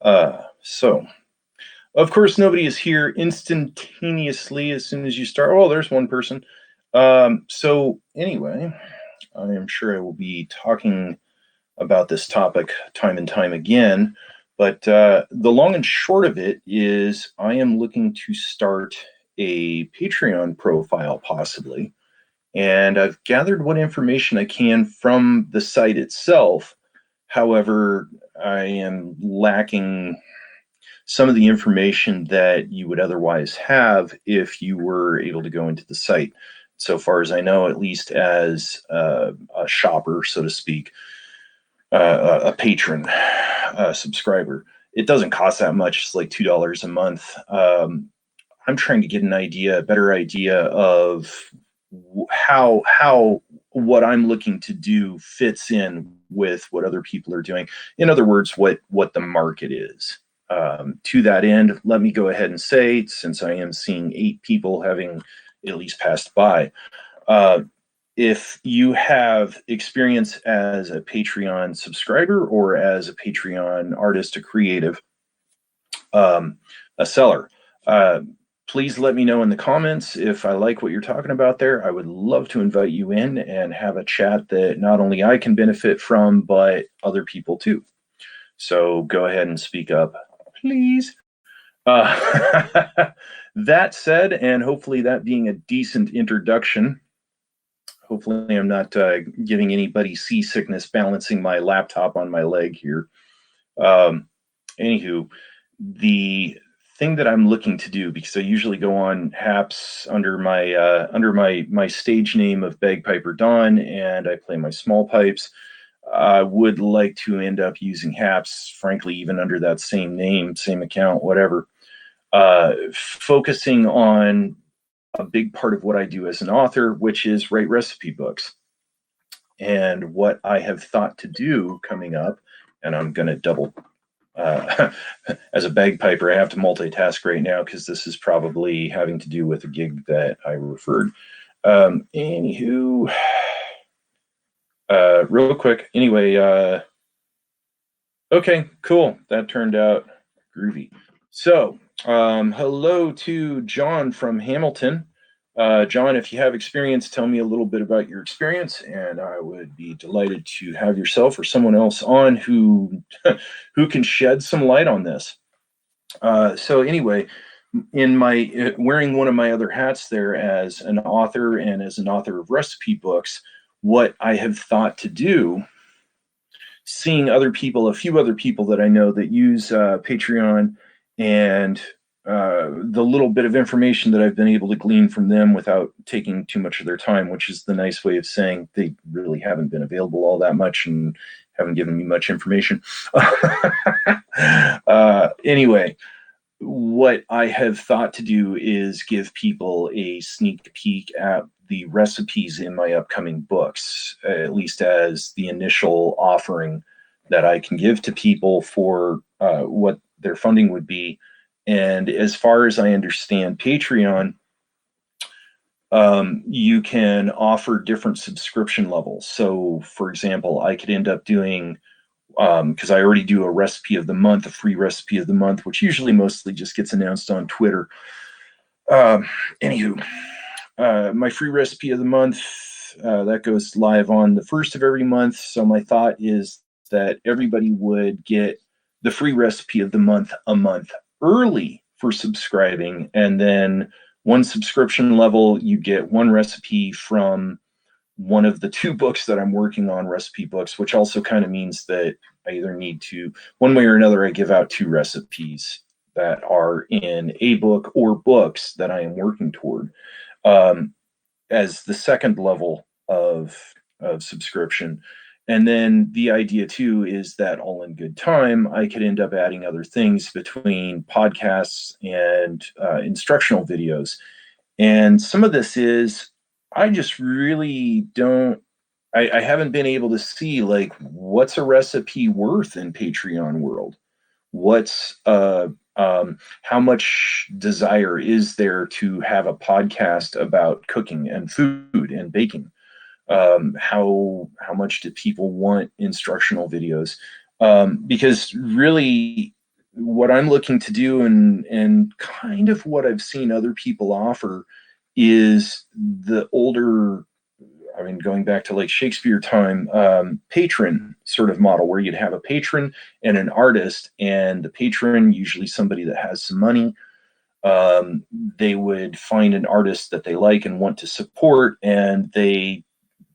So, of course, nobody is here instantaneously as soon as you start. Oh, there's one person. So, anyway, I am sure I will be talking about this topic time and time again. But the long and short of it is, I am looking to start a Patreon profile, possibly. And I've gathered what information I can from the site itself. However, I am lacking some of the information that you would otherwise have if you were able to go into the site. So far as I know, at least as a shopper, so to speak, a patron, a subscriber, it doesn't cost that much. It's like $2 a month. I'm trying to get an idea, a better idea of how what I'm looking to do fits in with what other people are doing. In other words, what the market is. To that end, let me go ahead and say, since I am seeing 8 people having at least passed by, uh, if you have experience as a Patreon subscriber or as a Patreon artist, a creative, a seller, uh, please let me know in the comments if I like what you're talking about there. I would love to invite you in and have a chat that not only I can benefit from, but other people too. So go ahead and speak up, please. Uh, that said, and hopefully that being a decent introduction, hopefully I'm not giving anybody seasickness balancing my laptop on my leg here. Um, Anywho, the thing that I'm looking to do, because I usually go on Haps under my stage name of Bagpiper Don, and I play my small pipes. I would like to end up using Haps, frankly, even under that same name, same account, whatever. Focusing on a big part of what I do as an author, which is write recipe books. And what I have thought to do coming up, and I'm going to double as a bagpiper, I have to multitask right now because this is probably having to do with a gig that I referred. Anywho, real quick. Anyway, okay, cool. That turned out groovy. So, hello to John from Hamilton. John, if you have experience, tell me a little bit about your experience, and I would be delighted to have yourself or someone else on who who can shed some light on this. So anyway, in my wearing one of my other hats there as an author and as an author of recipe books, what I have thought to do, seeing other people, a few other people that I know that use Patreon, and the little bit of information that I've been able to glean from them without taking too much of their time, which is the nice way of saying they really haven't been available all that much and haven't given me much information. Anyway, what I have thought to do is give people a sneak peek at the recipes in my upcoming books, at least as the initial offering that I can give to people for what their funding would be. And as far as I understand Patreon, you can offer different subscription levels. So, for example, I could end up doing, because I already do a recipe of the month, a free recipe of the month, which usually mostly just gets announced on Twitter. Um, Anywho, my free recipe of the month, that goes live on the first of every month. So my thought is that everybody would get the free recipe of the month a month early for subscribing, and then one subscription level, you get one recipe from one of the 2 books that I'm working on, recipe books, which also kind of means that I either need to, one way or another, I give out 2 recipes that are in a book or books that I am working toward, um, as the second level of subscription. And then the idea too is that all in good time, I could end up adding other things between podcasts and instructional videos. And some of this is, I just really don't, I haven't been able to see, like, what's a recipe worth in Patreon world? What's how much desire is there to have a podcast about cooking and food and baking? How much do people want instructional videos? Because really, what I'm looking to do, and kind of what I've seen other people offer, is the older, I mean, going back to like Shakespeare time, patron sort of model, where you'd have a patron and an artist, and the patron, usually somebody that has some money, they would find an artist that they like and want to support, and they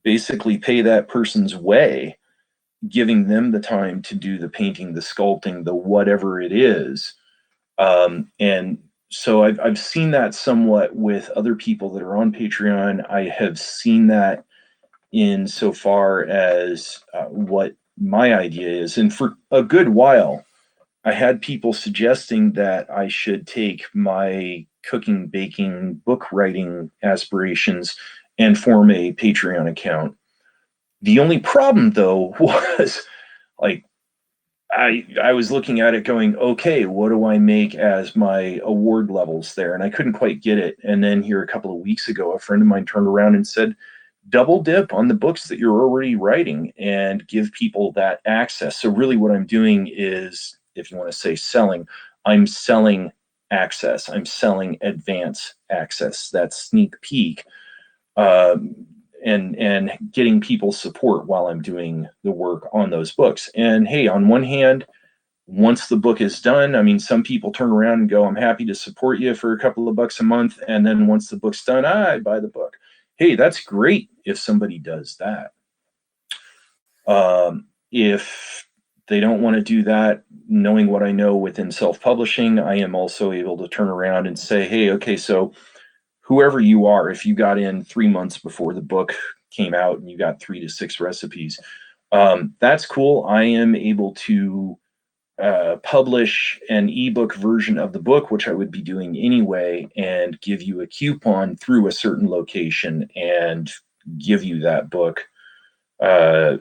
basically pay that person's way, giving them the time to do the painting, the sculpting, the whatever it is. And so I've seen that somewhat with other people that are on Patreon. I have seen that in so far as what my idea is. And for a good while, I had people suggesting that I should take my cooking, baking, book writing aspirations and form a Patreon account. The only problem, though, was like I was looking at it going, okay, what do I make as my award levels there? And I couldn't quite get it. And then here a couple of weeks ago, a friend of mine turned around and said, double dip on the books that you're already writing and give people that access. So really what I'm doing is, if you want to say selling, I'm selling access. I'm selling advance access, that sneak peek, um, and getting people support while I'm doing the work on those books. And hey, on one hand, once the book is done, I mean, some people turn around and go, I'm happy to support you for a couple of bucks a month. And then once the book's done, I buy the book. Hey, that's great if somebody does that. If they don't want to do that, knowing what I know within self publishing, I am also able to turn around and say, hey, okay, so whoever you are, if you got in 3 months before the book came out and you got 3 to 6 recipes, that's cool. I am able to publish an ebook version of the book, which I would be doing anyway, and give you a coupon through a certain location and give you that book uh,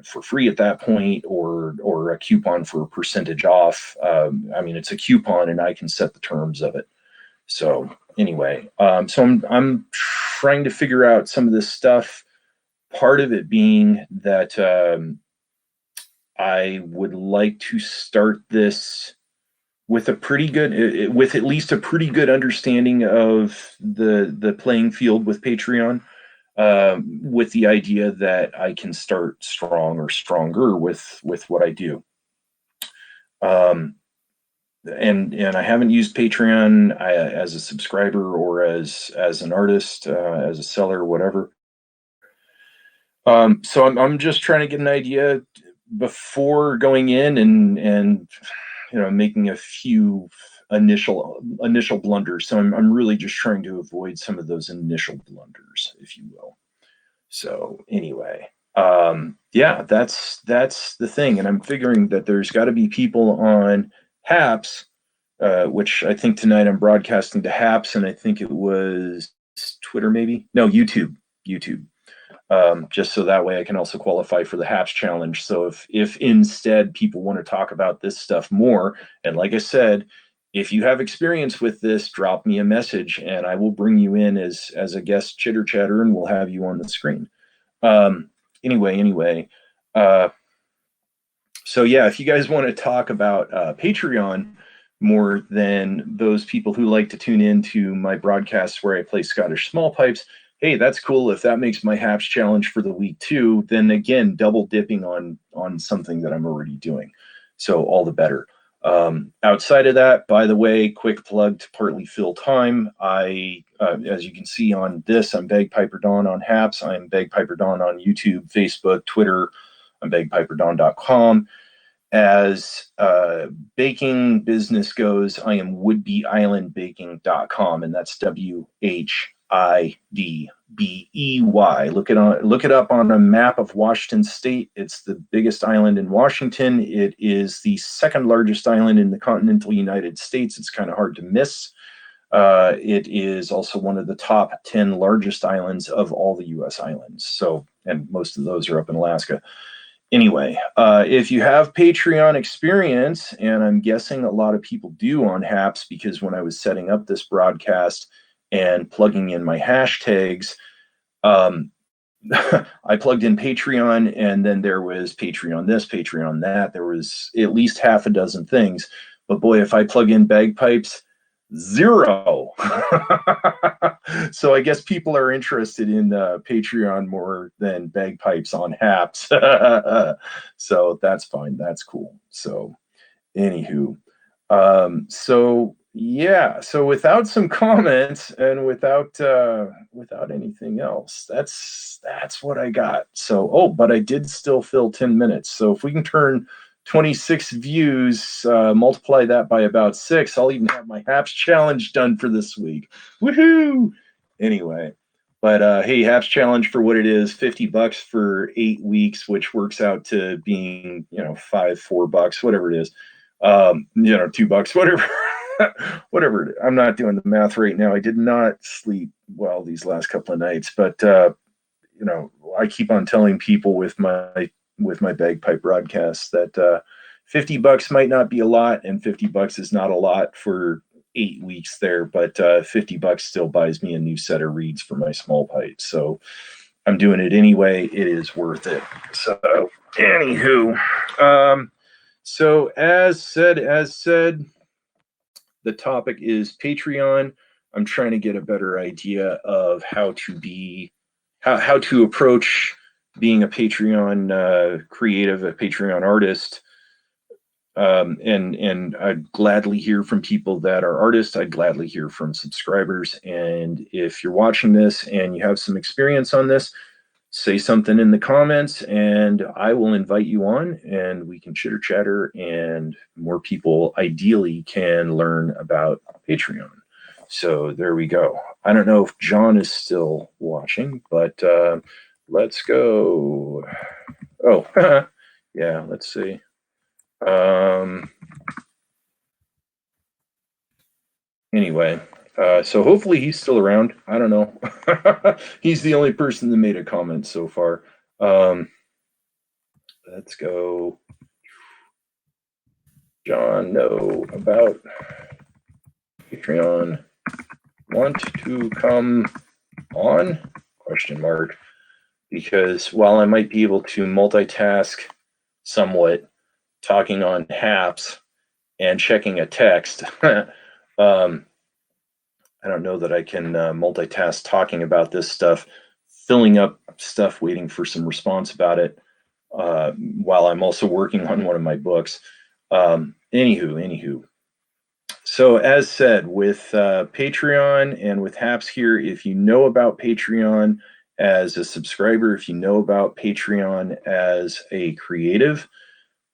for free at that point, or a coupon for a percentage off. I mean, it's a coupon, and I can set the terms of it. So anyway, so I'm trying to figure out some of this stuff. Part of it being that I would like to start this with a pretty good, with at least a pretty good understanding of the playing field with Patreon, with the idea that I can start strong or stronger with what I do. Um, and I haven't used Patreon as a subscriber or as an artist, as a seller, whatever. So I'm just trying to get an idea before going in, and making a few initial blunders. So I'm really just trying to avoid some of those initial blunders, if you will. So anyway, yeah, that's the thing, and I'm figuring that there's got to be people on Haps, which I think tonight I'm broadcasting to Haps, and I think it was Twitter, maybe, no, YouTube. Just so that way I can also qualify for the Haps challenge. So if instead people want to talk about this stuff more, and like I said, if you have experience with this, drop me a message and I will bring you in as a guest chitter chatter, and we'll have you on the screen. Anyway, uh, so yeah, if you guys want to talk about Patreon more than those people who like to tune in to my broadcasts where I play Scottish small pipes, hey, that's cool. If that makes my Haps challenge for the week too, then again, double dipping on something that I'm already doing. So all the better. Outside of that, by the way, quick plug to Partly Fill Time. I, as you can see on this, I'm Bagpiper Don on Haps. I'm Bagpiper Don on YouTube, Facebook, Twitter. I'm bagpiperdon.com. As baking business goes, I am woodbeyislandbaking.com, and that's WHIDBEY. Look it up on a map of Washington State. It's the biggest island in Washington. It is the second largest island in the continental United States. It's kind of hard to miss. It is also one of the top 10 largest islands of all the U.S. islands. So, and most of those are up in Alaska. Anyway, if you have Patreon experience, and I'm guessing a lot of people do on Haps, because when I was setting up this broadcast and plugging in my hashtags, I plugged in Patreon, and then there was Patreon this, Patreon that. There was at least half a dozen things. But boy, if I plug in bagpipes, zero. So I guess people are interested in Patreon more than bagpipes on Haps. So that's fine. That's cool. So anywho, so yeah, so without some comments and without anything else, that's what I got. So but I did still fill 10 minutes. So if we can turn 26 views, multiply that by about 6, I'll even have my Haps challenge done for this week. Woohoo! Anyway, but hey, Haps challenge for what it is, $50 for 8 weeks, which works out to being, $4, whatever it is. $2, whatever. Whatever. I'm not doing the math right now. I did not sleep well these last couple of nights, but I keep on telling people with my bagpipe broadcasts that $50 might not be a lot, and $50 is not a lot for 8 weeks there, but $50 still buys me a new set of reeds for my small pipe. So I'm doing it anyway. It is worth it. So anywho, so as said, the topic is Patreon. I'm trying to get a better idea of how to approach being a Patreon creative, a Patreon artist. And I'd gladly hear from people that are artists. I'd gladly hear from subscribers. And if you're watching this and you have some experience on this, say something in the comments and I will invite you on and we can chitter chatter and more people ideally can learn about Patreon. So there we go. I don't know if John is still watching, but let's go. Oh, yeah, let's see. Anyway, so hopefully he's still around. I don't know. He's the only person that made a comment so far. Let's go. John, know about Patreon. Want to come on? Question mark. Because while I might be able to multitask somewhat, talking on Haps and checking a text, I don't know that I can multitask talking about this stuff, filling up stuff, waiting for some response about it, while I'm also working on one of my books. Anywho. So as said, with Patreon and with Haps here, if you know about Patreon as a subscriber, if you know about Patreon as a creative,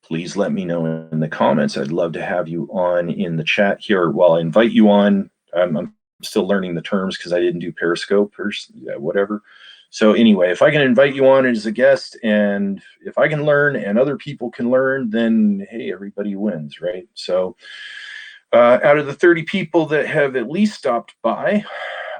please let me know in the comments. I'd love to have you on in the chat here. While I invite you on, I'm still learning the terms because I didn't do Periscope or whatever. So anyway, if I can invite you on as a guest, and if I can learn and other people can learn, then hey, everybody wins, right? So out of the 30 people that have at least stopped by,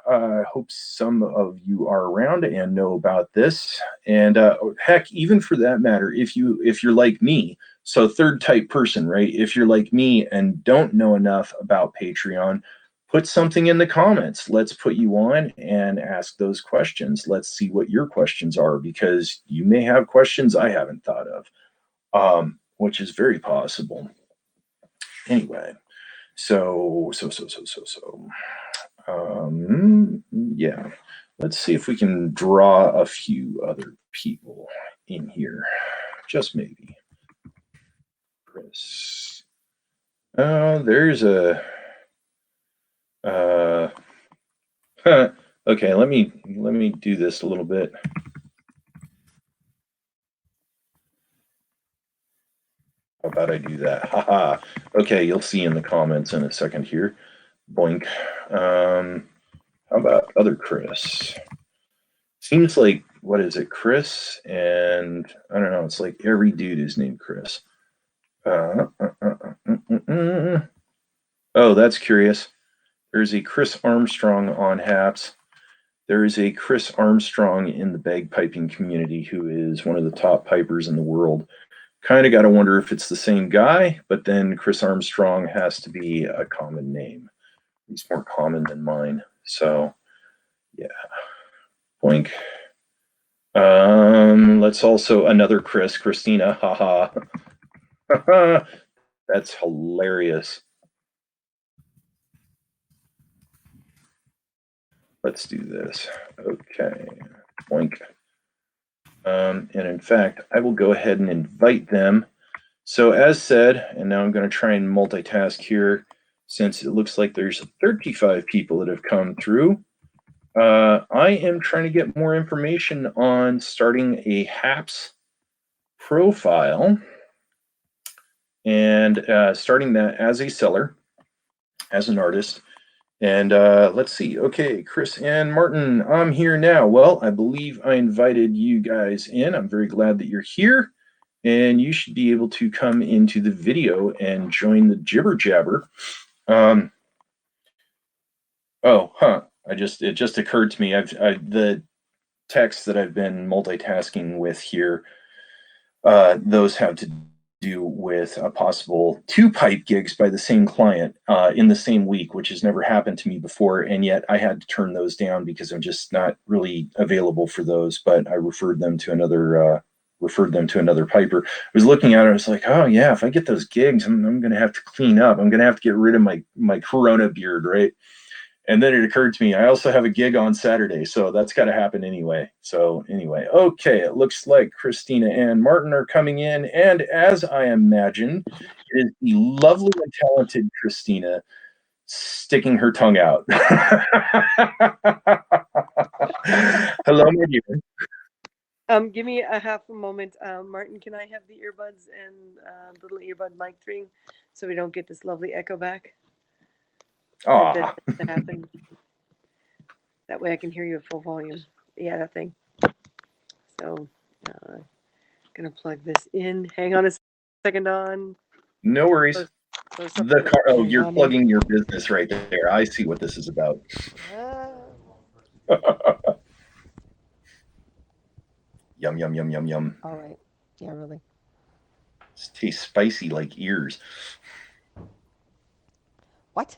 I hope some of you are around and know about this. And heck, even for that matter, if you're like me, so third type person, right? If you're like me and don't know enough about Patreon, put something in the comments. Let's put you on and ask those questions. Let's see what your questions are, because you may have questions I haven't thought of, which is very possible. Anyway, so yeah, let's see if we can draw a few other people in here, just maybe. Chris. There's a okay, let me do this a little bit. How about I do that? Haha. Okay, you'll see in the comments in a second here. Boink. How about other Chris? Seems like, what is it, Chris? And I don't know, it's like every dude is named Chris. Oh, that's curious. There's a Chris Armstrong on Haps. There is a Chris Armstrong in the bagpiping community who is one of the top pipers in the world. Kind of got to wonder if it's the same guy, but then Chris Armstrong has to be a common name. He's more common than mine. So, yeah. Boink. Let's also, another Christina, haha. That's hilarious. Let's do this. Okay. Boink. And in fact, I will go ahead and invite them. So as said, and now I'm going to try and multitask here, since it looks like there's 35 people that have come through. I am trying to get more information on starting a HAPS profile and starting that as a seller, as an artist. And let's see. Okay, Chris and Martin, I'm here now. Well, I believe I invited you guys in. I'm very glad that you're here. And you should be able to come into the video and join the jibber jabber. Oh, huh. It just occurred to me. The text that I've been multitasking with here, those have to do with a possible 2 pipe gigs by the same client in the same week, which has never happened to me before, and yet I had to turn those down because I'm just not really available for those. But I referred them to another piper. I was looking at it, I was like, oh yeah, if I get those gigs, I'm going to have to clean up. I'm going to have to get rid of my Corona beard, right? And then it occurred to me, I also have a gig on Saturday, so that's got to happen anyway. So anyway, okay, it looks like Christina and Martin are coming in, and as I imagine, it is the lovely and talented Christina sticking her tongue out. Hello, my dear. Give me a half a moment. Martin, can I have the earbuds and little earbud mic thing so we don't get this lovely echo back? Aw. That happened. That way I can hear you at full volume. Yeah, that thing. So, gonna plug this in. Hang on a second, on. No worries. The car. Oh, you're plugging your business right there. I see what this is about. Yum, yum, yum, yum, yum. All right. Yeah, really. This tastes spicy like ears. What?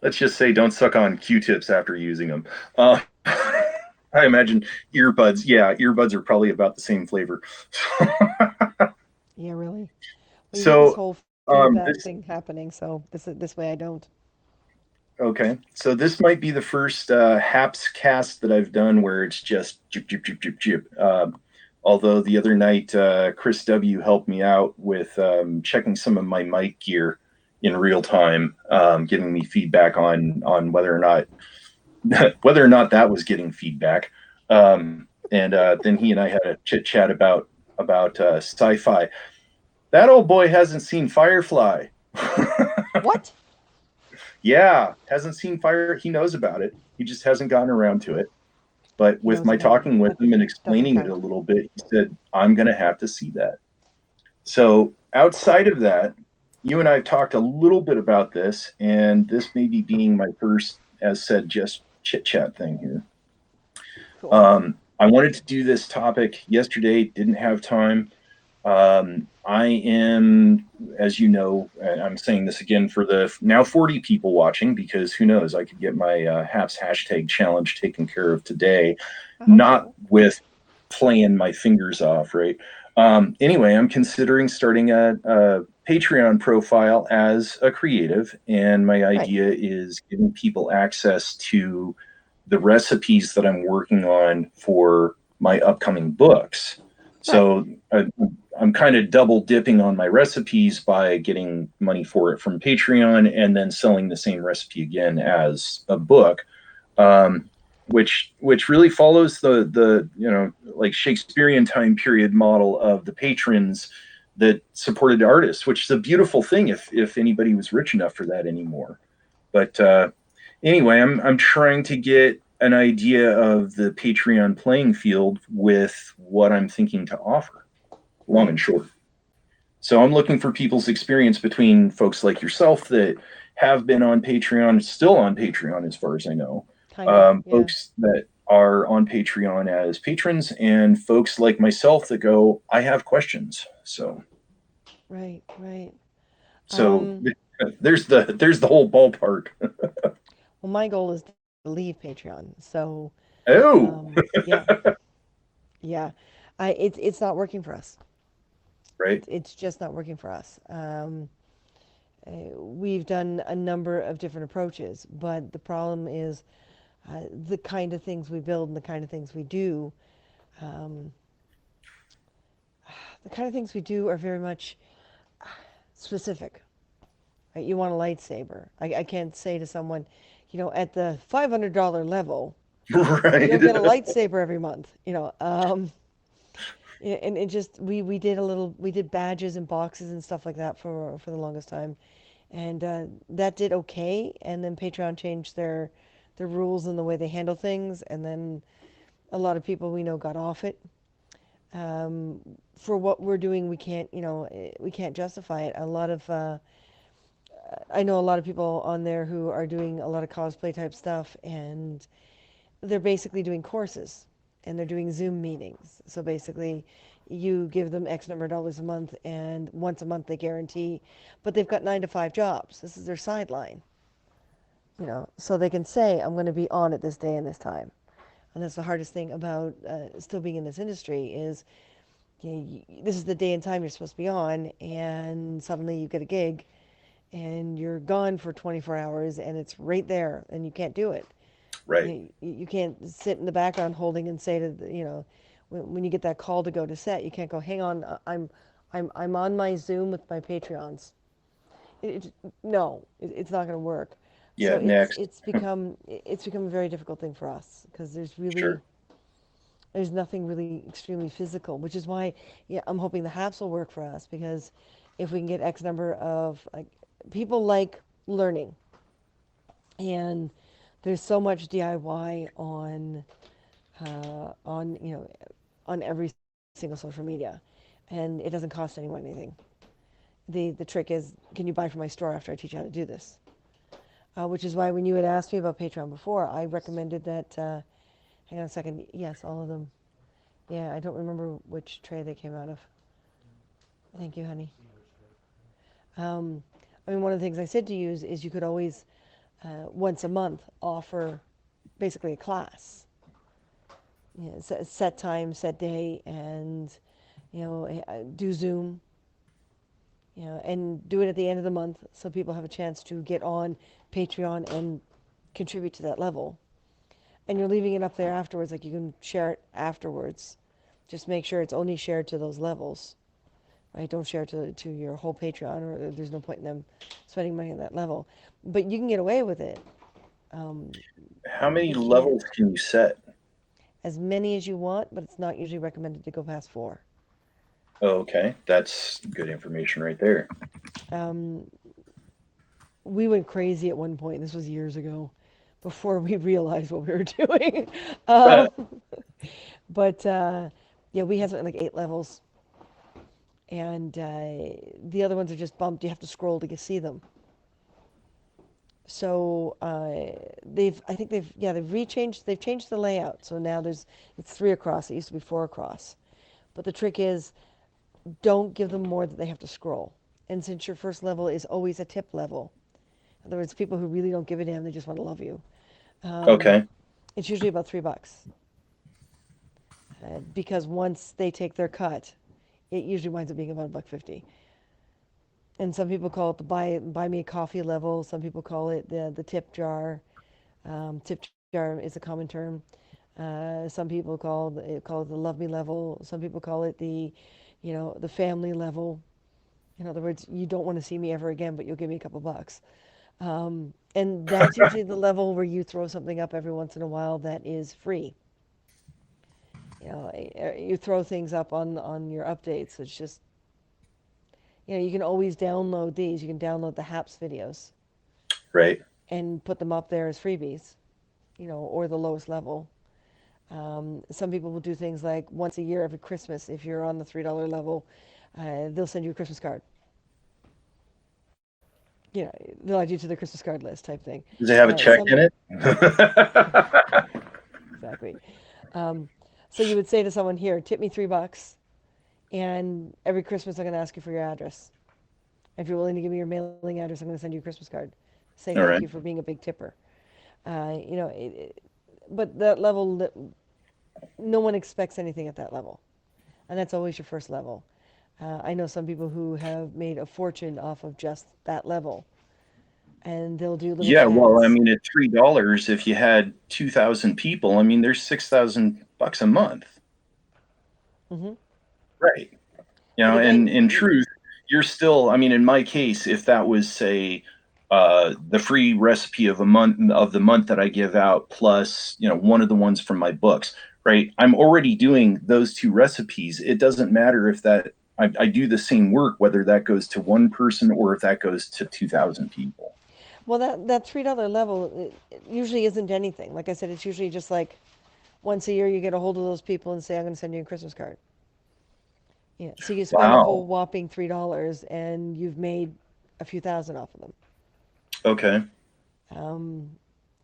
Let's just say don't suck on Q-tips after using them. I imagine earbuds. Yeah, earbuds are probably about the same flavor. Yeah, really. Well, so this whole feedback thing happening, so this way I don't. Okay, so this might be the first HAPS cast that I've done where it's just jip, jip, jip, jip, jip. Although the other night, Chris W. helped me out with checking some of my mic gear in real time, giving me feedback on whether or not that was getting feedback. And then he and I had a chit chat about sci-fi. That old boy hasn't seen Firefly. What? Yeah, hasn't seen Fire. He knows about it. He just hasn't gotten around to it. But with my talking with him and explaining it a little bit, he said, I'm going to have to see that. So outside of that, you and I have talked a little bit about this, and this may be being my first, as said, just chit chat thing here. Cool. I wanted to do this topic yesterday, didn't have time. I am, as you know, I'm saying this again for the now 40 people watching, because who knows, I could get my HAPS hashtag challenge taken care of today, not with playing my fingers off, right? Anyway, I'm considering starting a Patreon profile as a creative, and my idea is giving people access to the recipes that I'm working on for my upcoming books. So I'm kind of double dipping on my recipes by getting money for it from Patreon and then selling the same recipe again as a book, which really follows the like Shakespearean time period model of the patrons that supported artists, which is a beautiful thing if anybody was rich enough for that anymore. But anyway, I'm trying to get an idea of the Patreon playing field with what I'm thinking to offer, long and short. So I'm looking for people's experience between folks like yourself that have been on Patreon, still on Patreon as far as I know, folks that are on Patreon as patrons, and folks like myself that go, I have questions. So right. So there's the whole ballpark. Well, my goal is to leave Patreon. So yeah. Yeah. It's not working for us. Right. It's just not working for us. We've done a number of different approaches, but the problem is the kind of things we build and the kind of things we do. Um, the kind of things we do are very much specific. Right? You want a lightsaber. I can't say to someone, at the $500 level, you'll Right. get a lightsaber every month. And it just we did we did badges and boxes and stuff like that for the longest time, and that did okay. And then Patreon changed their rules and the way they handle things, and then a lot of people we know got off it. Um, for what we're doing, we can't justify it. I know a lot of people on there who are doing a lot of cosplay type stuff, and they're basically doing courses and they're doing Zoom meetings. So basically, you give them X number of dollars a month, and once a month they guarantee, but they've got 9 to 5 jobs. This is their sideline, so they can say, I'm going to be on at this day and this time. And that's the hardest thing about still being in this industry is this is the day and time you're supposed to be on, and suddenly you get a gig and you're gone for 24 hours and it's right there and you can't do it. Right. You can't sit in the background holding and say to when you get that call to go to set, you can't go, hang on, I'm on my Zoom with my Patreons. No, it's not going to work. So Yeah. Next. it's become a very difficult thing for us because Sure. there's nothing really extremely physical, which is why I'm hoping the HAPS will work for us, because if we can get X number of people like learning, and there's so much DIY on on every single social media, and it doesn't cost anyone anything. The trick is, can you buy from my store after I teach you how to do this? Which is why when you had asked me about Patreon before, I recommended that. Hang on a second. Yes, all of them. Yeah, I don't remember which tray they came out of. Thank you, honey. Um, I mean, one of the things I said to use is you could always, once a month, offer basically a class. Set time, set day, and do Zoom. And do it at the end of the month so people have a chance to get on Patreon and contribute to that level. And you're leaving it up there afterwards, like you can share it afterwards. Just make sure it's only shared to those levels, right? Don't share it to your whole Patreon, or there's no point in them spending money on that level. But you can get away with it. Um, How many you can't levels can you set? as many as you want, but it's not usually recommended to go past 4. Oh, okay. That's good information right there. Um, we went crazy at one point. This was years ago, before we realized what we were doing. um, but yeah, we have something like 8 levels, and the other ones are just bumped. You have to scroll to see them. So I think they've changed the layout. So now it's 3 across. It used to be 4 across. But the trick is, don't give them more that they have to scroll. And since your first level is always a tip level, in other words, people who really don't give a damn, they just want to love you. Um, Okay. it's usually about $3, because once they take their cut, it usually winds up being about $1.50. And some people call it the buy me a coffee level. Some people call it the tip jar. Tip jar is a common term. Some people call it the love me level. Some people call it the family level. In other words, you don't want to see me ever again, but you'll give me a couple bucks. And that's usually the level where you throw something up every once in a while that is free. You throw things up on your updates. It's just, you can always download these. You can download the HAPS videos Right. and put them up there as freebies, or the lowest level. Some people will do things like once a year, every Christmas, if you're on the $3 level, they'll send you a Christmas card. They'll add you to the Christmas card list type thing. Does it have a check Some in it? Exactly. Um, so you would say to someone, here, tip me $3, and every Christmas I'm going to ask you for your address. If you're willing to give me your mailing address, I'm going to send you a Christmas card. Say All thank right. you for being a big tipper. But that level, no one expects anything at that level. and that's always your first level. I know some people who have made a fortune off of just that level, and they'll do little Yeah, well, I ads. mean, at $3, if you had 2,000 people, I mean, there's $6,000 a month, Hmm. right? You But know, and in again, truth, you're still, I mean, in my case, if that was, say, the free recipe of a month of the month that I give out, plus, one of the ones from my books, right? I'm already doing those two recipes. It doesn't matter if that I do the same work, whether that goes to one person or if that goes to 2,000 people. well, that $3 level it usually isn't anything. Like I said, it's usually just like once a year you get a hold of those people and say, "I'm going to send you a Christmas card." Yeah. So you spend a whole Wow. whopping $3 and you've made a few thousand off of them. Okay. Um,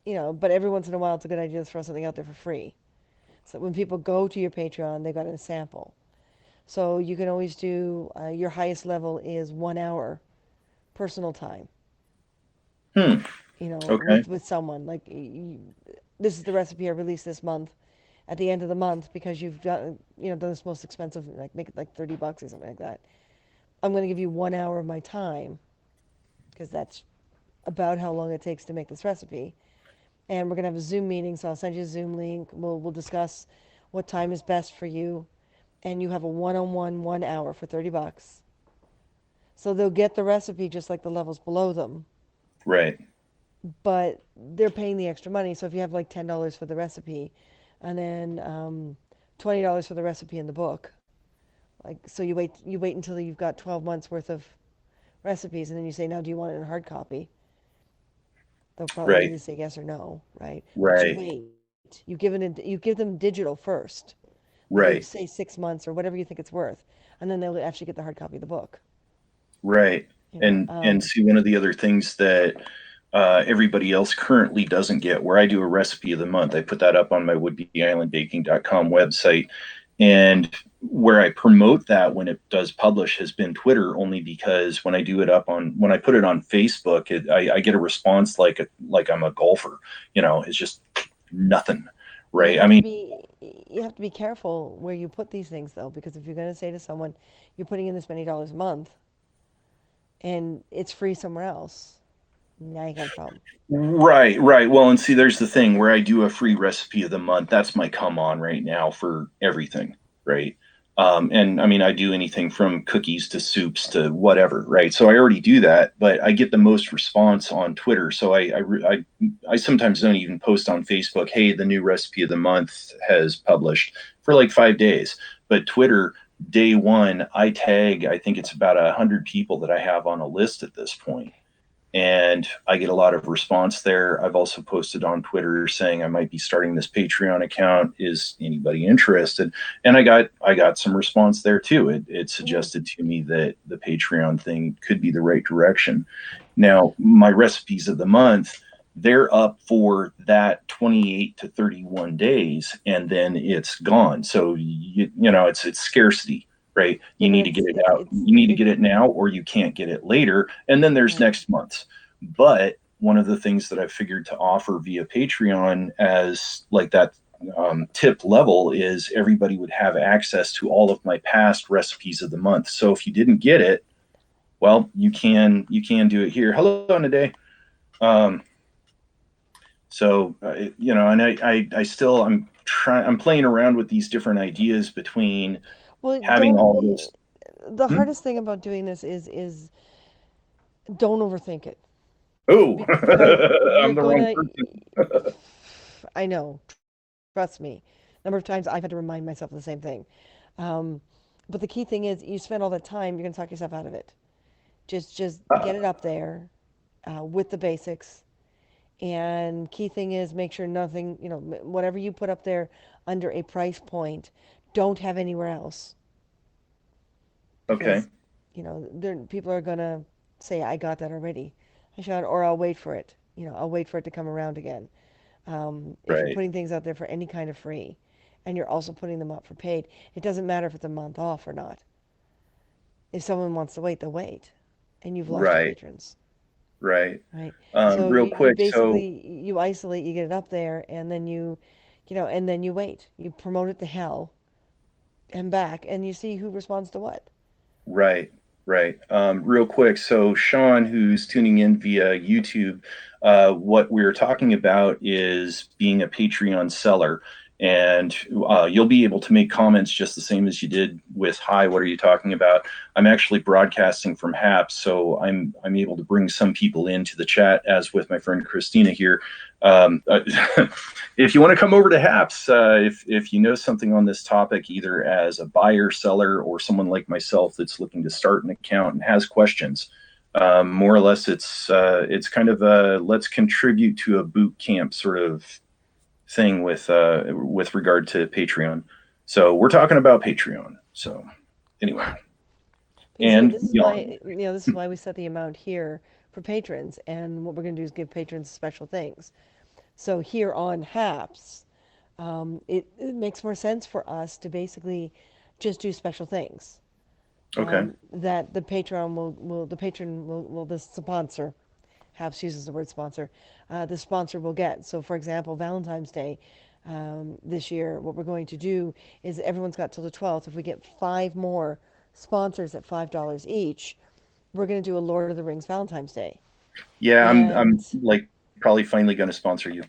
but every once in a while it's a good idea to throw something out there for free. So when people go to your Patreon, they got a sample. So you can always do your highest level is 1 hour personal time. Hmm. Okay. With someone like this is the recipe I released this month. At the end of the month, because you've done this most expensive, like make it like $30 or something like that. I'm going to give you 1 hour of my time because that's about how long it takes to make this recipe. And we're going to have a Zoom meeting, so I'll send you a Zoom link. We'll discuss what time is best for you, and you have a one-on-one 1 hour for $30. So they'll get the recipe just like the levels below them, Right. but they're paying the extra money. So if you have like $10 for the recipe, and then $20 for the recipe in the book, like so you wait until you've got 12 months worth of recipes, and then you say, now do you want it in hard copy? They'll probably Right. either say yes or no, right? But you Right. wait. You give them digital first, like you Right. say 6 months or whatever you think it's worth, and then they'll actually get the hard copy of the book. Right. You know, And see, one of the other things that everybody else currently doesn't get, where I do a recipe of the month, I put that up on my woodbeeislandbaking.com website. And where I promote that when it does publish has been Twitter, only because when I put it on Facebook, I get a response like I'm a golfer. It's just nothing. you Right. I have to mean, be you have to be careful where you put these things though, because if you're going to say to someone, you're putting in this many dollars a month, and it's free somewhere else, now you got a problem. right, right. Well, and see, there's the thing where I do a free recipe of the month. That's my come on right now for everything, right? And I mean, I do anything from cookies to soups to whatever, right? So I already do that, but I get the most response on Twitter. So I sometimes don't even post on Facebook, hey, the new recipe of the month has published for like 5 days. But Twitter, day one, I tag, I think it's about 100 people that I have on a list at this point, and I get a lot of response there. I've also posted on Twitter saying I might be starting this Patreon account. Is anybody interested? And I got some response there too. It Hmm. suggested to me that the Patreon thing could be the right direction. Now, my recipes of the month, they're up for that 28 to 31 days, and then it's gone. So it's scarcity, right? Yeah, You but need to get it out. it's You need to it get it now, or you can't get it later. And then there's right. next month's. But one of the things that I figured to offer via Patreon as like that tip level is everybody would have access to all of my past recipes of the month. So if you didn't get it, well, you can do it here. Hello, Nade. Um, and I still I'm playing around with these different ideas between Well, having don't. all of this. The Hmm? hardest thing about doing this is don't overthink it, Oh, because you're I'm the wrong gonna. person. I know, trust me. Number of times I've had to remind myself of the same thing. Um, but the key thing is, you spend all that time, you're gonna talk yourself out of it. Just get it up there with the basics. And key thing is, make sure nothing, whatever you put up there under a price point, don't have anywhere else, Okay, because people are gonna say, I got that already. I should, or I'll wait for it. I'll wait for it to come around again. If you're right, putting things out there for any kind of free, and you're also putting them up for paid, it doesn't matter if it's a month off or not. If someone wants to wait, they'll wait, and you've lost your right, patrons, right. right? So Real you quick, so basically you isolate, you get it up there, and then you wait. You promote it to hell, and back, and you see who responds to what. Right, right. Real quick, so Sean, who's tuning in via YouTube, what we're talking about is being a Patreon seller, and you'll be able to make comments just the same as you did with "Hi, what are you talking about?" I'm actually broadcasting from HAPS, so I'm able to bring some people into the chat, as with my friend Christina here. Um, if you want to come over to HAPS, if you know something on this topic, either as a buyer, seller, or someone like myself that's looking to start an account and has questions, more or less, it's kind of a let's contribute to a boot camp sort of thing with regard to Patreon. So we're talking about Patreon. So anyway, You see, and this is beyond. why, this is why we set the amount here for patrons, and what we're going to do is give patrons special things. So here on HAPS, it makes more sense for us to basically just do special things. Okay. That the patron the patron will the sponsor, HAPS uses the word sponsor, the sponsor will get. So for example, Valentine's Day, this year, what we're going to do is everyone's got till the 12th. If we get 5 more sponsors at $5 each, we're going to do a Lord of the Rings Valentine's Day. Yeah, I'm And like probably finally going to sponsor you.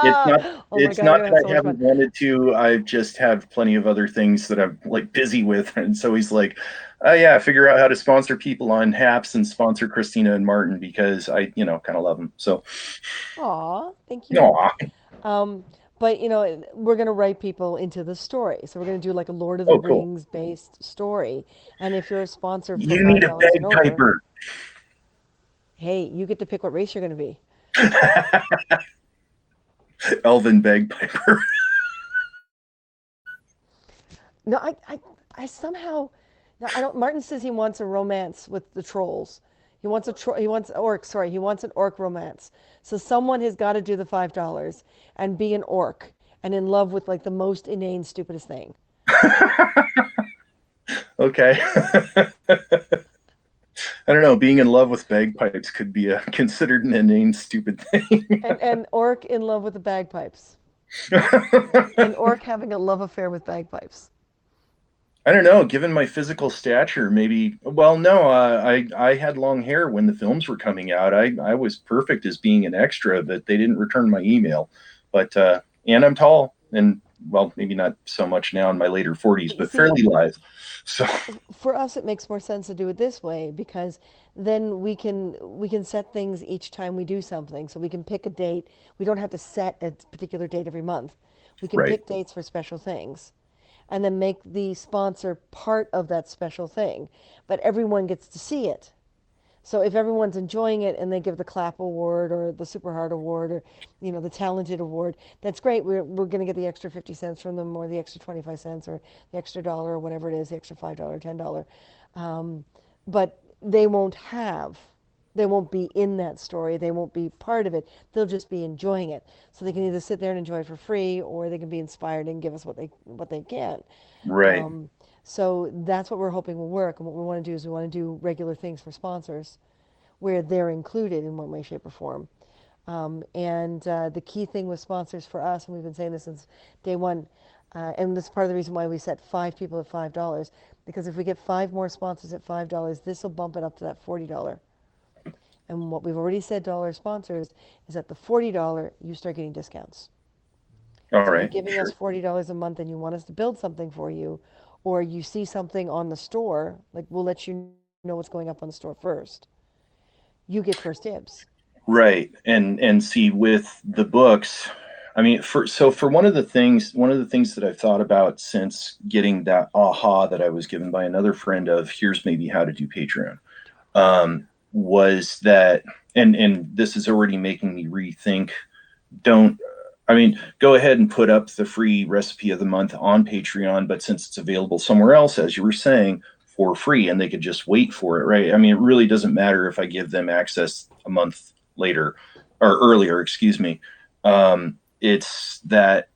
It's not oh my it's God, we're not going to have that so I much fun. haven't wanted to. I just have plenty of other things that I'm like busy with. And so he's like, oh yeah, figure out how to sponsor people on HAPS and sponsor Christina and Martin because I, kind of love them. So, Aw, thank you. aw. Um, but we're gonna write people into the story. So we're gonna do like a Lord of the Oh, cool. Rings based story. And if you're a sponsor for You five need a dollars and over, bagpiper. hey, you get to pick what race you're gonna be. Elven bagpiper. No, I somehow, no, I don't. Martin says he wants a romance with the trolls. He wants orc. Sorry, he wants an orc romance. So someone has got to do the $5 and be an orc and in love with like the most inane, stupidest thing. Okay. I don't know. Being in love with bagpipes could be considered an inane, stupid thing. And orc in love with the bagpipes. An orc having a love affair with bagpipes. I don't know. Given my physical stature, maybe. Well, no. I had long hair when the films were coming out. I was perfect as being an extra, but they didn't return my email. But and I'm tall, and well, maybe not so much now in my later 40s, But you but see, fairly lithe. So for us it makes more sense to do it this way because then we can set things each time we do something. So we can pick a date. We don't have to set a particular date every month. We can right, pick dates for special things and then make the sponsor part of that special thing. But everyone gets to see it. So if everyone's enjoying it and they give the clap award or the super hard award or the talented award, that's great. We're going to get the extra 50 cents from them or the extra 25 cents or the extra dollar or whatever it is, the extra $5, $10. But they won't be in that story. They won't be part of it. They'll just be enjoying it. So they can either sit there and enjoy it for free or they can be inspired and give us what they can. right, Um, so that's what we're hoping will work. And what we want to do is we want to do regular things for sponsors where they're included in one way, shape, or form. And the key thing with sponsors for us, and we've been saying this since day one, and this is part of the reason why we set 5 people at $5, because if we get 5 more sponsors at $5, this will bump it up to that $40. And what we've already said to all our sponsors is at the $40, you start getting discounts. all So if you're right, giving us sure, $40 a month and you want us to build something for you, or you see something on the store, like we'll let you know what's going up on the store first, you get first dibs. right, and see with the books. I mean, for one of the things that I've thought about since getting that aha that I was given by another friend of here's maybe how to do Patreon, was that, and this is already making me rethink. Don't I mean, go ahead and put up the free recipe of the month on Patreon, but since it's available somewhere else, as you were saying, for free, and they could just wait for it, right? I mean, it really doesn't matter if I give them access a month later or earlier, excuse me. It's that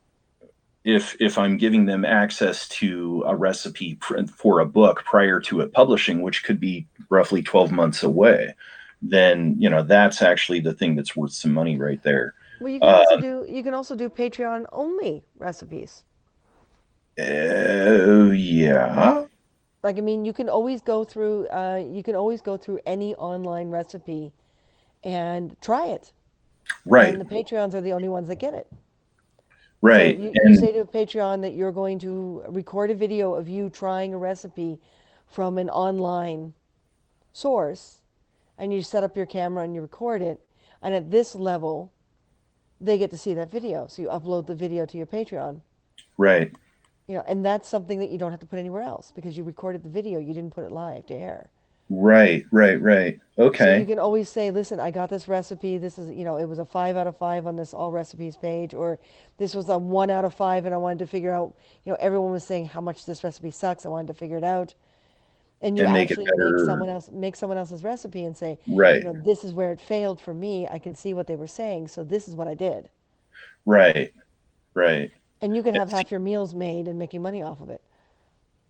if I'm giving them access to a recipe for a book prior to it publishing, which could be roughly 12 months away, then that's actually the thing that's worth some money right there. Well, Uh, you can also do Patreon only recipes. Yeah. Like, I mean, you can always go through any online recipe and try it. Right. And the Patreons are the only ones that get it. So Right. you And say to a Patreon that you're going to record a video of you trying a recipe from an online source, and you set up your camera and you record it. And at this level, they get to see that video. So you upload the video to your Patreon. right. And that's something that you don't have to put anywhere else because you recorded the video, you didn't put it live to air. Right. Right. Right. So you Okay. can always say, listen, I got this recipe. This is, it was a 5 out of 5 on this all recipes page, or this was a 1 out of 5, and I wanted to figure out, everyone was saying how much this recipe sucks. I wanted to figure it out. And you And make it actually better. make someone else's recipe and say, Right. this is where it failed for me. I can see what they were saying, so this is what I did. Right. Right. And you can And have half your meals made and making money off of it.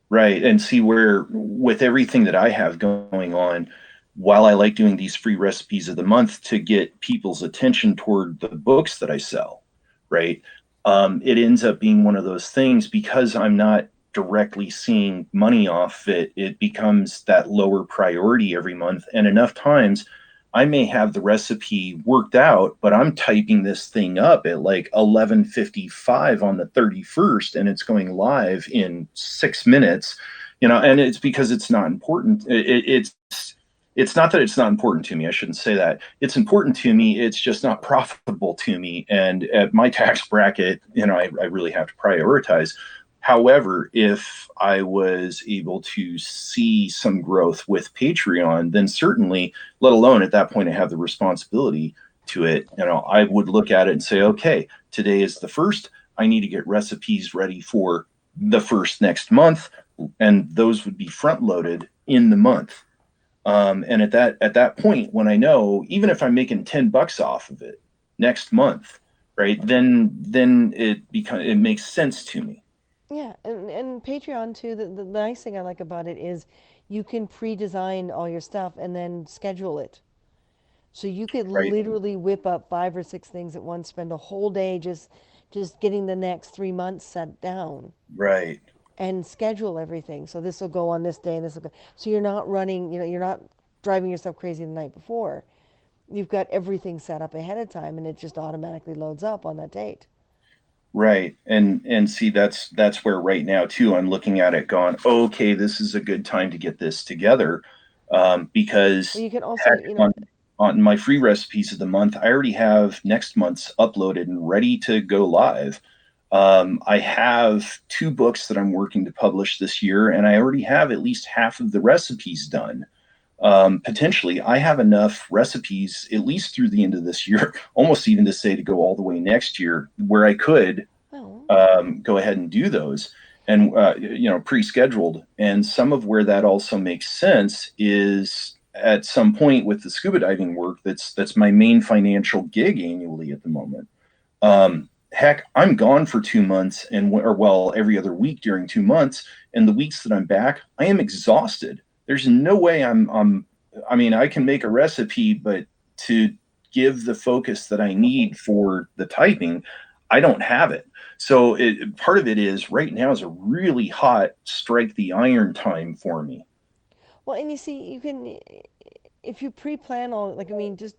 right. And see where, with everything that I have going on, while I like doing these free recipes of the month to get people's attention toward the books that I sell, right? It ends up being one of those things because I'm not directly seeing money off it, it becomes that lower priority every month. And enough times I may have the recipe worked out, but I'm typing this thing up at like 11:55 on the 31st and it's going live in 6 minutes, and it's because it's not important. It's not that it's not important to me. I shouldn't say that. It's important to me. It's just not profitable to me. And at my tax bracket, I really have to prioritize. However, if I was able to see some growth with Patreon, then certainly, let alone at that point, I have the responsibility to it. I would look at it and say, okay, today is the first. I need to get recipes ready for the first next month, and those would be front loaded in the month. And at that point, when I know, even if I'm making $10 off of it next month, right, then it makes sense to me. Yeah, and Patreon too, the nice thing I like about it is you can pre-design all your stuff and then schedule it. So you could Right, literally whip up 5 or 6 things at once, spend a whole day just getting the next 3 months set down right, and schedule everything. So this will go on this day and this will go. So you're not running, you're not driving yourself crazy the night before. You've got everything set up ahead of time and it just automatically loads up on that date. right. And see, that's where right now too, I'm looking at it going, okay, this is a good time to get this together. Well, Because you can also, heck, on my free recipes of the month, I already have next month's uploaded and ready to go live. I have 2 books that I'm working to publish this year, and I already have at least half of the recipes done. Potentially, I have enough recipes at least through the end of this year, almost even to say to go all the way next year, where I could well, go ahead and do those and pre-scheduled. And some of where that also makes sense is at some point with the scuba diving work. That's my main financial gig annually at the moment. Heck, I'm gone for 2 months, or well, every other week during 2 months, and the weeks that I'm back, I am exhausted. There's no way I mean, I can make a recipe, but to give the focus that I need for the typing, I don't have it. So part of it is right now is a really hot strike the iron time for me. well, and you see, you can, if you pre-plan all, like, I mean, just,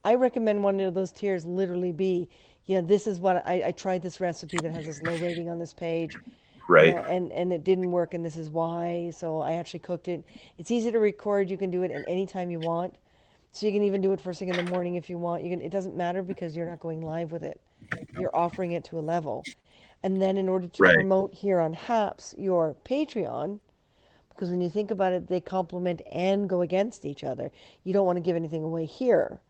I recommend one of those tiers literally be, this is what I tried this recipe that has this low rating on this page, Right, and it didn't work, and this is why. So I actually cooked it. It's easy to record. You can do it at any time you want. So you can even do it first thing in the morning if you want. You can. It doesn't matter because you're not going live with it. You're offering it to a level. And then in order to right, promote here on HAPS your Patreon, because when you think about it, they complement and go against each other. You don't want to give anything away here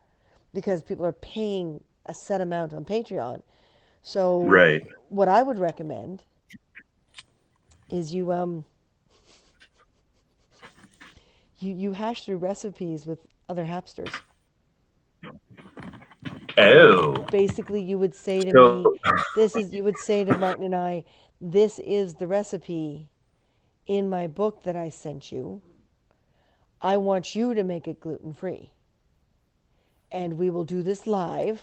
because people are paying a set amount on Patreon. So right. what I would recommend is you hash through recipes with other Hapsters. Oh, Basically, you would say to me, so you would say to Martin and I, this is the recipe in my book that I sent you. I want you to make it gluten free. And we will do this live.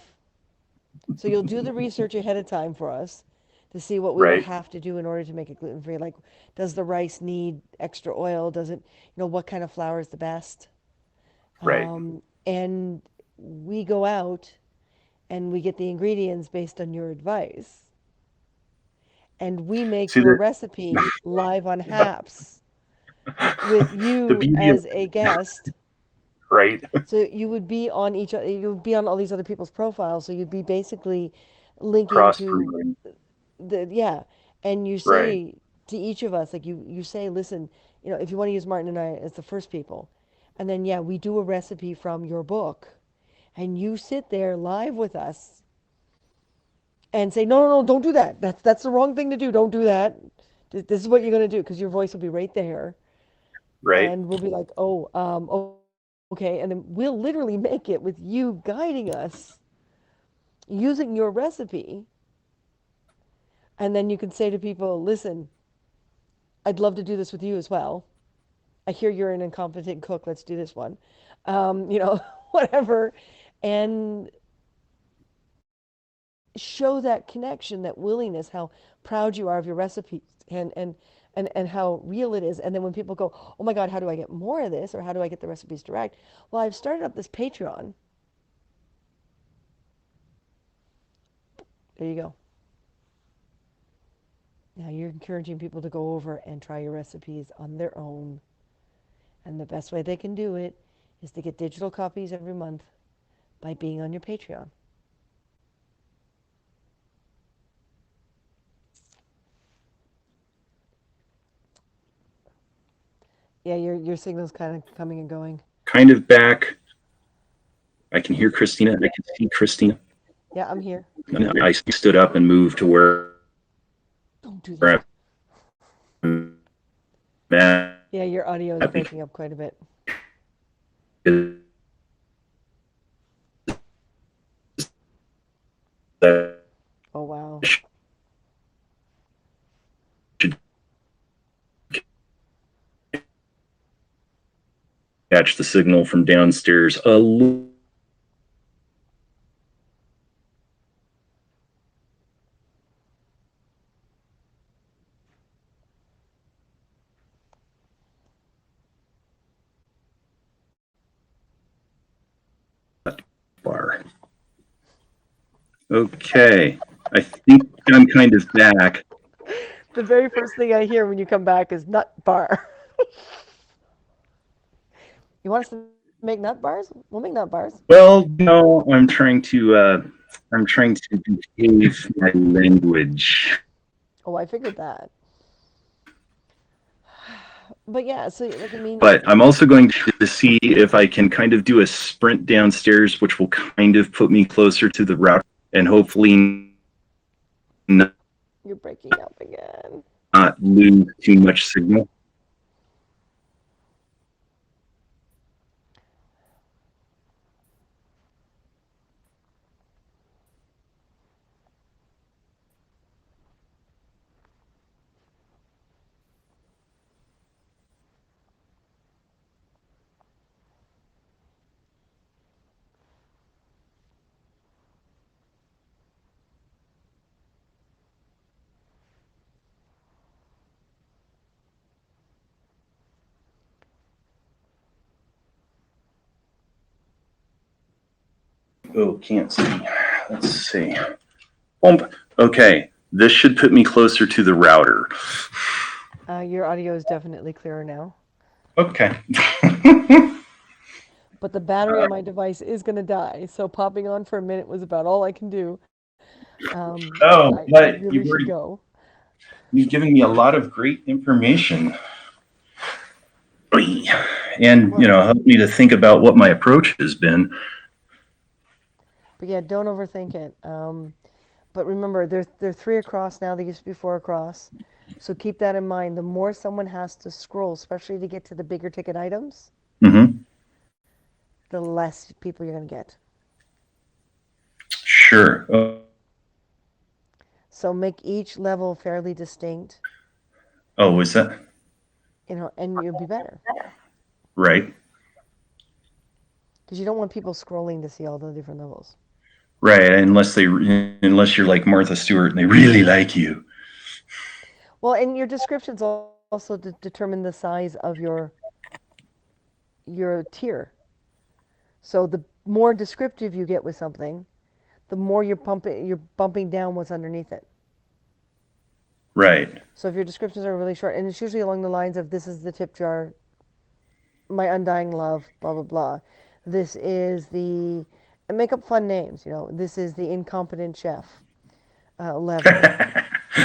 So you'll do the research ahead of time for us. to see what we would Right. have to do in order to make it gluten free. Like, does the rice need extra oil? Does it, what kind of flour is the best? Right. And we go out and we get the ingredients based on your advice. And we make See your the recipe live on HAPS with the you beauty of as a guest. right. So you would be on all these other people's profiles. So you'd be basically linking Cross to promoting. yeah, and you Right. say to each of us, like you say, listen, if you want to use Martin and I as the first people, and then yeah, we do a recipe from your book, and you sit there live with us and say, no, no, no, don't do that. That's the wrong thing to do. Don't do that. This is what you're gonna do because your voice will be right there, Right. and we'll be like, okay, and then we'll literally make it with you guiding us using your recipe, and then you can say to people, listen, I'd love to do this with you as well. I hear you're an incompetent cook. Let's do this one. Whatever. And show that connection, that willingness, how proud you are of your recipes and how real it is. And then when people go, oh my God, how do I get more of this? Or how do I get the recipes direct? Well, I've started up this Patreon. There you go. Now you're encouraging people to go over and try your recipes on their own. And the best way they can do it is to get digital copies every month by being on your Patreon. Yeah, your signal's kind of coming and going. Kind of back. I can hear Christina. I can see Christina. Yeah, I'm here. I stood up and moved to where Don't do that. I'm at Yeah, your audio is breaking up quite a bit. because Oh, wow. should catch the signal from downstairs a little. Bar. Okay, I think I'm kind of back. The very first thing I hear when you come back is nut bar. You want us to make nut bars? We'll make nut bars. Well, no, I'm trying to behave my language. Oh, I figured that. But yeah, so like I mean, But I'm also going to see if I can kind of do a sprint downstairs, which will kind of put me closer to the route and hopefully not you're breaking up again. lose too much signal. Oh, can't see. Let's see. Okay, this should put me closer to the router. Your audio is definitely clearer now. Okay. But the battery on my device is going to die, so popping on for a minute was about all I can do. Oh, I but really should go. you've given me a lot of great information. And, helped me to think about what my approach has been. But yeah, don't overthink it. But remember, they're three across now. They used to be four across. So keep that in mind. The more someone has to scroll, especially to get to the bigger ticket items, Mm-hmm. the less people you're going to get. Sure. So make each level fairly distinct, Oh, is that and you'll be better. right? Because you don't want people scrolling to see all the different levels. Right, unless you're like Martha Stewart and they really like you. Well, and your descriptions also determine the size of your tier. So the more descriptive you get with something, the more you're bumping down what's underneath it. Right. So if your descriptions are really short, and it's usually along the lines of, this is the tip jar, my undying love, blah blah blah. This is the, and make up fun names. This is the incompetent chef level,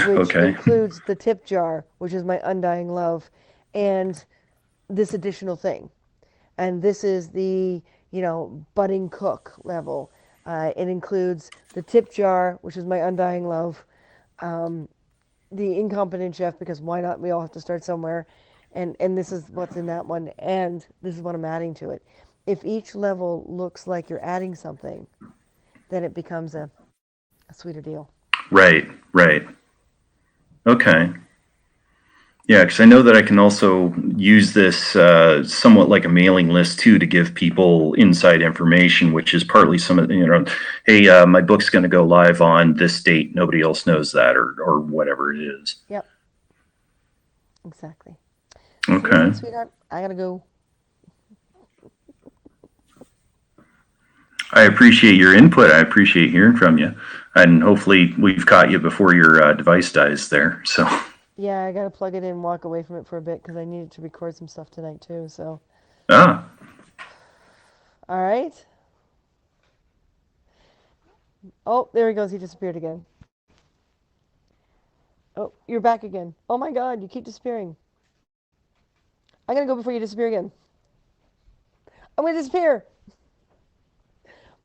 which Okay. includes the tip jar, which is my undying love, and this additional thing. And this is the, budding cook level. It includes the tip jar, which is my undying love, the incompetent chef, because why not? We all have to start somewhere. And this is what's in that one, and this is what I'm adding to it. If each level looks like you're adding something, then it becomes a sweeter deal. Right. Right. Okay. Yeah, because I know that I can also use this somewhat like a mailing list too to give people inside information, which is partly some of hey, my book's going to go live on this date. Nobody else knows that, or whatever it is. Yep, exactly. Okay. Sweetie, sweetheart, I gotta go. I appreciate your input. I appreciate hearing from you, and hopefully we've caught you before your device dies there. So. Yeah, I gotta plug it in and walk away from it for a bit because I needed to record some stuff tonight too. So, Ah. all right. Oh, there he goes. He disappeared again. Oh, you're back again. Oh my God, you keep disappearing. I'm gonna go before you disappear again. I'm gonna disappear.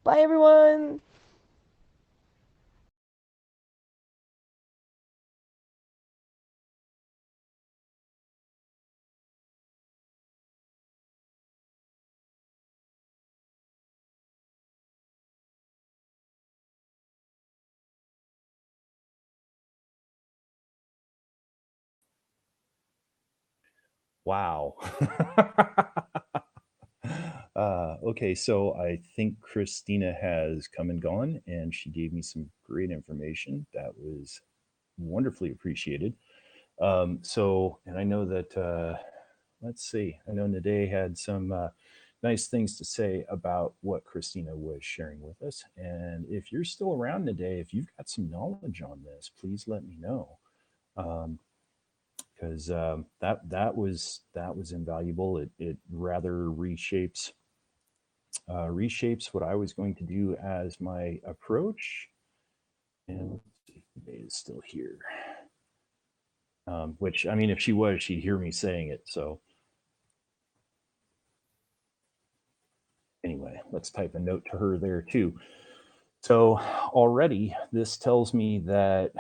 Bye, everyone. Wow. Okay, so I think Christina has come and gone, and she gave me some great information that was wonderfully appreciated. And I know that, let's see, I know Nade had some nice things to say about what Christina was sharing with us. And if you're still around today, if you've got some knowledge on this, please let me know. Because that was invaluable. It rather reshapes what I was going to do as my approach. And let's see if Nade is still here. Which, I mean, if she was, she'd hear me saying it. So anyway, let's type a note to her there too. So already this tells me that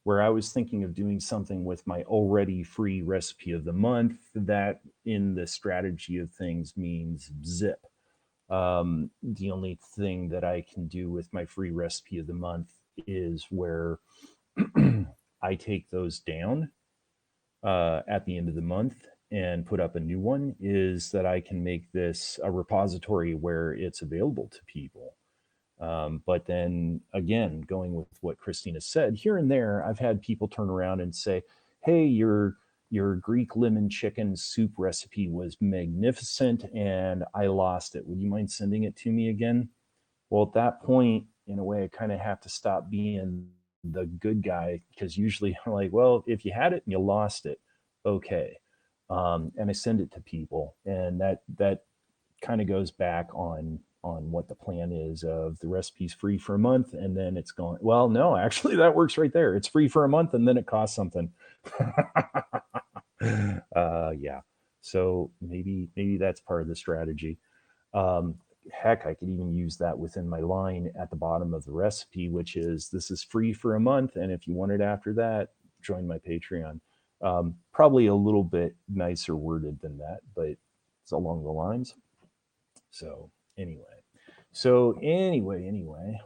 where I was thinking of doing something with my already free recipe of the month, that in the strategy of things means zip. The only thing that I can do with my free recipe of the month is where I take those down at the end of the month and put up a new one, is that I can make this a repository where it's available to people. But then again, going with what Christina said, here and there, I've had people turn around and say, hey, your Greek lemon chicken soup recipe was magnificent and I lost it. Would you mind sending it to me again? Well, at that point, in a way, I kind of have to stop being the good guy, because usually I'm like, well, if you had it and you lost it, okay. And I send it to people, and that kind of goes back on what the plan is of the recipe's free for a month and then it's gone. Well, no, actually that works right there. It's free for a month and then it costs something. Yeah. So maybe that's part of the strategy. Um, Heck, I could even use that within my line at the bottom of the recipe, which is, this is free for a month, and if you want it after that, join my Patreon. Probably a little bit nicer worded than that, but it's along the lines. So anyway,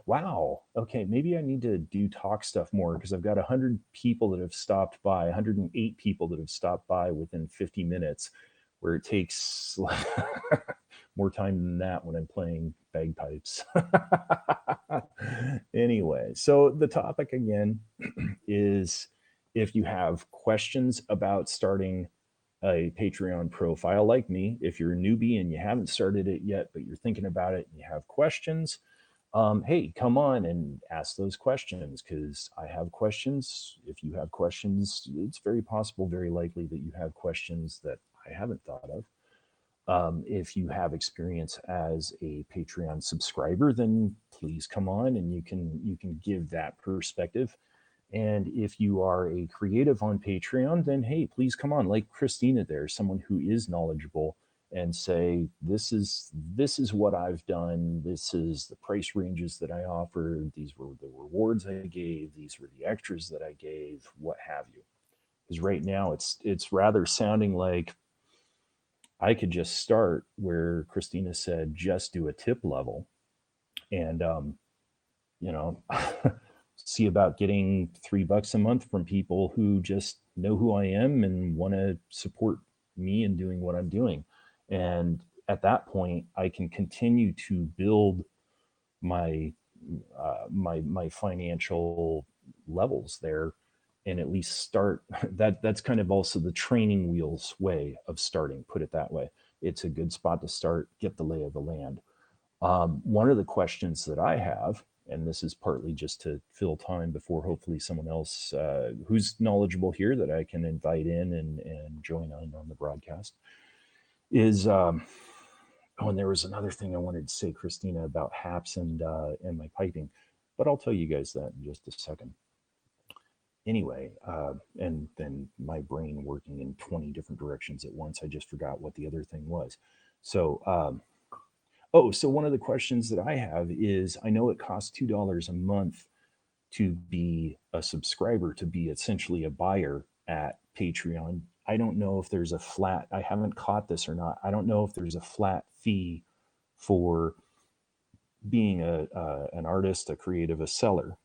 wow. Okay, maybe I need to do talk stuff more, because I've got 100 people that have stopped by, 108 people that have stopped by within 50 minutes, where it takes more time than that when I'm playing bagpipes. Anyway, so the topic again is if you have questions about starting a Patreon profile like me, if you're a newbie and you haven't started it yet, but you're thinking about it and you have questions, hey, come on and ask those questions because I have questions. If you have questions, it's very possible, very likely that you have questions that I haven't thought of. If you have experience as a Patreon subscriber, then please come on and you can give that perspective. And if you are a creative on Patreon, then hey, please come on, like Christina there, someone who is knowledgeable, and say this is what I've done. This is the price ranges that I offered. These were the rewards I gave. These were the extras that I gave. What have you? Because right now it's rather sounding like I could just start where Christina said, just do a tip level, and you know. See about getting $3 a month from people who just know who I am and want to support me in doing what I'm doing. And at that point, I can continue to build my my financial levels there, and at least start. That's kind of also the training wheels way of starting. Put it that way. It's a good spot to start. Get the lay of the land. One of the questions that I have, and this is partly just to fill time before hopefully someone else who's knowledgeable here that I can invite in and join on the broadcast, is oh, and there was another thing I wanted to say, Christina, about haps and my piping, but I'll tell you guys that in just a second. Anyway, and then my brain working in 20 different directions at once, I just forgot what the other thing was. So, oh, so one of the questions that I have is I know it costs $2 a month to be a subscriber, to be essentially a buyer at Patreon. I don't know if there's a flat, I haven't caught this or not. I don't know if there's a flat fee for being an artist, a creative, a seller.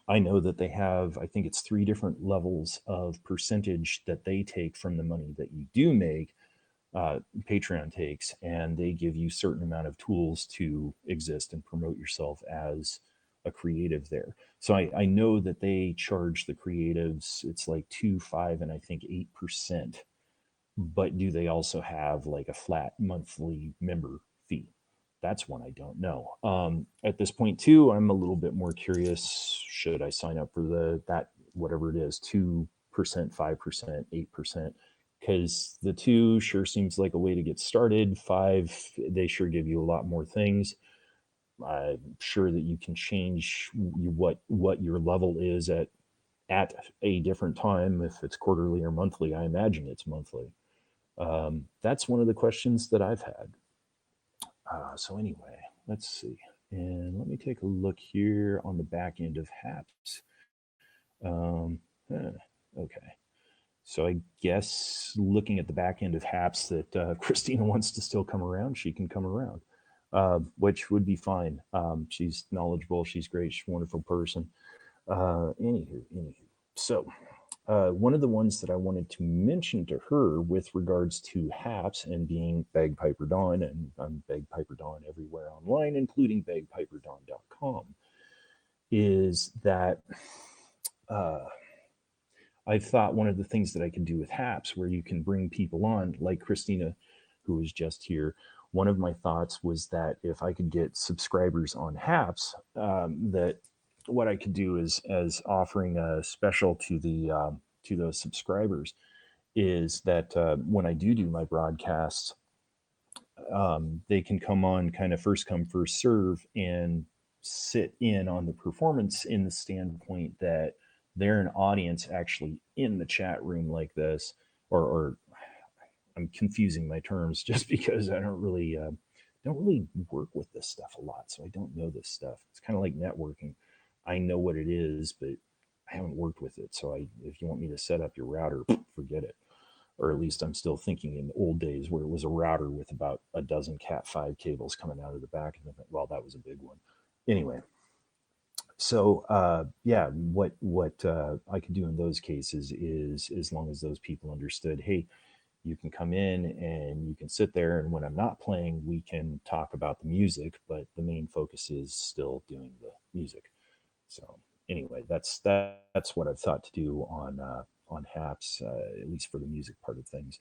I know that they have, I think it's 3 different levels of percentage that they take from the money that you do make. Patreon takes, and they give you certain amount of tools to exist and promote yourself as a creative there. So I know that they charge the creatives, it's like 2, 5, and I think 8%. But do they also have like a flat monthly member fee? That's one I don't know. At this point too, I'm a little bit more curious. Should I sign up for that whatever it is, 2%, 5%, 8%? Because the 2 sure seems like a way to get started. 5, they sure give you a lot more things. I'm sure that you can change what your level is at a different time. If it's quarterly or monthly, I imagine it's monthly. That's one of the questions that I've had. So anyway, let's see. And let me take a look here on the back end of HAPS. Okay. So I guess looking at the back end of HAPS that Christina wants to still come around, she can come around, which would be fine. She's knowledgeable. She's great. She's a wonderful person. Anywho. So one of the ones that I wanted to mention to her with regards to HAPS and being Bagpiper Dawn, and I'm Bagpiper Dawn everywhere online, including bagpiperdawn.com, is that I thought one of the things that I could do with HAPS, where you can bring people on, like Christina, who was just here, one of my thoughts was that if I could get subscribers on HAPS, that what I could do is, as offering a special to those subscribers, is that when I do my broadcasts, they can come on kind of first come, first serve, and sit in on the performance in the standpoint that they're an audience actually in the chat room like this, or I'm confusing my terms just because I don't really work with this stuff a lot, so I don't know this stuff. It's kind of like networking. I know what it is, but I haven't worked with it. So if you want me to set up your router, forget it. Or at least I'm still thinking in the old days where it was a router with about a dozen Cat5 cables coming out of the back of it. Well, that was a big one. Anyway, so yeah, what I could do in those cases is, as long as those people understood, hey, you can come in and you can sit there, and when I'm not playing, we can talk about the music, but the main focus is still doing the music. So anyway, that's what I've thought to do on Haps, at least for the music part of things.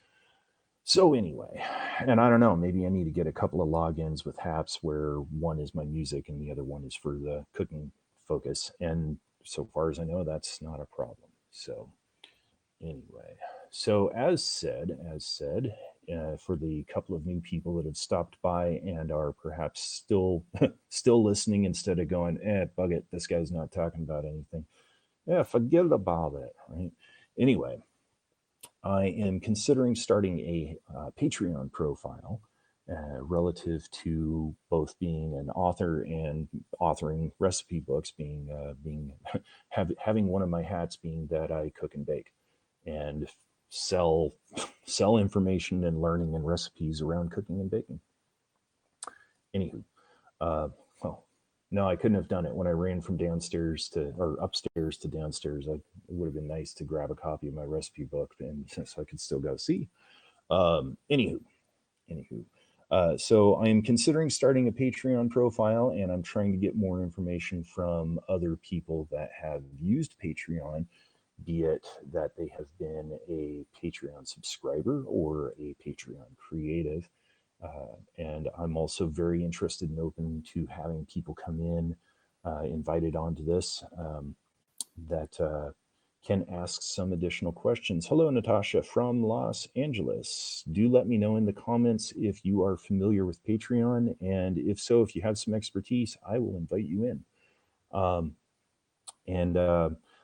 So anyway, and I don't know, maybe I need to get a couple of logins with Haps where one is my music and the other one is for the cooking focus. And so far as I know, that's not a problem. So anyway, so as said, for the couple of new people that have stopped by and are perhaps still still listening instead of going, bug it, this guy's not talking about anything. Yeah, forget about it, right? Anyway, I am considering starting a Patreon profile relative to both being an author and authoring recipe books, having one of my hats being that I cook and bake and sell information and learning and recipes around cooking and baking. Anywho, well, no, I couldn't have done it when I ran from upstairs to downstairs. It would have been nice to grab a copy of my recipe book, and so I could still go see. Anywho, so I am considering starting a Patreon profile, and I'm trying to get more information from other people that have used Patreon, be it that they have been a Patreon subscriber or a Patreon creative. And I'm also very interested and open to having people come in, invited onto this, that can ask some additional questions. Hello, Natasha from Los Angeles. Do let me know in the comments if you are familiar with Patreon, and if so, if you have some expertise, I will invite you in.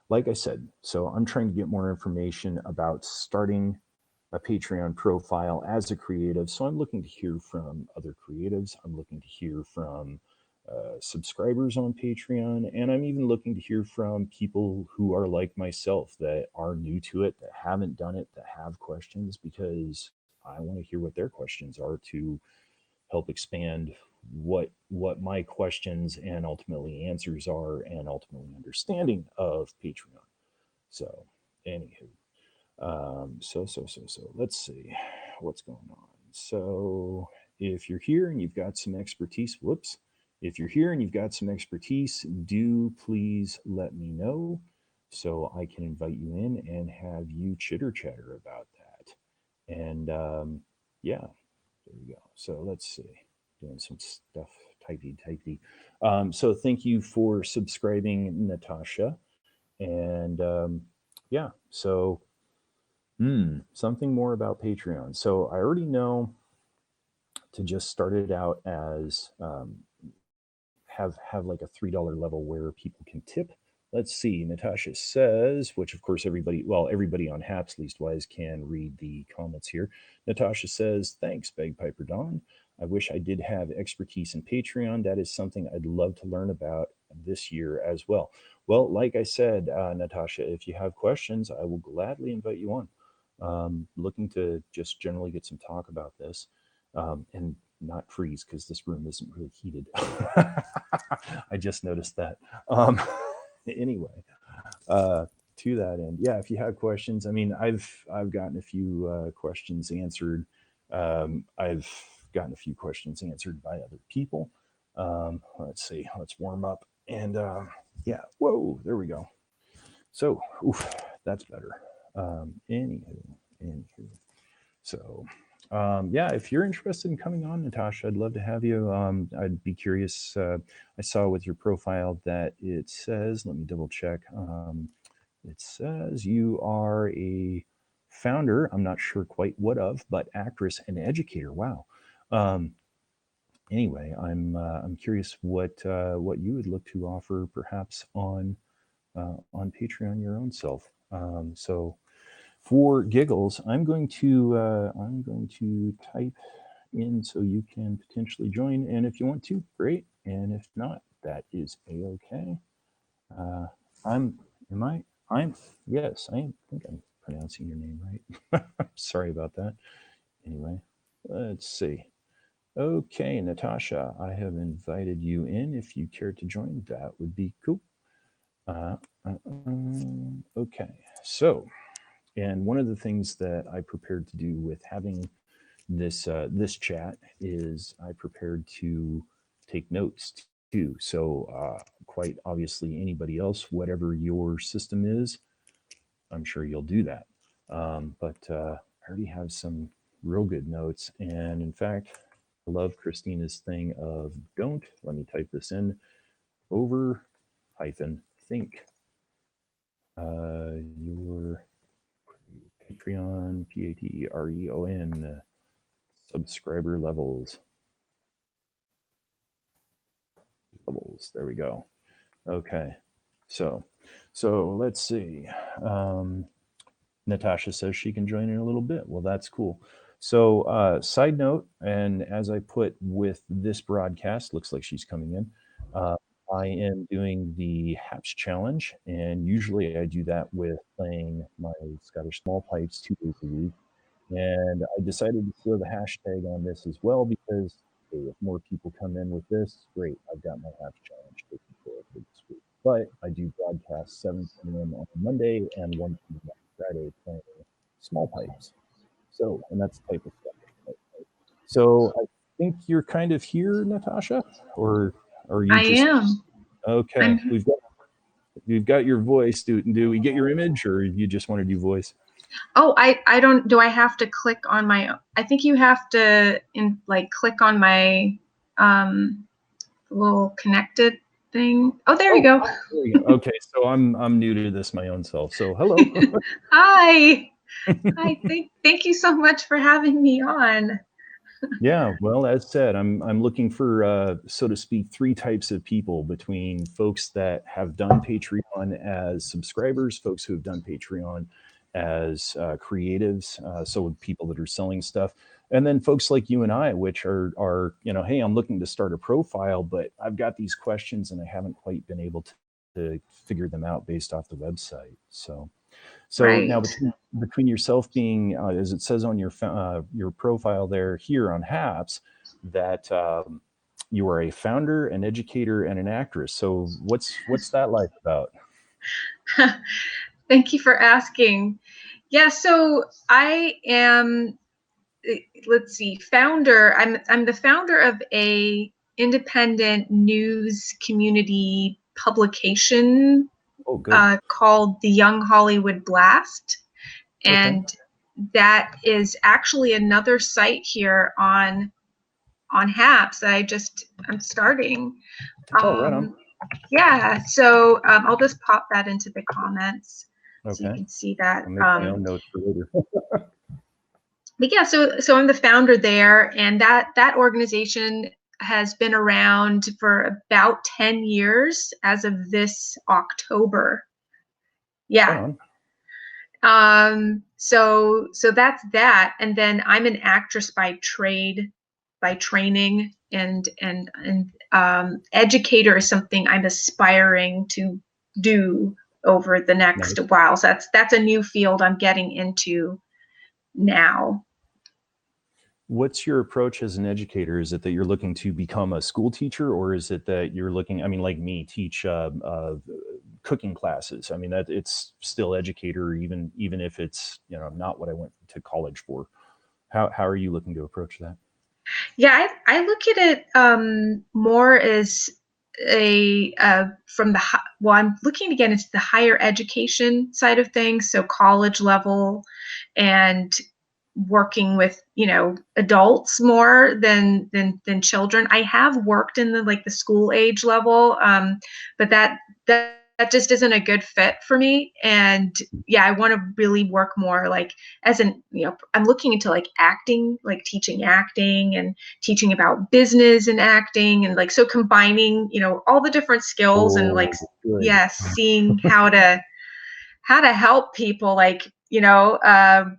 Like I said, so I'm trying to get more information about starting a Patreon profile as a creative. So I'm looking to hear from other creatives. I'm looking to hear from subscribers on Patreon. And I'm even looking to hear from people who are like myself, that are new to it, that haven't done it, that have questions, because I want to hear what their questions are to help expand what my questions and ultimately answers are, and ultimately understanding of Patreon. So anywho, so let's see what's going on. So if you're here and you've got some expertise, if you're here and you've got some expertise, do please let me know so I can invite you in and have you chitter chatter about that. And yeah, there we go. So let's see, doing some stuff, typey. So thank you for subscribing, Natasha. And yeah, so something more about Patreon. So I already know to just start it out as have like a $3 level where people can tip. Let's see. Natasha says, which of course everybody on Haps Leastwise can read the comments here. Natasha says, thanks, Bagpiper Dawn. I wish I did have expertise in Patreon. That is something I'd love to learn about this year as well. Well, like I said, Natasha, if you have questions, I will gladly invite you on. Looking to just generally get some talk about this, and not freeze because this room isn't really heated. I just noticed that. Anyway, to that end, yeah, if you have questions, I mean, I've gotten a few questions answered. I've gotten a few questions answered by other people. Let's see, let's warm up. And yeah, whoa, there we go. So, that's better. Anywho. So, yeah, if you're interested in coming on, Natasha, I'd love to have you. I'd be curious. I saw with your profile that it says, let me double check. It says you are a founder. I'm not sure quite what of, but actress and educator. Wow. Anyway, I'm curious what you would look to offer, perhaps on Patreon your own self. So for giggles, I'm going to type in so you can potentially join. And if you want to, great. And if not, that is a-okay. Yes, I think I'm pronouncing your name right. Sorry about that. Anyway, let's see. Okay, Natasha, I have invited you in. If you care to join, that would be cool. Okay, so And one of the things that I prepared to do with having this chat is I prepared to take notes too. So quite obviously, anybody else, whatever your system is, I'm sure you'll do that. But I already have some real good notes, and in fact, I love Christina's thing of don't. Let me type this in. Over hyphen think your Patreon, Patreon subscriber levels. There we go. Okay. So let's see. Natasha says she can join in a little bit. Well, that's cool. So side note, and as I put with this broadcast, looks like she's coming in. I am doing the HAPS challenge, and usually I do that with playing my Scottish small pipes 2 days a week. And I decided to throw the hashtag on this as well because hey, if more people come in with this, great. I've got my HAPS challenge taken care of for this week. But I do broadcast 7 p.m. on Monday and 1 p.m. on Friday playing small pipes. So, and that's the type of stuff. So I think you're kind of here, Natasha, or are you I just? am. Okay, we've got your voice. Do we get your image, or you just want to do voice? Oh, I don't. Do I have to click on my? I think you have to click on my little connected thing. Oh, there you go. There you go. Okay, so I'm new to this my own self. So hello. Hi. Hi. Thank you so much for having me on. Yeah, well, as said, I'm looking for, so to speak, 3 types of people between folks that have done Patreon as subscribers, folks who have done Patreon as creatives, so people that are selling stuff, and then folks like you and I, which are hey, I'm looking to start a profile, but I've got these questions and I haven't quite been able to figure them out based off the website. So Right. now between yourself being, as it says on your profile there here on HAPS, that you are a founder, an educator, and an actress. So what's that life about? Thank you for asking. Yeah, so I am. Let's see, founder. I'm the founder of a independent news community publication called the Young Hollywood Blast. And that is actually another site here on HAPS that I'm starting. Right on. Yeah, so I'll just pop that into the comments so you can see that. I'll make my own notes for later. But yeah, so I'm the founder there, and that organization has been around for about 10 years as of this October. Yeah. So that's that, and then I'm an actress by training, and educator is something I'm aspiring to do over the next while. So that's a new field I'm getting into now. What's your approach as an educator? Is it that you're looking to become a school teacher, or is it that you're looking, I mean, like me, teach cooking classes? I mean, that it's still educator, even if it's not what I went to college for. How are you looking to approach that? Yeah, I look at it more as I'm looking to get into the higher education side of things, so college level, and working with adults more than children. I have worked in the school age level, but that just isn't a good fit for me. And yeah, I want to really work more I'm looking into acting, teaching acting and teaching about business and acting, and so combining all the different skills and seeing how to help people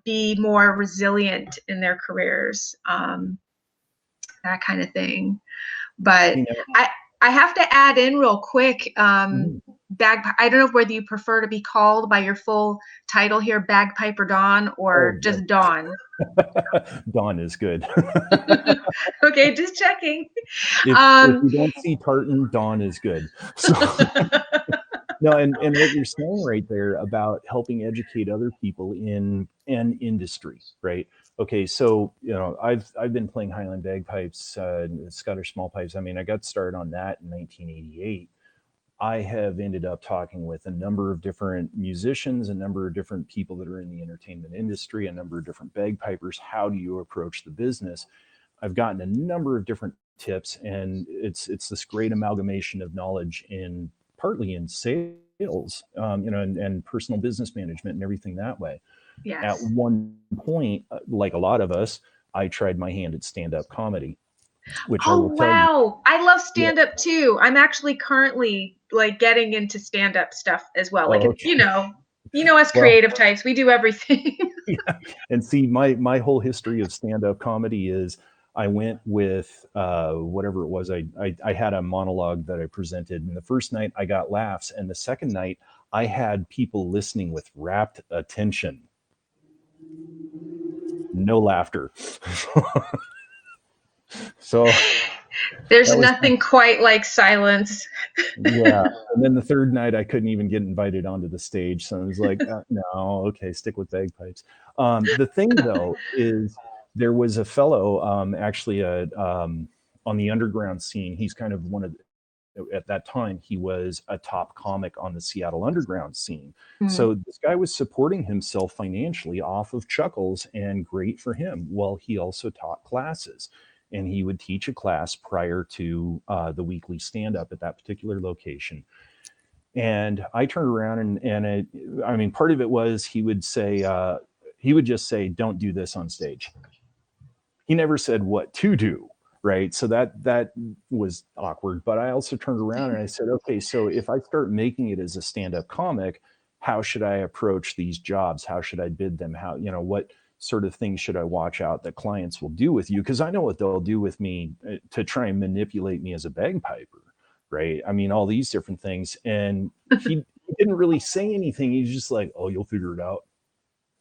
be more resilient in their careers, that kind of thing. But I have to add in real quick, I don't know whether you prefer to be called by your full title here, Bagpiper Dawn, or just Dawn. Dawn is good. Okay, just checking. If you don't see tartan, Dawn is good. So. No, and what you're saying right there about helping educate other people in an industry, right? Okay, so I've been playing Highland bagpipes, Scottish small pipes. I mean, I got started on that in 1988. I have ended up talking with a number of different musicians, a number of different people that are in the entertainment industry, a number of different bagpipers. How do you approach the business? I've gotten a number of different tips, and it's this great amalgamation of knowledge in partly in sales, and personal business management and everything that way. At Yes. one point, like a lot of us, I tried my hand at stand-up comedy, which I Oh will tell you. wow. I love Yeah. stand up too. I'm actually currently like getting into stand up stuff as well. Like Oh, okay. us Well, creative types, we do everything. and see, my whole history of stand-up comedy is I went with whatever it was. I had a monologue that I presented, and the first night I got laughs, and the second night I had people listening with rapt attention. No laughter. So There's that was, nothing quite like silence. yeah. And then the third night I couldn't even get invited onto the stage, so I was like, no, okay, stick with bagpipes. The thing though is there was a fellow actually on the underground scene. He's kind of one of at that time he was a top comic on the Seattle underground scene. Mm. So this guy was supporting himself financially off of Chuckles, and great for him. Well, he also taught classes, and he would teach a class prior to the weekly stand up at that particular location. And I turned around I mean, part of it was he would just say, don't do this on stage. He never said what to do, right? So that was awkward. But I also turned around and I said, okay, so if I start making it as a stand-up comic, how should I approach these jobs? How should I bid them? How, what sort of things should I watch out that clients will do with you? Because I know what they'll do with me to try and manipulate me as a bagpiper, right? I mean, all these different things. And he didn't really say anything. He's just like, oh, you'll figure it out.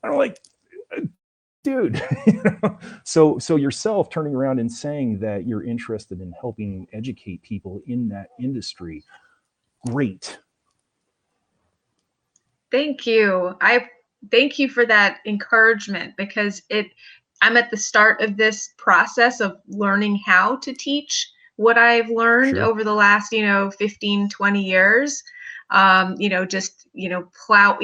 I'm like, dude. So yourself turning around and saying that you're interested in helping educate people in that industry, great. Thank you. I thank you for that encouragement because I'm at the start of this process of learning how to teach what I've learned Sure. over the last, 15, 20 years. Just, plow,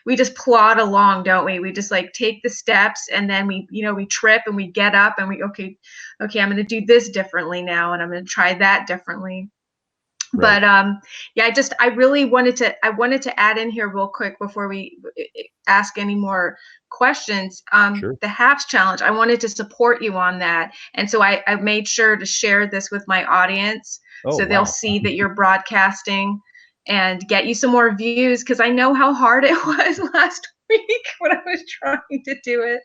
we just plod along, don't we? We just like take the steps and then we trip and we get up and okay, I'm going to do this differently now. And I'm going to try that differently. Right. But yeah, I really wanted to add in here real quick before we ask any more questions. Sure. The HAPS challenge, I wanted to support you on that, and so I made sure to share this with my audience so they'll see that you're broadcasting and get you some more views, because I know how hard it was last week when I was trying to do it.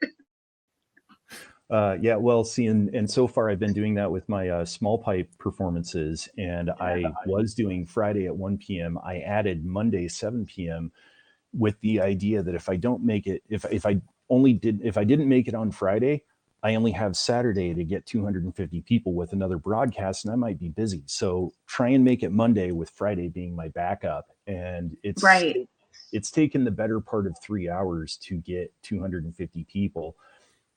Yeah, well, see, and so far I've been doing that with my small pipe performances, and I was doing Friday at 1 p.m. I added Monday 7 p.m. with the idea that if I don't make it, if I didn't make it on Friday, I only have Saturday to get 250 people with another broadcast, and I might be busy. So try and make it Monday, with Friday being my backup, and Right. it's taken the better part of 3 hours to get 250 people.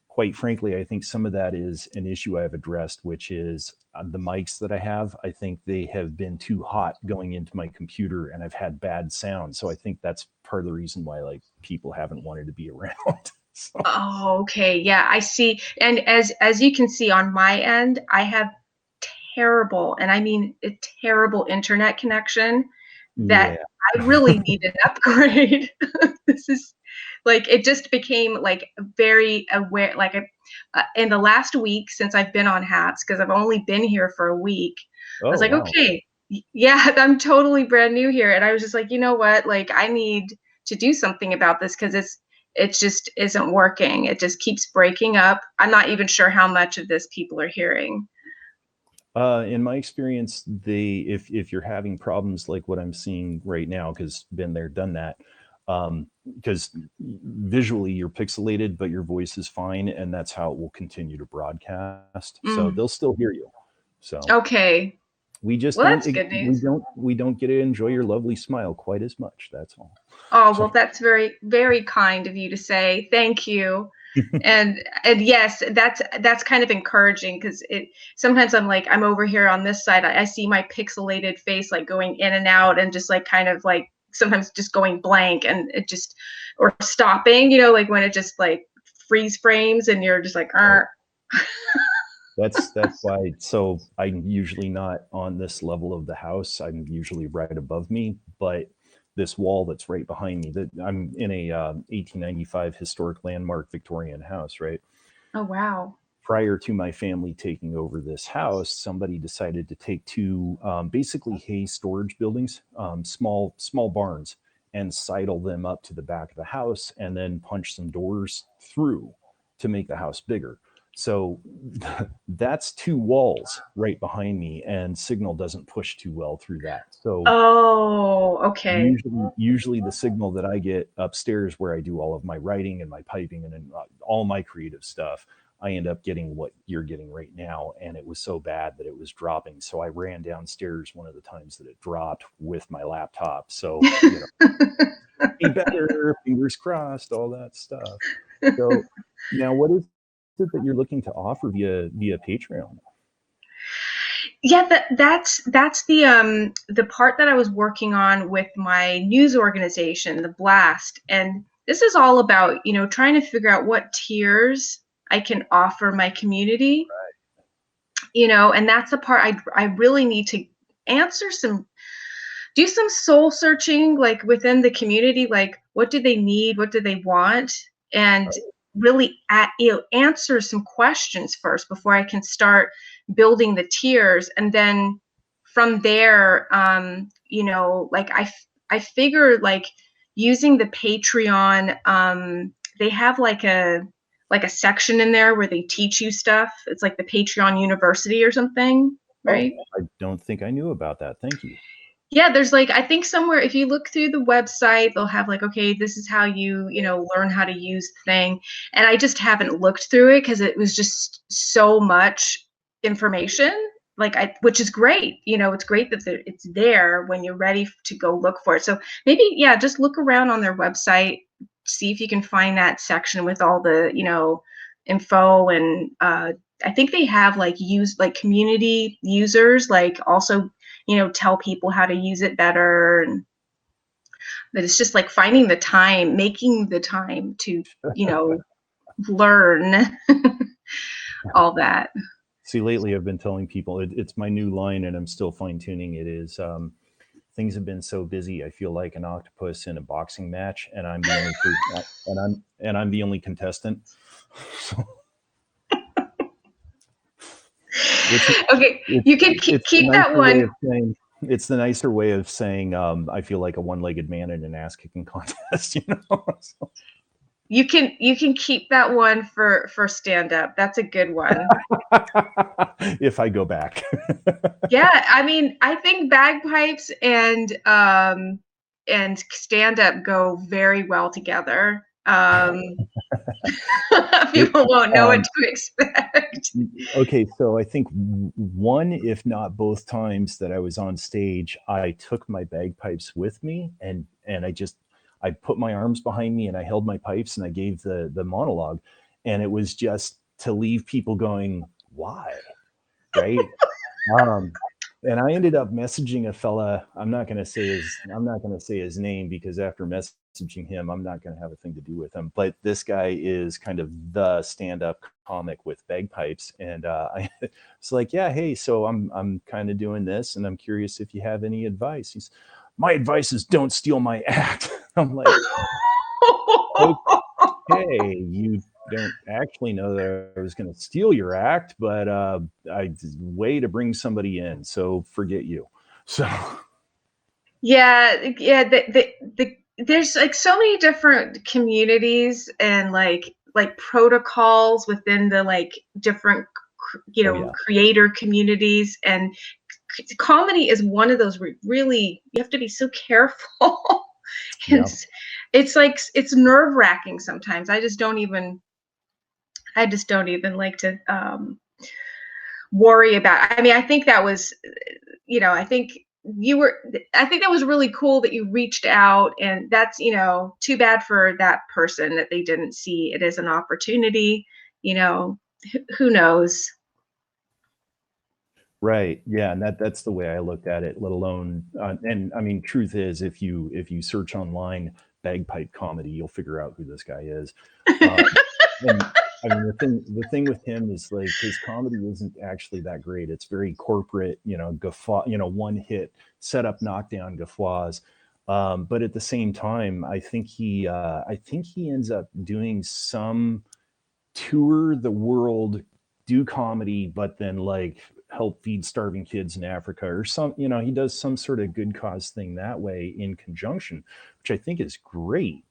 Quite frankly, I think some of that is an issue I've addressed, which is the mics that I have. I think they have been too hot going into my computer, and I've had bad sound. So I think that's part of the reason why people haven't wanted to be around. So. Oh, okay. Yeah, I see. And as you can see on my end, I have terrible, and I mean a terrible internet connection that Yeah. I really need an upgrade. This is like, it just became like very aware, like in the last week since I've been on HATS, because I've only been here for a week. I was like, wow. okay, yeah, I'm totally brand new here. And I was just like, you know what? Like, I need to do something about this because it just isn't working. It just keeps breaking up. I'm not even sure how much of this people are hearing. In my experience, if you're having problems like what I'm seeing right now, because been there, done that, because visually you're pixelated, but your voice is fine, and that's how it will continue to broadcast. So they'll still hear you. So Okay. We just Well, don't, that's good news. we don't get to enjoy your lovely smile quite as much. That's all. Oh, So well, that's very, very kind of you to say. Thank you. And yes, that's kind of encouraging because it sometimes I'm like I'm over here on this side. I see my pixelated face like going in and out and just like kind of like sometimes just going blank and it just or stopping, like when it just like freeze frames and you're just like, that's why. So I'm usually not on this level of the house. I'm usually right above me, but this wall that's right behind me, that I'm in a 1895 historic landmark Victorian house, right? oh wow. Prior to my family taking over this house, somebody decided to take two basically hay storage buildings, small barns, and sidle them up to the back of the house, and then punch some doors through to make the house bigger. So that's two walls right behind me, and signal doesn't push too well through that. So Oh, okay. usually the signal that I get upstairs where I do all of my writing and my piping and all my creative stuff, I end up getting what you're getting right now. And it was so bad that it was dropping. So I ran downstairs one of the times that it dropped with my laptop. So, be better, fingers crossed, all that stuff. So now what is it that you're looking to offer via Patreon? Yeah, that's the part that I was working on with my news organization, the Blast, and this is all about trying to figure out what tiers I can offer my community, and that's the part I really need to answer do some soul searching like within the community, like what do they need, what do they want, and really answer some questions first before I can start building the tiers. And then from there, like I figure like using the Patreon, they have like a section in there where they teach you stuff. It's like the Patreon University or something, right? I don't think I knew about that. Thank you. Yeah, there's like I think somewhere if you look through the website, they'll have like, okay, this is how you learn how to use the thing. And I just haven't looked through it because it was just so much information. Which is great. It's great that it's there when you're ready to go look for it. So maybe, yeah, just look around on their website, see if you can find that section with all the, info. And I think they have like community users, like also tell people how to use it better. And but it's just like finding the time, making the time to learn all that. See, lately I've been telling people it's my new line, and I'm still fine tuning. It is things have been so busy. I feel like an octopus in a boxing match, and I'm the only I'm the only contestant. Okay, you can keep that one. It's the nicer way of saying I feel like a one-legged man in an ass-kicking contest. So. You can keep that one for stand-up. That's a good one. If I go back. Yeah, I mean, I think bagpipes and stand-up go very well together. People won't know what to expect. Okay, so I think one, if not both times that I was on stage, I took my bagpipes with me, and I put my arms behind me and I held my pipes and I gave the monologue, and it was just to leave people going, why? Right? And I ended up messaging a fella. I'm not going to say his name because after messaging him, I'm not going to have a thing to do with him. But this guy is kind of the stand-up comic with bagpipes, and I was like, yeah, hey, so I'm kind of doing this, and I'm curious if you have any advice. My advice is don't steal my act. I'm like, okay, you don't actually know that I was going to steal your act, but way to bring somebody in, so forget you. So yeah, there's like so many different communities and like protocols within the like different creator communities, and comedy is one of those where really you have to be so careful. It's like it's nerve-wracking sometimes. I just don't even like to worry about. I mean, I think that was, I think that was really cool that you reached out, and that's, too bad for that person that they didn't see it as an opportunity. Who knows? Right. Yeah, and that's the way I looked at it. Let alone, and I mean, truth is, if you search online bagpipe comedy, you'll figure out who this guy is. And I mean, the thing with him is like his comedy isn't actually that great. It's very corporate, guffaw, one hit setup, knockdown guffaws. But at the same time, I think he ends up doing some tour the world, do comedy, but then like help feed starving kids in Africa or some, he does some sort of good cause thing that way in conjunction, which I think is great.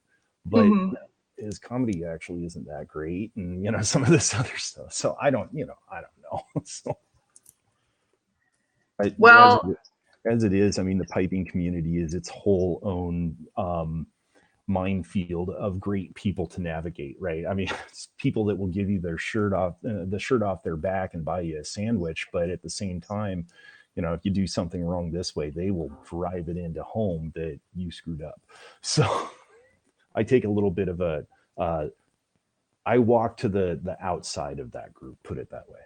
But Mhm. his comedy actually isn't that great, and some of this other stuff. So I don't know. So Well, as it is, I mean, the piping community is its whole own minefield of great people to navigate, right? I mean, it's people that will give you the shirt off their back and buy you a sandwich, but at the same time, if you do something wrong this way, they will drive it into home that you screwed up. So I take a little bit of I walk to the outside of that group, put it that way.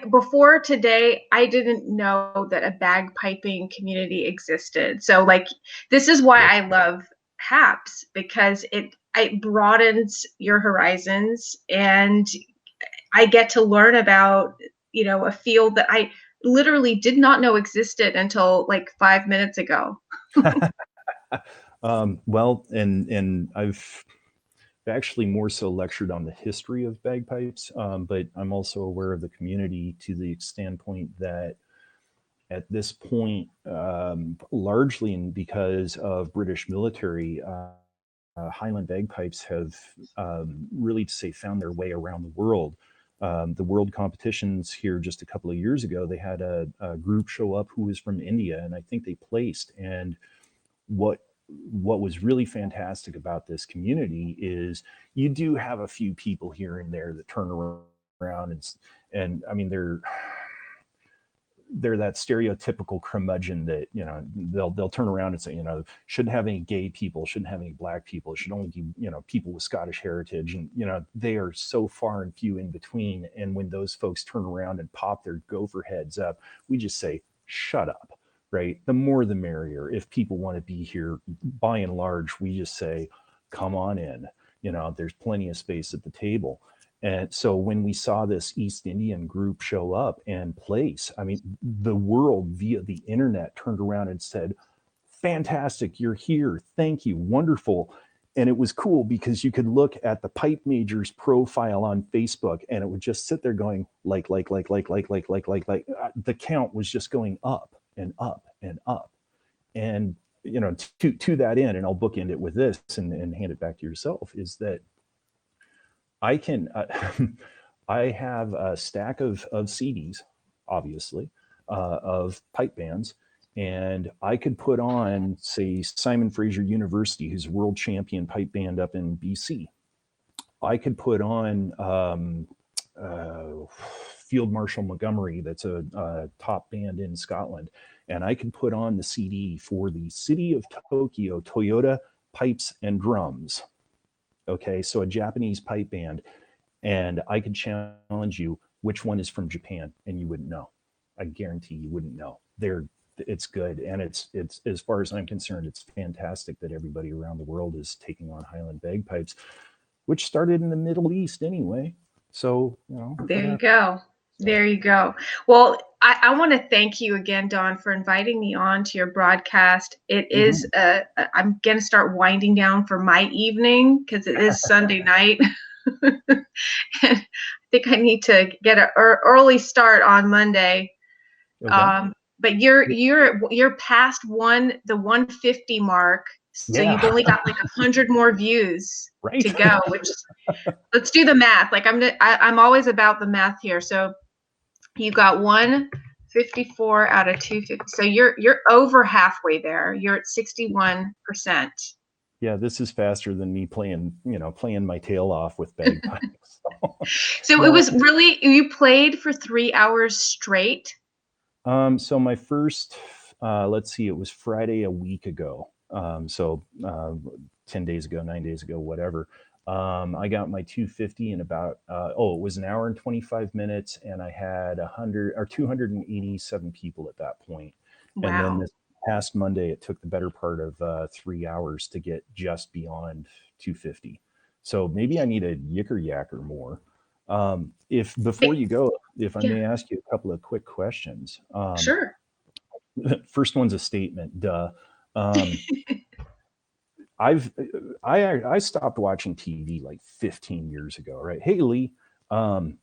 before today, I didn't know that a bagpiping community existed. So like, this is why I love HAPS, because it broadens your horizons, and I get to learn about, a field that I literally did not know existed until like 5 minutes ago. Well, and I've actually more so lectured on the history of bagpipes, but I'm also aware of the community to the standpoint that at this point, largely because of British military, Highland bagpipes have really, to say, found their way around the world. The world competitions here just a couple of years ago, they had a group show up who was from India, and I think they placed. And what was really fantastic about this community is you do have a few people here and there that turn around and I mean they're that stereotypical curmudgeon that they'll turn around and say shouldn't have any gay people, shouldn't have any black people, it should only be people with Scottish heritage, and they are so far and few in between. And when those folks turn around and pop their gopher heads up, we just say shut up, right? The more the merrier. If people want to be here, by and large, we just say come on in. There's plenty of space at the table. And so when we saw this East Indian group show up and place, I mean, the world via the internet turned around and said, fantastic, you're here. Thank you. Wonderful. And it was cool because you could look at the Pipe Majors profile on Facebook and it would just sit there going like. The count was just going up and up and up. And, to that end, and I'll bookend it with this and hand it back to yourself, is that I can, I have a stack of CDs, obviously, of pipe bands, and I could put on, say, Simon Fraser University, who's a world champion pipe band up in BC. I could put on Field Marshal Montgomery, that's a top band in Scotland, and I could put on the CD for the City of Tokyo Toyota Pipes and Drums. Okay, so a Japanese pipe band, and I could challenge you which one is from Japan, and you wouldn't know. I guarantee you wouldn't know. It's good, and it's as far as I'm concerned, it's fantastic that everybody around the world is taking on Highland bagpipes, which started in the Middle East anyway. So There you go. There you go. Well, I want to thank you again, Don, for inviting me on to your broadcast. It is, I'm going to start winding down for my evening because it is Sunday night. And I think I need to get an early start on Monday. Okay. But you're past the 150 mark. So Yeah. you've only got like 100 more views Right. to go, which let's do the math. Like I'm always about the math here. So you got 154 out of 250. So you're over halfway there. You're at 61%. Yeah, this is faster than me playing my tail off with bagpipes. So it No, was really, you played for 3 hours straight? so my first, let's see, it was Friday a week ago. 10 days ago, 9 days ago, whatever. I got my 250 in about, it was an hour and 25 minutes, and I had 100 or 287 people at that point. And then Wow. this past Monday, it took the better part of 3 hours to get just beyond 250. So maybe I need a yicker yacker more. If before you go, if I Yeah, may ask you a couple of quick questions. sure. First one's a statement. Duh. Um, I've I stopped watching TV like 15 years ago. Right? Hey Lee, um,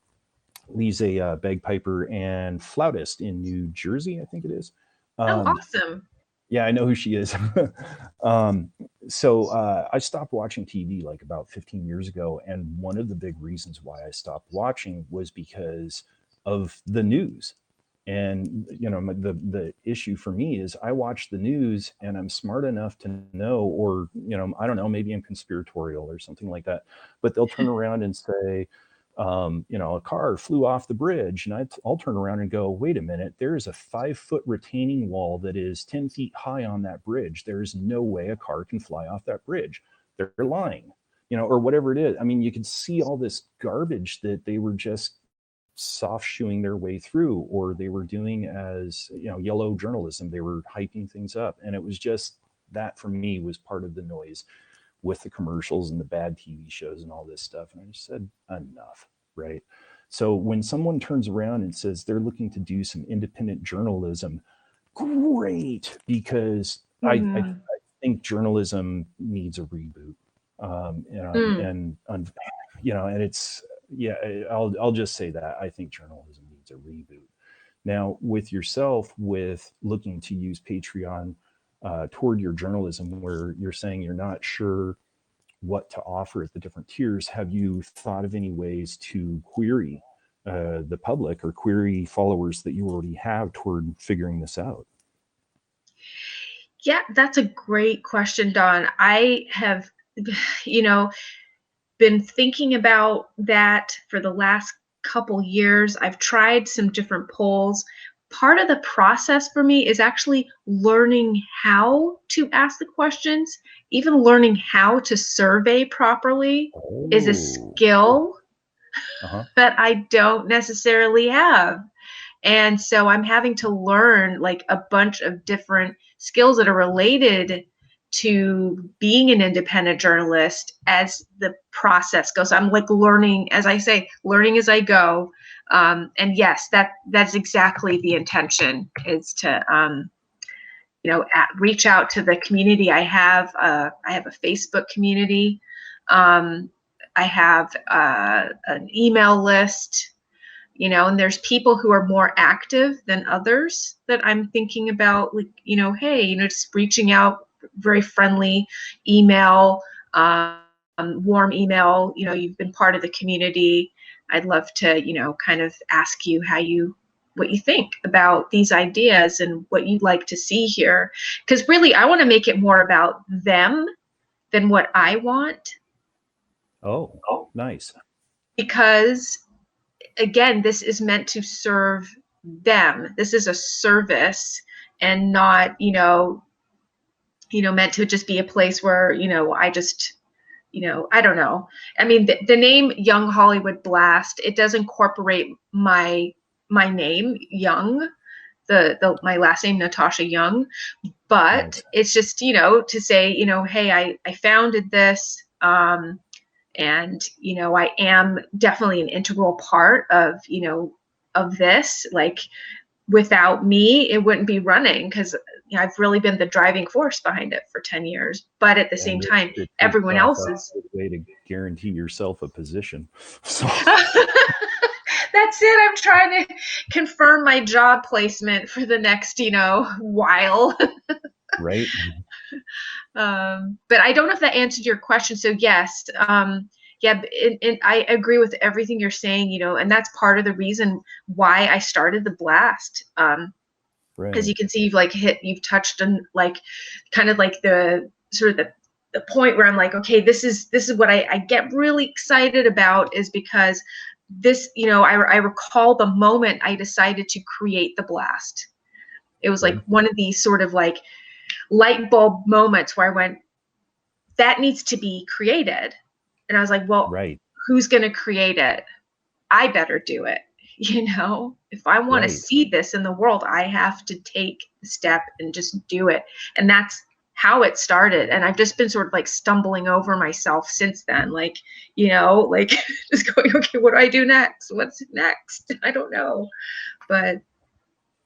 Lee's a bagpiper and flautist in New Jersey, I think it is. Oh, Um, awesome. yeah, I know who she is. um, so I stopped watching TV like about 15 years ago, and one of the big reasons why I stopped watching was because of the news. And the issue for me is I watch the news and I'm smart enough to know, or I don't know, maybe I'm conspiratorial or something like that. But they'll turn around and say, a car flew off the bridge, and I'll turn around and go, wait a minute, there is a 5 foot retaining wall that is 10 feet high on that bridge. There is no way a car can fly off that bridge. They're lying, or whatever it is. I mean, you can see all this garbage that they were just soft shoeing their way through, or they were doing as, yellow journalism. They were hyping things up. And it was just that for me was part of the noise with the commercials and the bad TV shows and all this stuff. And I just said, enough, right? So when someone turns around and says they're looking to do some independent journalism, great, because I Mhm. think journalism needs a reboot. Mm. And it's, yeah, I'll just say that I think journalism needs a reboot. Now, with yourself, with looking to use Patreon toward your journalism, where you're saying you're not sure what to offer at the different tiers, have you thought of any ways to query the public or query followers that you already have toward figuring this out? Yeah, that's a great question, Don. I have, you know, been thinking about that for the last couple years. I've tried some different polls. Part of the process for me is actually learning how to ask the questions, even learning how to survey properly is a Oh, skill uh-huh. that I don't necessarily have. And so I'm having to learn like a bunch of different skills that are related to being an independent journalist as the process goes. I'm like learning, as I say, learning as I go. And yes, that's exactly the intention, is to reach out to the community I have. I have a Facebook community. I have an email list, and there's people who are more active than others that I'm thinking about, like, hey, just reaching out, very friendly email, warm email, you've been part of the community. I'd love to, kind of ask you what you think about these ideas and what you'd like to see here. Because really, I want to make it more about them than what I want. Oh, nice. Because again, this is meant to serve them. This is a service and not, meant to just be a place where, I just, I don't know. I mean, the name Young Hollywood Blast, it does incorporate my name, Young, my last name, Natasha Young, but Nice. it's just, to say, hey, I founded this, and I am definitely an integral part of of this. Like, without me it wouldn't be running, because I've really been the driving force behind it for 10 years, but at the same And time it takes everyone off else a is good way to guarantee yourself a position. So, that's it. I'm trying to confirm my job placement for the next while. right. But I don't know if that answered your question. So yes, yeah, and I agree with everything you're saying, and that's part of the reason why I started the Blast. Because Right. you can see you've touched on like kind of like the sort of the point where I'm like, okay, this is what I get really excited about, is because this, I recall the moment I decided to create the blast. It was like one of these sort of like light bulb moments where I went, that needs to be created. And I was like, well, Right. who's going to create it? I better do it. If I want to see this in the world, I have to take the step and just do it. And that's how it started. And I've just been sort of like stumbling over myself since then. Like, just going, okay, what do I do next? What's next? I don't know. But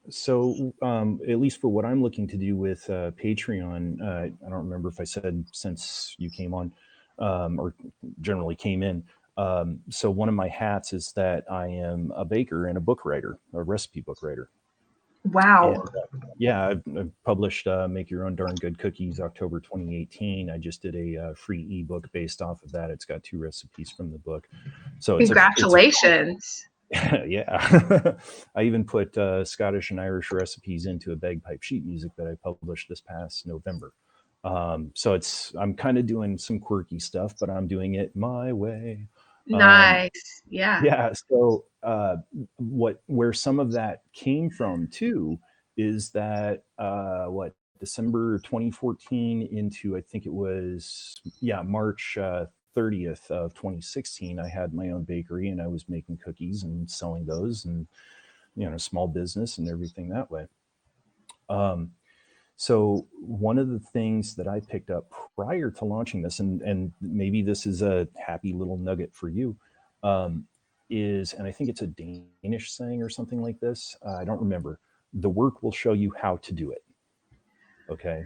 so at least for what I'm looking to do with Patreon, I don't remember if I said since you came on or generally came in. So one of my hats is that I am a baker and a book writer, a recipe book writer. wow. And, yeah, I've published Make Your Own Darn Good Cookies, October 2018. I just did a free ebook based off of that. It's got 2 recipes from the book. So Congratulations. Yeah. I even put Scottish and Irish recipes into a bagpipe sheet music that I published this past November. So I'm kind of doing some quirky stuff, but I'm doing it my way. Nice. Yeah. Yeah. So where some of that came from too is that December 2014 into, I think it was March 30th of 2016, I had my own bakery and I was making cookies and selling those, and small business and everything that way. So one of the things that I picked up prior to launching this, and maybe this is a happy little nugget for you, is, and I think it's a Danish saying or something like this, I don't remember, the work will show you how to do it. Okay.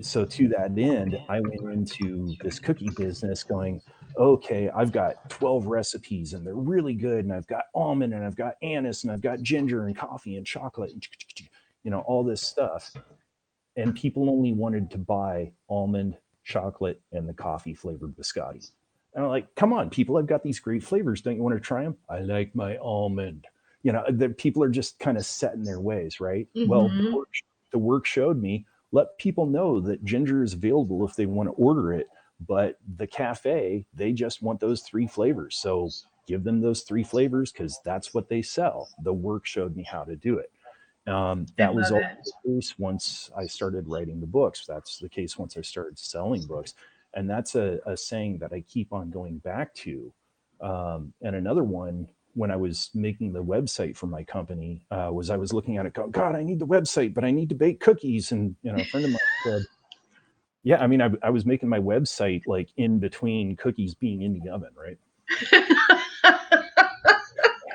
So to that end, I went into this cookie business going, okay, I've got 12 recipes and they're really good. And I've got almond and I've got anise and I've got ginger and coffee and chocolate and all this stuff. And people only wanted to buy almond, chocolate, and the coffee flavored biscotti. And I'm like, come on, people, I've got these great flavors. Don't you want to try them? I like my almond. The people are just kind of set in their ways, right? Mm-hmm. Well, the work showed me, let people know that ginger is available if they want to order it, but the cafe, they just want those 3 flavors. So give them those 3 flavors because that's what they sell. The work showed me how to do it. That was also the case once I started writing the books. That's the case once I started selling books. And that's a saying that I keep on going back to. And another one, when I was making the website for my company, was I was looking at it going, God, I need the website, but I need to bake cookies. And, a friend of mine said, yeah, I mean, I was making my website like in between cookies being in the oven, right?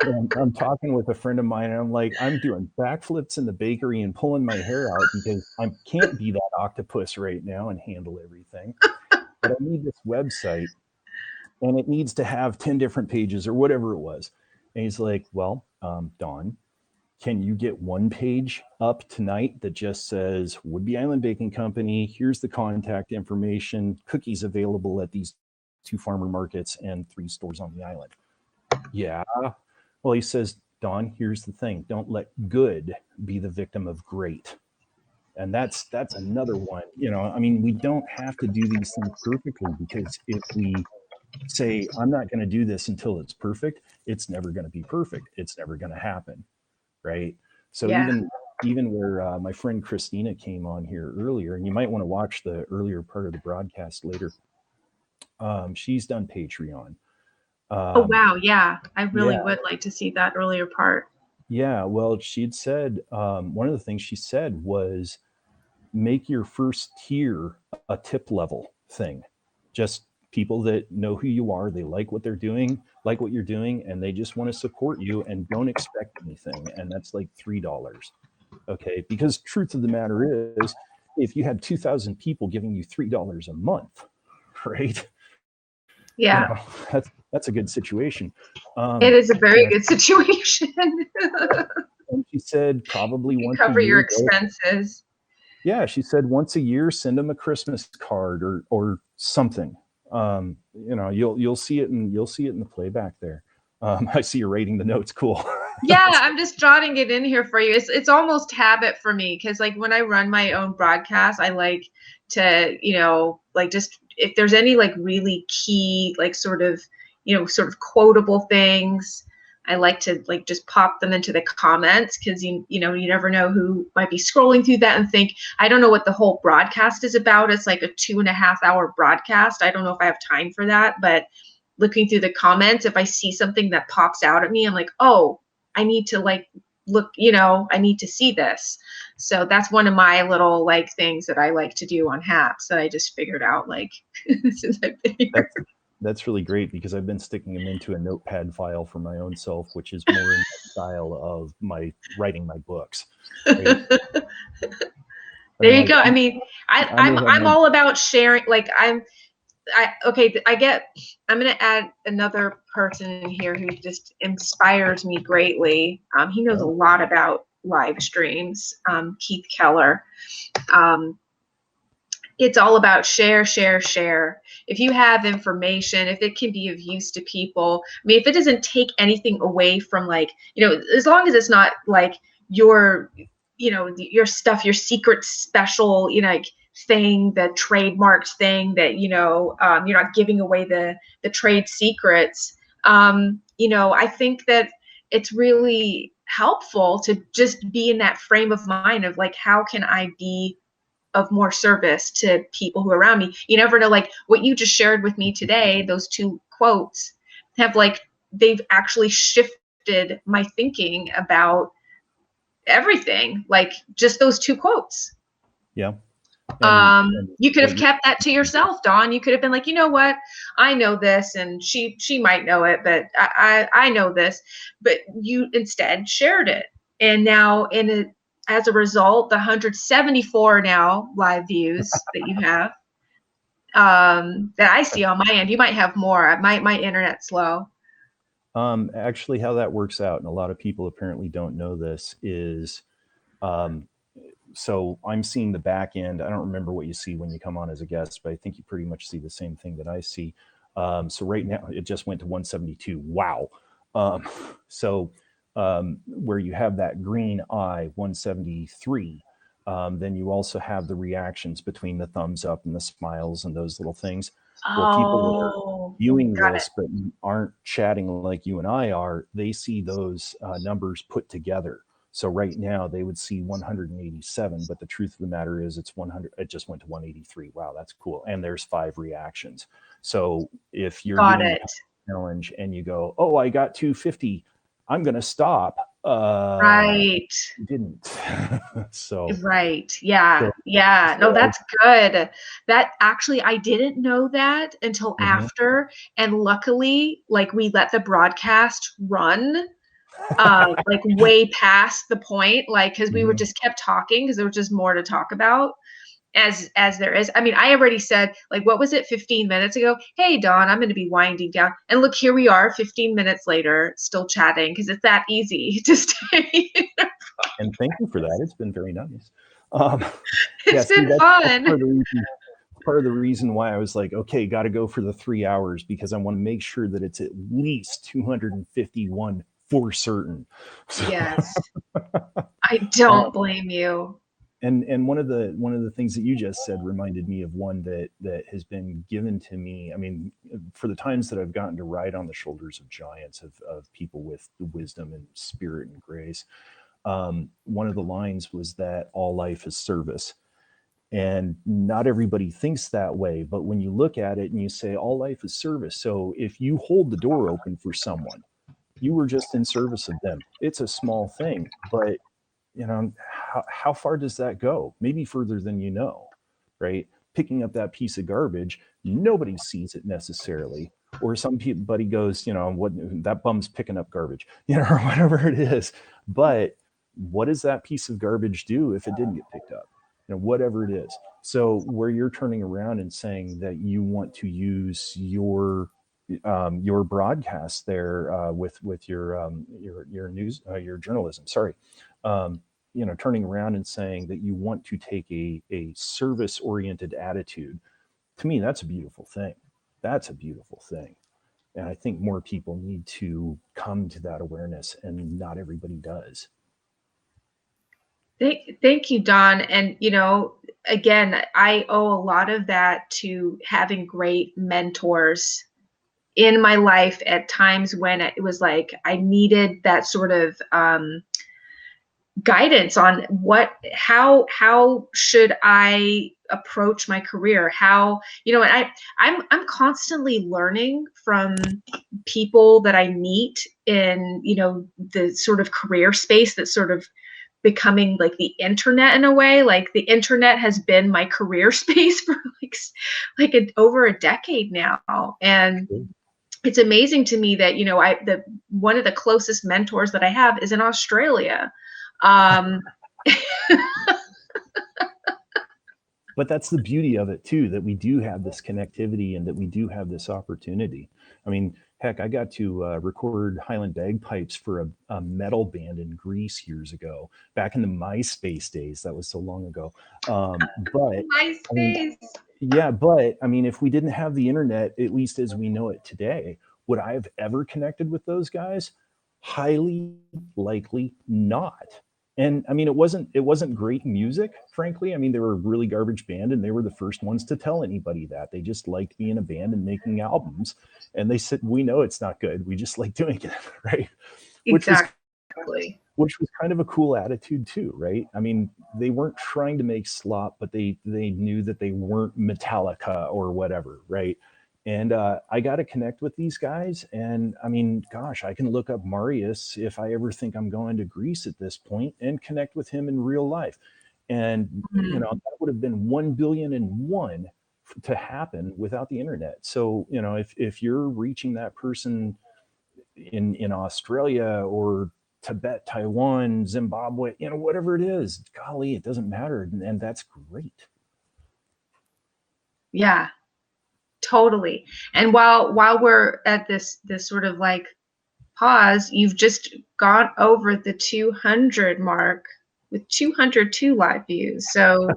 And I'm talking with a friend of mine and I'm like, I'm doing backflips in the bakery and pulling my hair out because I can't be that octopus right now and handle everything. But I need this website and it needs to have 10 different pages or whatever it was. And he's like, well, Dawn, can you get 1 page up tonight that just says Whidbey Island Baking Company, here's the contact information, cookies available at these 2 farmer markets and 3 stores on the island? Yeah. Well, he says, Dawn, here's the thing. Don't let good be the victim of great. And that's another one. I mean, we don't have to do these things perfectly, because if we say, I'm not going to do this until it's perfect, it's never going to be perfect. It's never going to happen. Right. So even where my friend Christina came on here earlier, and you might want to watch the earlier part of the broadcast later. She's done Patreon. Oh, wow. Yeah. I really would like to see that earlier part. Yeah. Well, she'd said, one of the things she said was make your first tier a tip level thing. Just people that know who you are, they like what they're doing, like what you're doing, and they just want to support you and don't expect anything. And that's like $3. Okay. Because truth of the matter is, if you had 2,000 people giving you $3 a month, right? Yeah. That's a good situation. It is a very good situation. And she said probably once cover a year, your expenses. Yeah, she said once a year, send them a Christmas card or something. You'll see it in the playback there. I see you're rating the notes. Cool. Yeah, I'm just jotting it in here for you. It's almost habit for me because like when I run my own broadcast, I like to, like just if there's any like really key, like sort of, sort of quotable things, I like to like just pop them into the comments because you never know who might be scrolling through that and think, I don't know what the whole broadcast is about. It's like a 2.5 hour broadcast. I don't know if I have time for that, but looking through the comments, if I see something that pops out at me, I'm like, oh, I need to like look, I need to see this. So that's one of my little like things that I like to do on Haps that I just figured out like since I've been here. That's really great because I've been sticking them into a notepad file for my own self, which is more in the style of my writing my books. Right? There you Like, go. I mean, I may have I'm my, all about sharing. Like okay, I'm going to add another person in here who just inspires me greatly. He knows a lot about live streams, Keith Keller. It's all about share, share, share. If you have information, if it can be of use to people, I mean, if it doesn't take anything away from like, as long as it's not like your, your stuff, your secret special, like thing, the trademarked thing that, you're not giving away the trade secrets. I think that it's really helpful to just be in that frame of mind of like, how can I be of more service to people who are around me? You never know, like what you just shared with me today, those 2 quotes have like, they've actually shifted my thinking about everything, like just those 2 quotes. yeah. And You could have what kept that to yourself, Dawn. You could have been like, you know what, I know this, and she might know it, but I know this, but you instead shared it. And now as a result, the 174 now live views that you have, that I see on my end, you might have more. My internet's slow. Actually, how that works out, and a lot of people apparently don't know this, is so I'm seeing the back end. I don't remember what you see when you come on as a guest, but I think you pretty much see the same thing that I see. So right now it just went to 172. Wow. So where you have that green eye, 173, then you also have the reactions between the thumbs up and the smiles and those little things. Well, people that are Oh, viewing got it. this but aren't chatting like you and I are, they see those numbers put together. So right now they would see 187, but the truth of the matter is it's 100. It just went to 183. Wow, that's cool. And there's 5 reactions. So if you're Got doing the it. challenge and you go, oh, I got 250, I'm going to stop. Right. You didn't. So, Right. Yeah. so, Yeah. No, so that's good. That actually, I didn't know that until mhm. after. And luckily, like we let the broadcast run, like way past the point, like, cause we were Mhm. just kept talking because there was just more to talk about as there is. I mean, I already said, like, what was it, 15 minutes ago? Hey, Dawn, I'm going to be winding down. And look, here we are 15 minutes later, still chatting because it's that easy to stay. And thank you for that. It's been very nice. Um, yeah, It's see, been that's fun. part of the reason why I was like, okay, got to go for the 3 hours because I want to make sure that it's at least 251 for certain. So, Yes. I uh, don't blame you. and one of the things that you just said reminded me of one that has been given to me. I mean, for the times that I've gotten to ride on the shoulders of giants, of people with wisdom and spirit and grace. One of the lines was that all life is service. And not everybody thinks that way. But when you look at it and you say all life is service, so if you hold the door open for someone, you were just in service of them. It's a small thing, but how far does that go? Maybe further than you know, right? Picking up that piece of garbage, nobody sees it necessarily. Or somebody goes, what, that bum's picking up garbage, or whatever it is. But what does that piece of garbage do if it didn't get picked up? Whatever it is. So where you're turning around and saying that you want to use your broadcast there with your news your journalism. Sorry, turning around and saying that you want to take a service oriented attitude. To me, that's a beautiful thing. That's a beautiful thing. And I think more people need to come to that awareness, and not everybody does. Thank you, Don. And, again, I owe a lot of that to having great mentors in my life at times when it was like I needed that sort of guidance on how should I approach my career? How, and I'm constantly learning from people that I meet in, the sort of career space that's sort of becoming like the internet in a way. Like the internet has been my career space for over a decade now. And it's amazing to me that, one of the closest mentors that I have is in Australia. But that's the beauty of it too, that we do have this connectivity and that we do have this opportunity. I mean, heck, I got to record Highland bagpipes for a metal band in Greece years ago, back in the MySpace days. That was so long ago. But MySpace. But I mean, if we didn't have the internet, at least as we know it today, would I have ever connected with those guys? Highly likely not. And I mean, it wasn't great music, frankly. I mean, they were a really garbage band, and they were the first ones to tell anybody that. They just liked being a band and making albums. And they said, we know it's not good. We just like doing it, right? Exactly. Which was kind of a cool attitude too, right? I mean, they weren't trying to make slop, but they knew that they weren't Metallica or whatever, right? And I got to connect with these guys. And I mean, gosh, I can look up Marius if I ever think I'm going to Greece at this point and connect with him in real life. And, that would have been 1,000,000,001 to happen without the internet. So, if you're reaching that person in Australia or Tibet, Taiwan, Zimbabwe, whatever it is, golly, it doesn't matter. And that's great. Yeah. Totally. And while we're at this sort of like pause, you've just gone over the 200 mark with 202 live views. So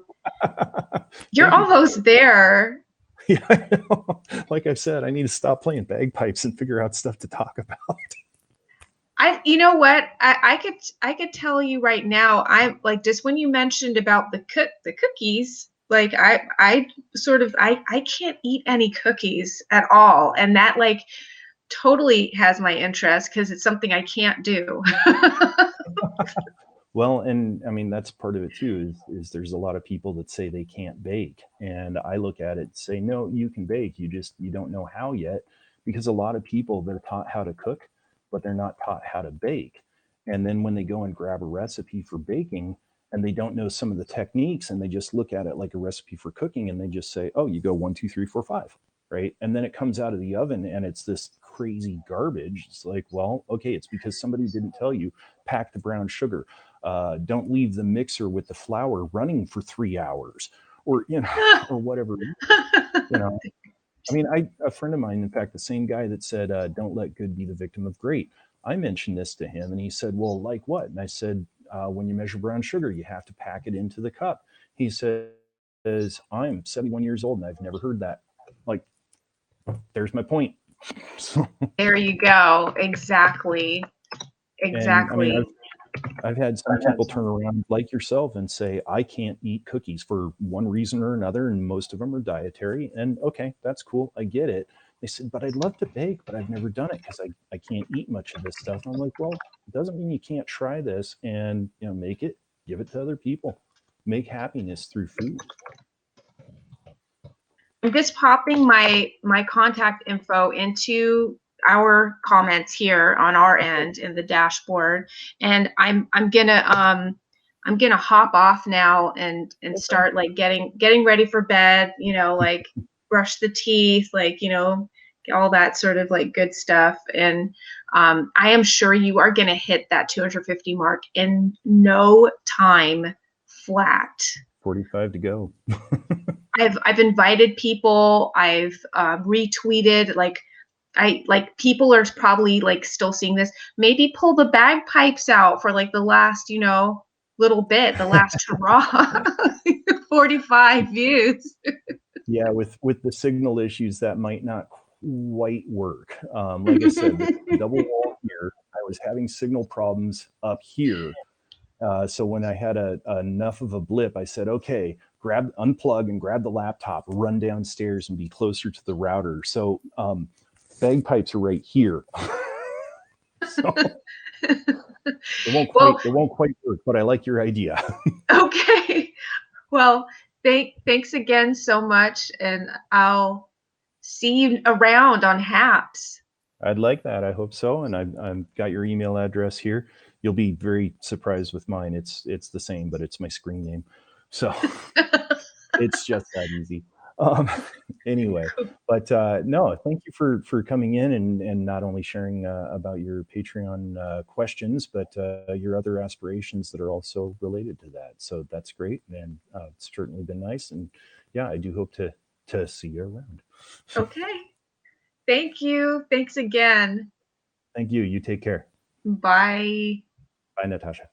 you're almost there. Yeah, I know. Like I said, I need to stop playing bagpipes and figure out stuff to talk about. You know what? I could tell you right now. I'm like, just when you mentioned about the cookies. Like I can't eat any cookies at all. And that like totally has my interest because it's something I can't do. Well, and I mean, that's part of it too, is there's a lot of people that say they can't bake. And I look at it and say, no, you can bake. You don't know how yet, because a lot of people, they're taught how to cook, but they're not taught how to bake. And then when they go and grab a recipe for baking, and they don't know some of the techniques, and they just look at it like a recipe for cooking, and they just say, oh, you go 1, 2, 3, 4, 5, right? And then it comes out of the oven and it's this crazy garbage. It's like, well, okay, it's because somebody didn't tell you, pack the brown sugar. Don't leave the mixer with the flour running for 3 hours, or, or whatever. I mean, a friend of mine, in fact, the same guy that said, don't let good be the victim of great. I mentioned this to him and he said, well, like what? And I said, when you measure brown sugar, you have to pack it into the cup. He says, I'm 71 years old and I've never heard that. Like, there's my point. There you go. Exactly. And, I mean, I've had some people turn around like yourself and say, I can't eat cookies for one reason or another, and most of them are dietary. And okay, that's cool. I get it. They said, but I'd love to bake, but I've never done it because I can't eat much of this stuff. And I'm like, well, it doesn't mean you can't try this and make it, give it to other people. Make happiness through food. I'm just popping my contact info into our comments here on our end in the dashboard, and I'm gonna hop off now and start like getting ready for bed, like brush the teeth, like all that sort of like good stuff. And I am sure you are gonna hit that 250 mark in no time flat. 45 to go. I've invited people. I've retweeted. Like people are probably like still seeing this. Maybe pull the bagpipes out for like the last little bit, the last hurrah. 45 views. Yeah, with the signal issues, that might not quite work. Like I said, the double wall here, I was having signal problems up here. So when I had enough of a blip, I said, okay, unplug and grab the laptop, run downstairs and be closer to the router. So bagpipes are right here. So Well, it won't quite work, but I like your idea. okay. Well, thanks again so much, and I'll see you around on HAPS. I'd like that. I hope so. And I've got your email address here. You'll be very surprised with mine. It's the same, but it's my screen name. So it's just that easy. Anyway, but no, thank you for coming in and not only sharing about your Patreon questions, but your other aspirations that are also related to that. So that's great, and it's certainly been nice. And yeah, I do hope to see you around. Okay. Thank you. Thanks again. Thank you. You take care. Bye. Bye, Natasha.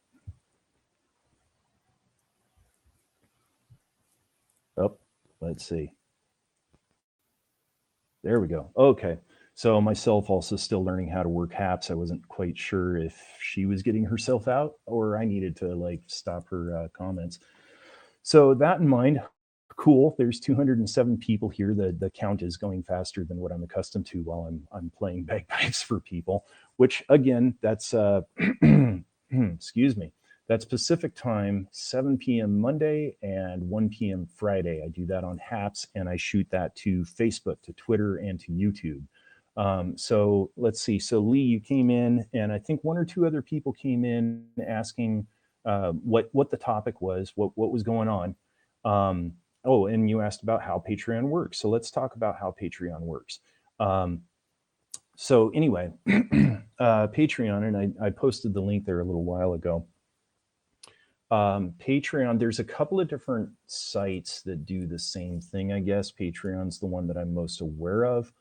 Oh, let's see. There we go. Okay. So myself also still learning how to work HAPS. I wasn't quite sure if she was getting herself out or I needed to like stop her comments. So that in mind, cool. There's 207 people here. The count is going faster than what I'm accustomed to while I'm playing bagpipes for people, which again, that's excuse me. That's Pacific time, 7 p.m. Monday and 1 p.m. Friday. I do that on HAPS and I shoot that to Facebook, to Twitter, and to YouTube. So let's see. So Lee, you came in, and I think one or two other people came in asking what the topic was, what was going on. Oh, and you asked about how Patreon works. So let's talk about how Patreon works. So anyway, Patreon, and I posted the link there a little while ago. Patreon, there's a couple of different sites that do the same thing, I guess. Patreon's the one that I'm most aware of.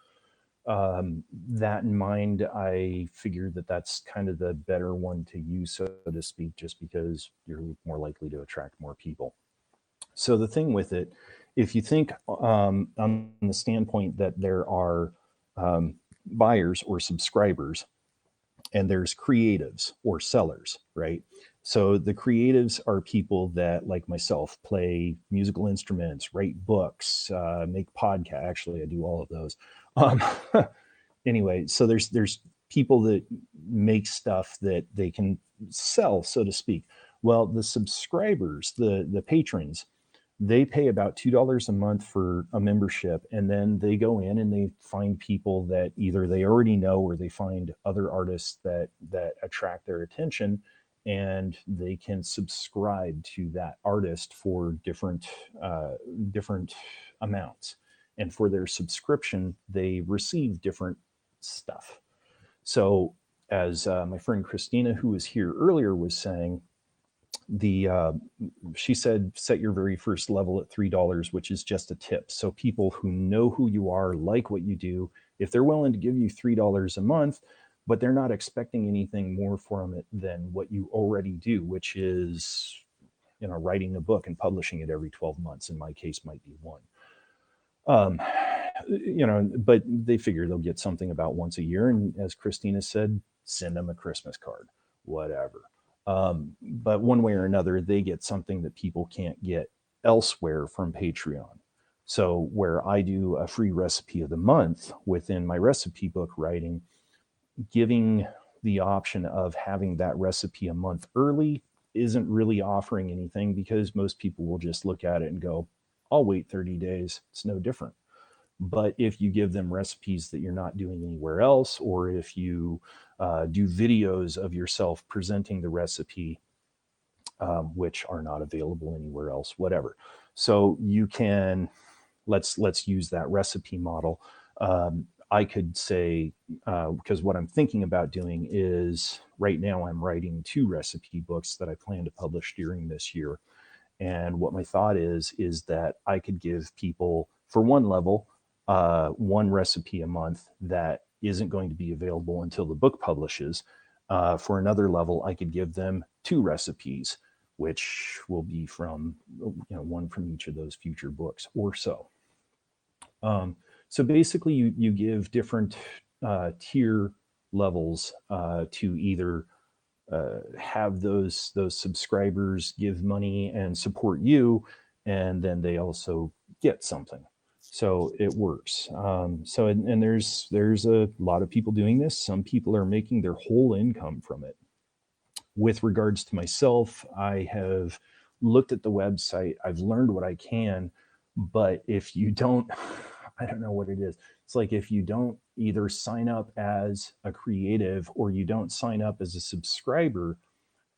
That in mind, I figured that that's kind of the better one to use, so to speak, just because you're more likely to attract more people. So the thing with it, if you think on the standpoint that there are buyers or subscribers, and there's creatives or sellers, right? So the creatives are people that, like myself, play musical instruments, write books, make podcasts. Actually, I do all of those. Anyway, so there's people that make stuff that they can sell, so to speak. Well, the subscribers, the patrons, they pay about $2 a month for a membership, and then they go in and they find people that either they already know or they find other artists that attract their attention, and they can subscribe to that artist for different amounts. And for their subscription, they receive different stuff. So as my friend Christina, who was here earlier, was saying, she said set your very first level at $3, which is just a tip. So people who know who you are, like what you do, if they're willing to give you $3 a month, but they're not expecting anything more from it than what you already do, which is, writing a book and publishing it every 12 months. In my case, might be one. But they figure they'll get something about once a year. And as Christina said, send them a Christmas card, whatever. But one way or another, they get something that people can't get elsewhere from Patreon. So where I do a free recipe of the month within my recipe book writing, giving the option of having that recipe a month early isn't really offering anything, because most people will just look at it and go, I'll wait 30 days. It's no different. But if you give them recipes that you're not doing anywhere else, or if you do videos of yourself presenting the recipe, which are not available anywhere else, whatever. So you can, let's use that recipe model. I could say, because what I'm thinking about doing is, right now I'm writing 2 recipe books that I plan to publish during this year. And what my thought is that I could give people, for one level, 1 recipe a month that isn't going to be available until the book publishes. For another level, I could give them 2 recipes, which will be from, one from each of those future books or so. So basically, you give different tier levels to either have those subscribers give money and support you, and then they also get something. So it works. And there's a lot of people doing this. Some people are making their whole income from it. With regards to myself, I have looked at the website. I've learned what I can, but if you don't, I don't know what it is. It's like if you don't either sign up as a creative or you don't sign up as a subscriber,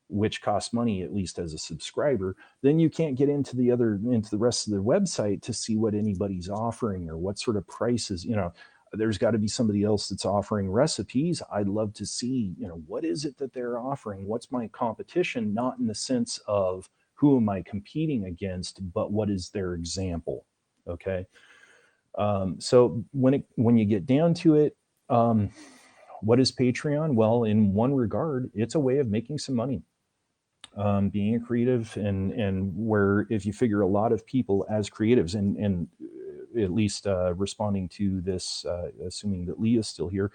which costs money at least as a subscriber, then you can't get into the rest of the website to see what anybody's offering or what sort of prices. There's got to be somebody else that's offering recipes. I'd love to see, what is it that they're offering? What's my competition? Not in the sense of who am I competing against, but what is their example? Okay. So when you get down to it, what is Patreon? Well, in one regard, it's a way of making some money. Being a creative and where if you figure a lot of people as creatives and at least responding to this, assuming that Leah's still here,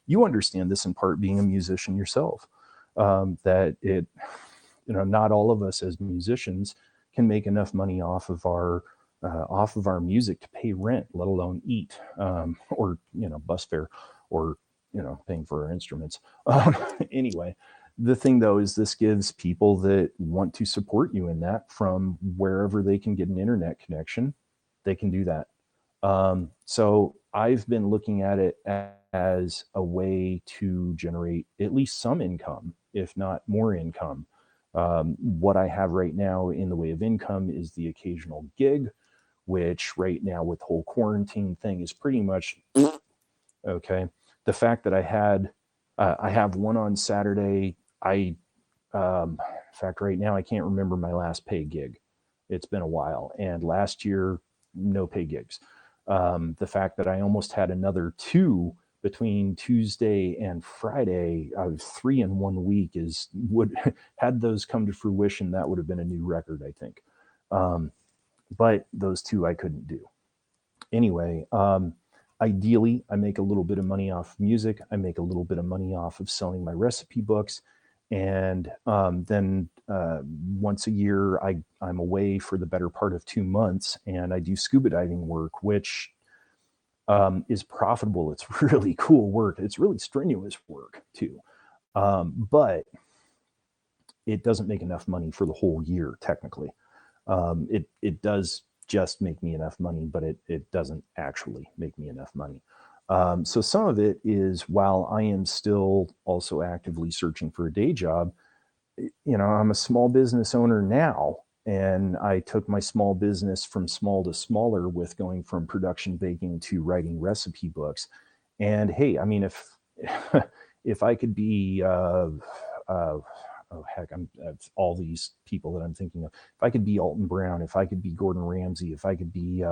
you understand this in part being a musician yourself, that not all of us as musicians can make enough money off of our music to pay rent, let alone eat, or bus fare, or paying for our instruments. Anyway, the thing though is this gives people that want to support you in that from wherever they can get an internet connection, they can do that. So I've been looking at it as a way to generate at least some income, if not more income. What I have right now in the way of income is the occasional gig, which right now with the whole quarantine thing is pretty much okay. The fact that I have one on Saturday. In fact, right now I can't remember my last paid gig. It's been a while, and last year no pay gigs. The fact that I almost had another 2 between Tuesday and Friday, 3 in 1 week had those come to fruition, that would have been a new record, I think. But those 2 I couldn't do. Anyway, ideally, I make a little bit of money off music. I make a little bit of money off of selling my recipe books. And then once a year, I'm away for the better part of 2 months, and I do scuba diving work, which is profitable. It's really cool work. It's really strenuous work too. But it doesn't make enough money for the whole year, technically. It does just make me enough money, but it doesn't actually make me enough money. So some of it is while I am still also actively searching for a day job, I'm a small business owner now, and I took my small business from small to smaller with going from production baking to writing recipe books. And hey, I mean, if I could be, oh heck, all these people that I'm thinking of. If I could be Alton Brown, if I could be Gordon Ramsay, if I could be,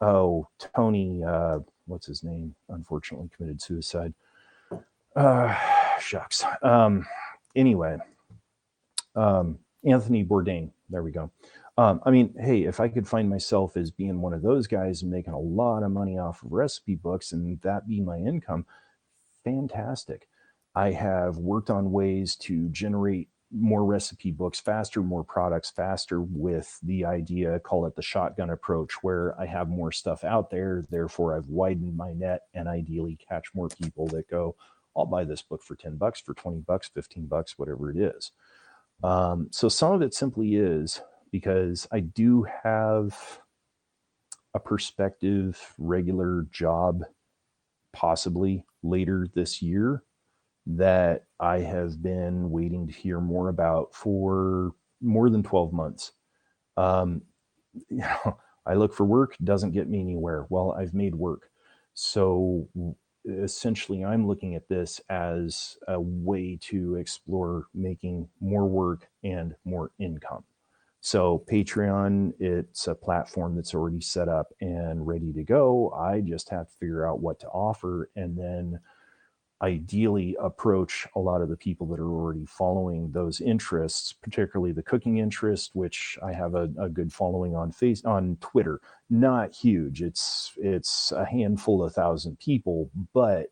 Tony, what's his name? Unfortunately committed suicide. Shucks. Anyway, Anthony Bourdain. There we go. I mean, hey, if I could find myself as being one of those guys and making a lot of money off of recipe books and that be my income, fantastic. I have worked on ways to generate more recipe books faster, more products faster, with the idea, call it the shotgun approach, where I have more stuff out there. Therefore, I've widened my net and ideally catch more people that go, I'll buy this book for $10, for $20, $15, whatever it is. So some of it simply is because I do have a prospective regular job, possibly later this year, that I have been waiting to hear more about for more than 12 months. I look for work, doesn't get me anywhere. Well, I've made work. So essentially, I'm looking at this as a way to explore making more work and more income. So Patreon, it's a platform that's already set up and ready to go. I just have to figure out what to offer, and then ideally approach a lot of the people that are already following those interests, particularly the cooking interest, which I have a good following on Twitter. Not huge. It's a handful of thousand people, but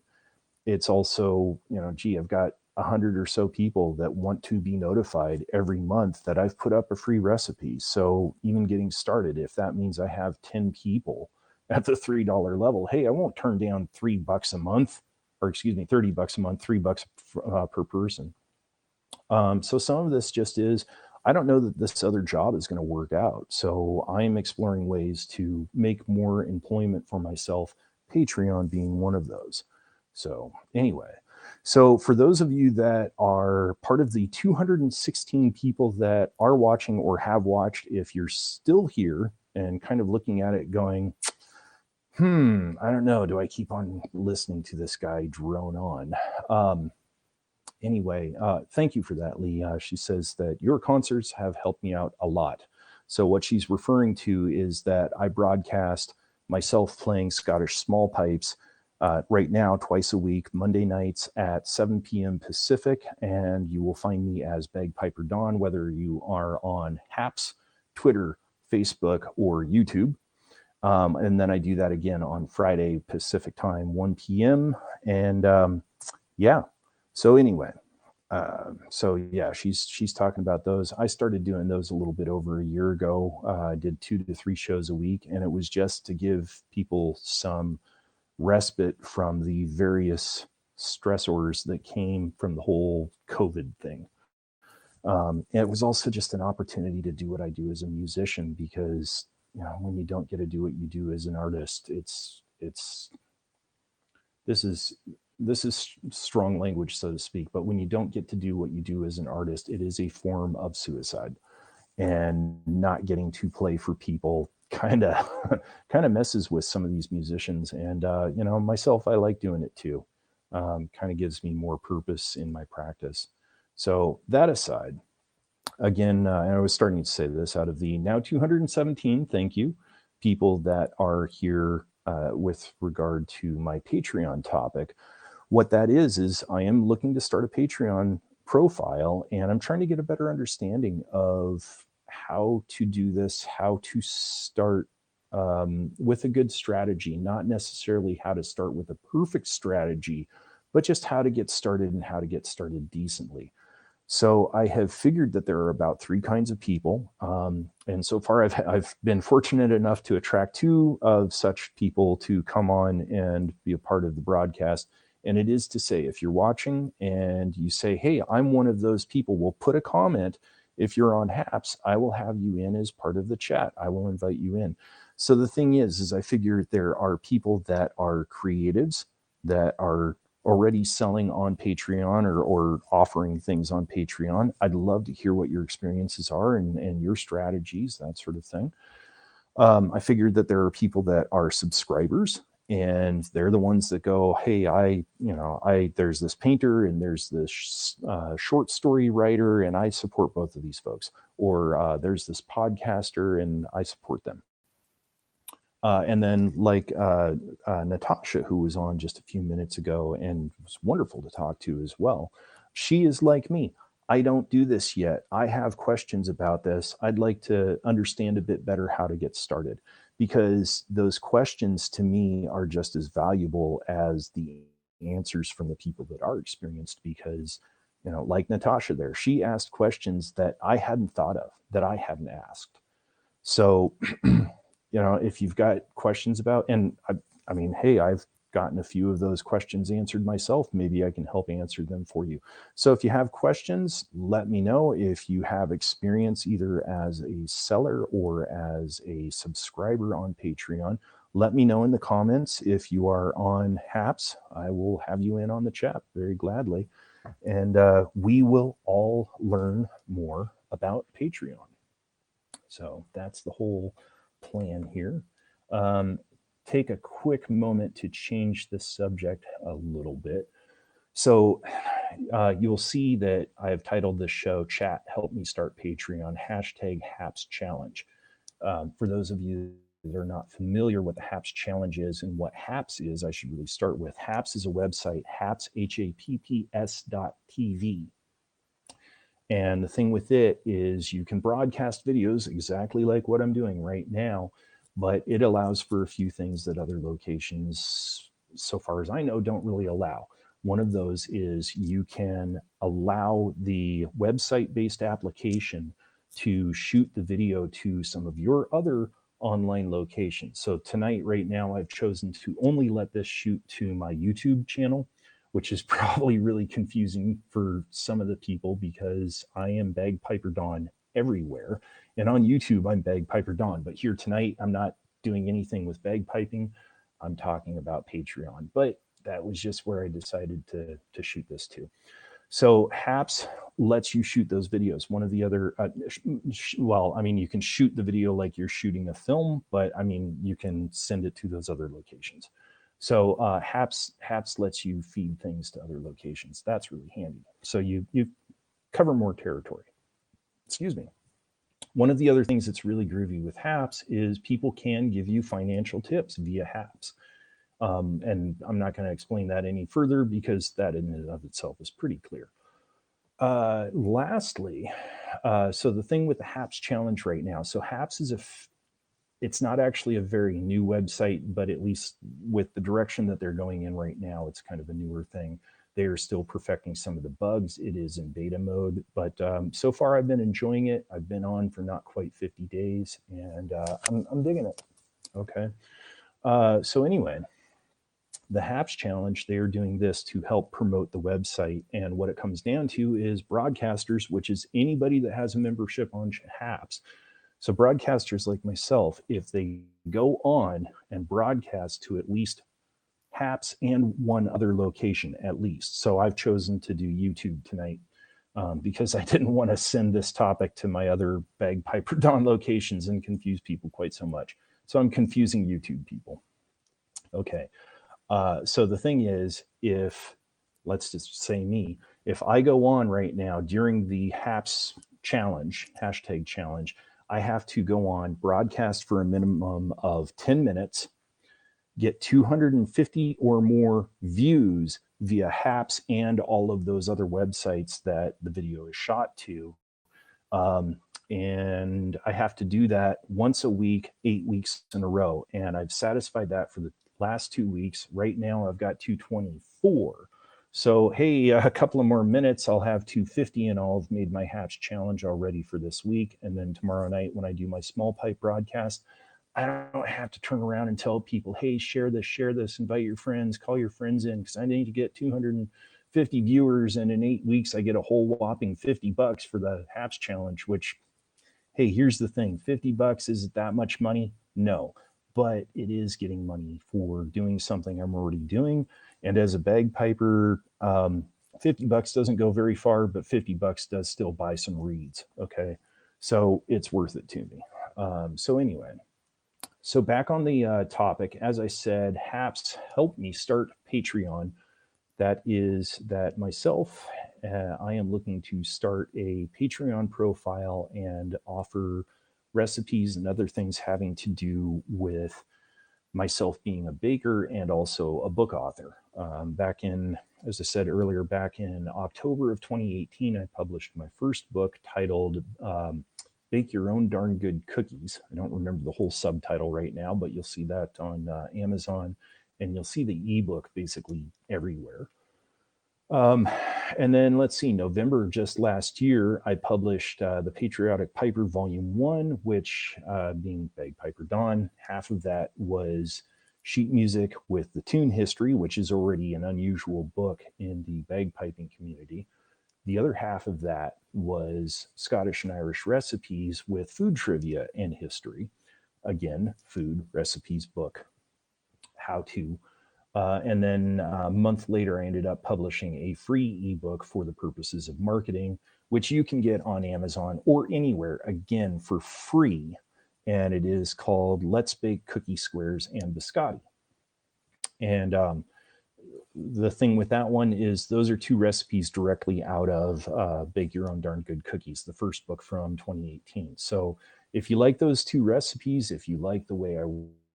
it's also, gee, I've got 100 or so people that want to be notified every month that I've put up a free recipe. So even getting started, if that means I have 10 people at the $3 level, hey, I won't turn down $3 a month, or excuse me, $30 a month, $3 per person. So some of this just is, I don't know that this other job is going to work out. So I'm exploring ways to make more employment for myself, Patreon being one of those. So anyway, so for those of you that are part of the 216 people that are watching or have watched, if you're still here and kind of looking at it going, I don't know, do I keep on listening to this guy drone on? Anyway, thank you for that, Lee. She says that your concerts have helped me out a lot. So what she's referring to is that I broadcast myself playing Scottish small pipes right now twice a week, Monday nights at 7 p.m. Pacific, and you will find me as Bagpiper Don, whether you are on HAPS, Twitter, Facebook, or YouTube. And then I do that again on Friday Pacific time, 1 p.m. And yeah. So anyway, she's talking about those. I started doing those a little bit over a year ago. I did 2 to 3 shows a week, and it was just to give people some respite from the various stressors that came from the whole COVID thing. And it was also just an opportunity to do what I do as a musician, because when you don't get to do what you do as an artist, this is strong language, so to speak, but when you don't get to do what you do as an artist, it is a form of suicide. And not getting to play for people kind of messes with some of these musicians. And myself, I like doing it too. Kind of gives me more purpose in my practice. So that aside, again, and I was starting to say this, out of the now 217, thank you, people that are here with regard to my Patreon topic. What that is I am looking to start a Patreon profile, and I'm trying to get a better understanding of how to do this, how to start with a good strategy, not necessarily how to start with a perfect strategy, but just how to get started and how to get started decently. So I have figured that there are about 3 kinds of people. And so far I've been fortunate enough to attract 2 of such people to come on and be a part of the broadcast. And it is to say, if you're watching and you say, hey, I'm one of those people, well, put a comment. If you're on HAPS, I will have you in as part of the chat. I will invite you in. So the thing is I figure there are people that are creatives that are already selling on Patreon or offering things on Patreon. I'd love to hear what your experiences are and your strategies, that sort of thing. I figured that there are people that are subscribers, and they're the ones that go, hey, there's this painter and there's this short story writer, and I support both of these folks. Or there's this podcaster and I support them. And then like Natasha, who was on just a few minutes ago and was wonderful to talk to as well. She is like me. I don't do this yet. I have questions about this. I'd like to understand a bit better how to get started, because those questions to me are just as valuable as the answers from the people that are experienced, because, like Natasha there, she asked questions that I hadn't thought of, that I hadn't asked. So, if you've got questions about, and I mean, hey, I've gotten a few of those questions answered myself. Maybe I can help answer them for you. So if you have questions, let me know. If you have experience either as a seller or as a subscriber on Patreon, let me know in the comments. If you are on HAPS, I will have you in on the chat very gladly. And we will all learn more about Patreon. So that's the whole plan here. Take a quick moment to change the subject a little bit. So you'll see that I have titled this show, Chat, Help Me Start Patreon, #HAPS Challenge. For those of you that are not familiar what the HAPS Challenge is and what HAPS is, I should really start with. HAPS is a website, HAPS, HAPPS.tv. And the thing with it is you can broadcast videos exactly like what I'm doing right now, but it allows for a few things that other locations, so far as I know, don't really allow. One of those is you can allow the website-based application to shoot the video to some of your other online locations. So tonight, right now, I've chosen to only let this shoot to my YouTube channel, which is probably really confusing for some of the people because I am Bagpiper Don everywhere. And on YouTube, I'm Bagpiper Don. But here tonight, I'm not doing anything with bagpiping. I'm talking about Patreon. But that was just where I decided to shoot this to. So HAPS lets you shoot those videos. One of the other, well, I mean, you can shoot the video like you're shooting a film, but I mean, you can send it to those other locations. So HAPS lets you feed things to other locations. That's really handy. So you cover more territory. Excuse me. One of the other things that's really groovy with HAPS is people can give you financial tips via HAPS. And I'm not going to explain that any further because that in and of itself is pretty clear. Lastly, so the thing with the HAPS challenge right now, so HAPS is it's not actually a very new website, but at least with the direction that they're going in right now, it's kind of a newer thing. They are still perfecting some of the bugs. It is in beta mode, but so far I've been enjoying it. I've been on for not quite 50 days and I'm digging it. Okay. So anyway, the HAPS challenge, they are doing this to help promote the website. And what it comes down to is broadcasters, which is anybody that has a membership on HAPS. So broadcasters like myself, if they go on and broadcast to at least HAPS and one other location at least. So I've chosen to do YouTube tonight because I didn't want to send this topic to my other Bagpiper Don locations and confuse people quite so much. So I'm confusing YouTube people. Okay. So the thing is, if, let's just say me, if I go on right now during the HAPS challenge, hashtag challenge, I have to go on, broadcast for a minimum of 10 minutes, get 250 or more views via HAPS and all of those other websites that the video is shot to. And I have to do that once a week, 8 weeks in a row. And I've satisfied that for the last 2 weeks. Right now I've got 224. So, hey, a couple of more minutes, I'll have 250 and I'll have made my HAPS challenge already for this week. And then tomorrow night when I do my small pipe broadcast, I don't have to turn around and tell people, hey, share this, invite your friends, call your friends in, because I need to get 250 viewers. And in 8 weeks, I get a whole whopping $50 for the HAPS challenge, which, hey, here's the thing, $50, is it that much money? No, but it is getting money for doing something I'm already doing. And as a bagpiper, $50 doesn't go very far, but $50 does still buy some reeds. Okay. So it's worth it to me. So anyway, so back on the topic, as I said, HAPS helped me start Patreon. That is that myself, I am looking to start a Patreon profile and offer recipes and other things having to do with myself being a baker and also a book author. Back in, as I said earlier, back in October of 2018, I published my first book titled Bake Your Own Darn Good Cookies. I don't remember the whole subtitle right now, but you'll see that on Amazon, and you'll see the ebook basically everywhere. And then let's see, November just last year, I published The Patriotic Piper Volume 1, which being Bagpiper Don, half of that was sheet music with the tune history, which is already an unusual book in the bagpiping community. The other half of that was Scottish and Irish recipes with food trivia and history. Again, food, recipes, book, how to. And then a month later, I ended up publishing a free ebook for the purposes of marketing, which you can get on Amazon or anywhere, again, for free. And it is called Let's Bake Cookie Squares and Biscotti. And the thing with that one is those are two recipes directly out of Bake Your Own Darn Good Cookies, the first book from 2018. So if you like those 2 recipes, if you like the way I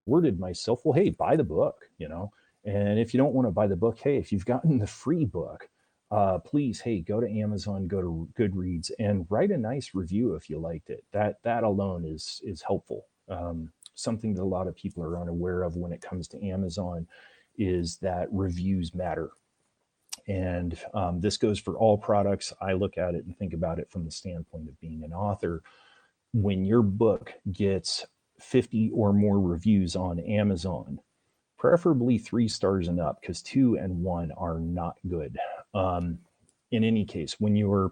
worded myself, well, hey, buy the book, you know. And if you don't want to buy the book, hey, if you've gotten the free book, please, hey, go to Amazon, go to Goodreads, and write a nice review if you liked it. That alone is helpful. Something that a lot of people are unaware of when it comes to Amazon is that reviews matter. And this goes for all products. I look at it and think about it from the standpoint of being an author. When your book gets 50 or more reviews on Amazon, preferably 3 stars and up, because 2 and 1 are not good. In any case, when your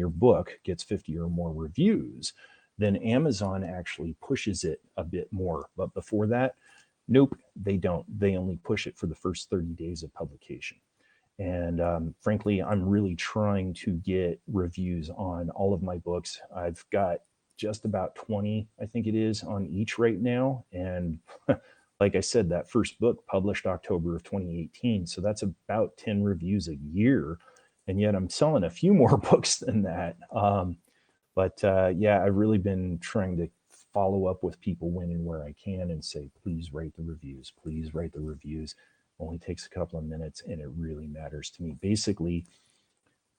book gets 50 or more reviews, then Amazon actually pushes it a bit more. But before that, nope, they don't. They only push it for the first 30 days of publication. And frankly, I'm really trying to get reviews on all of my books. I've got just about 20, I think it is, on each right now. And like I said, that first book published October of 2018. So that's about 10 reviews a year. And yet I'm selling a few more books than that. Yeah, I've really been trying to follow up with people when and where I can and say, please write the reviews. Please write the reviews. Only takes a couple of minutes and it really matters to me. Basically,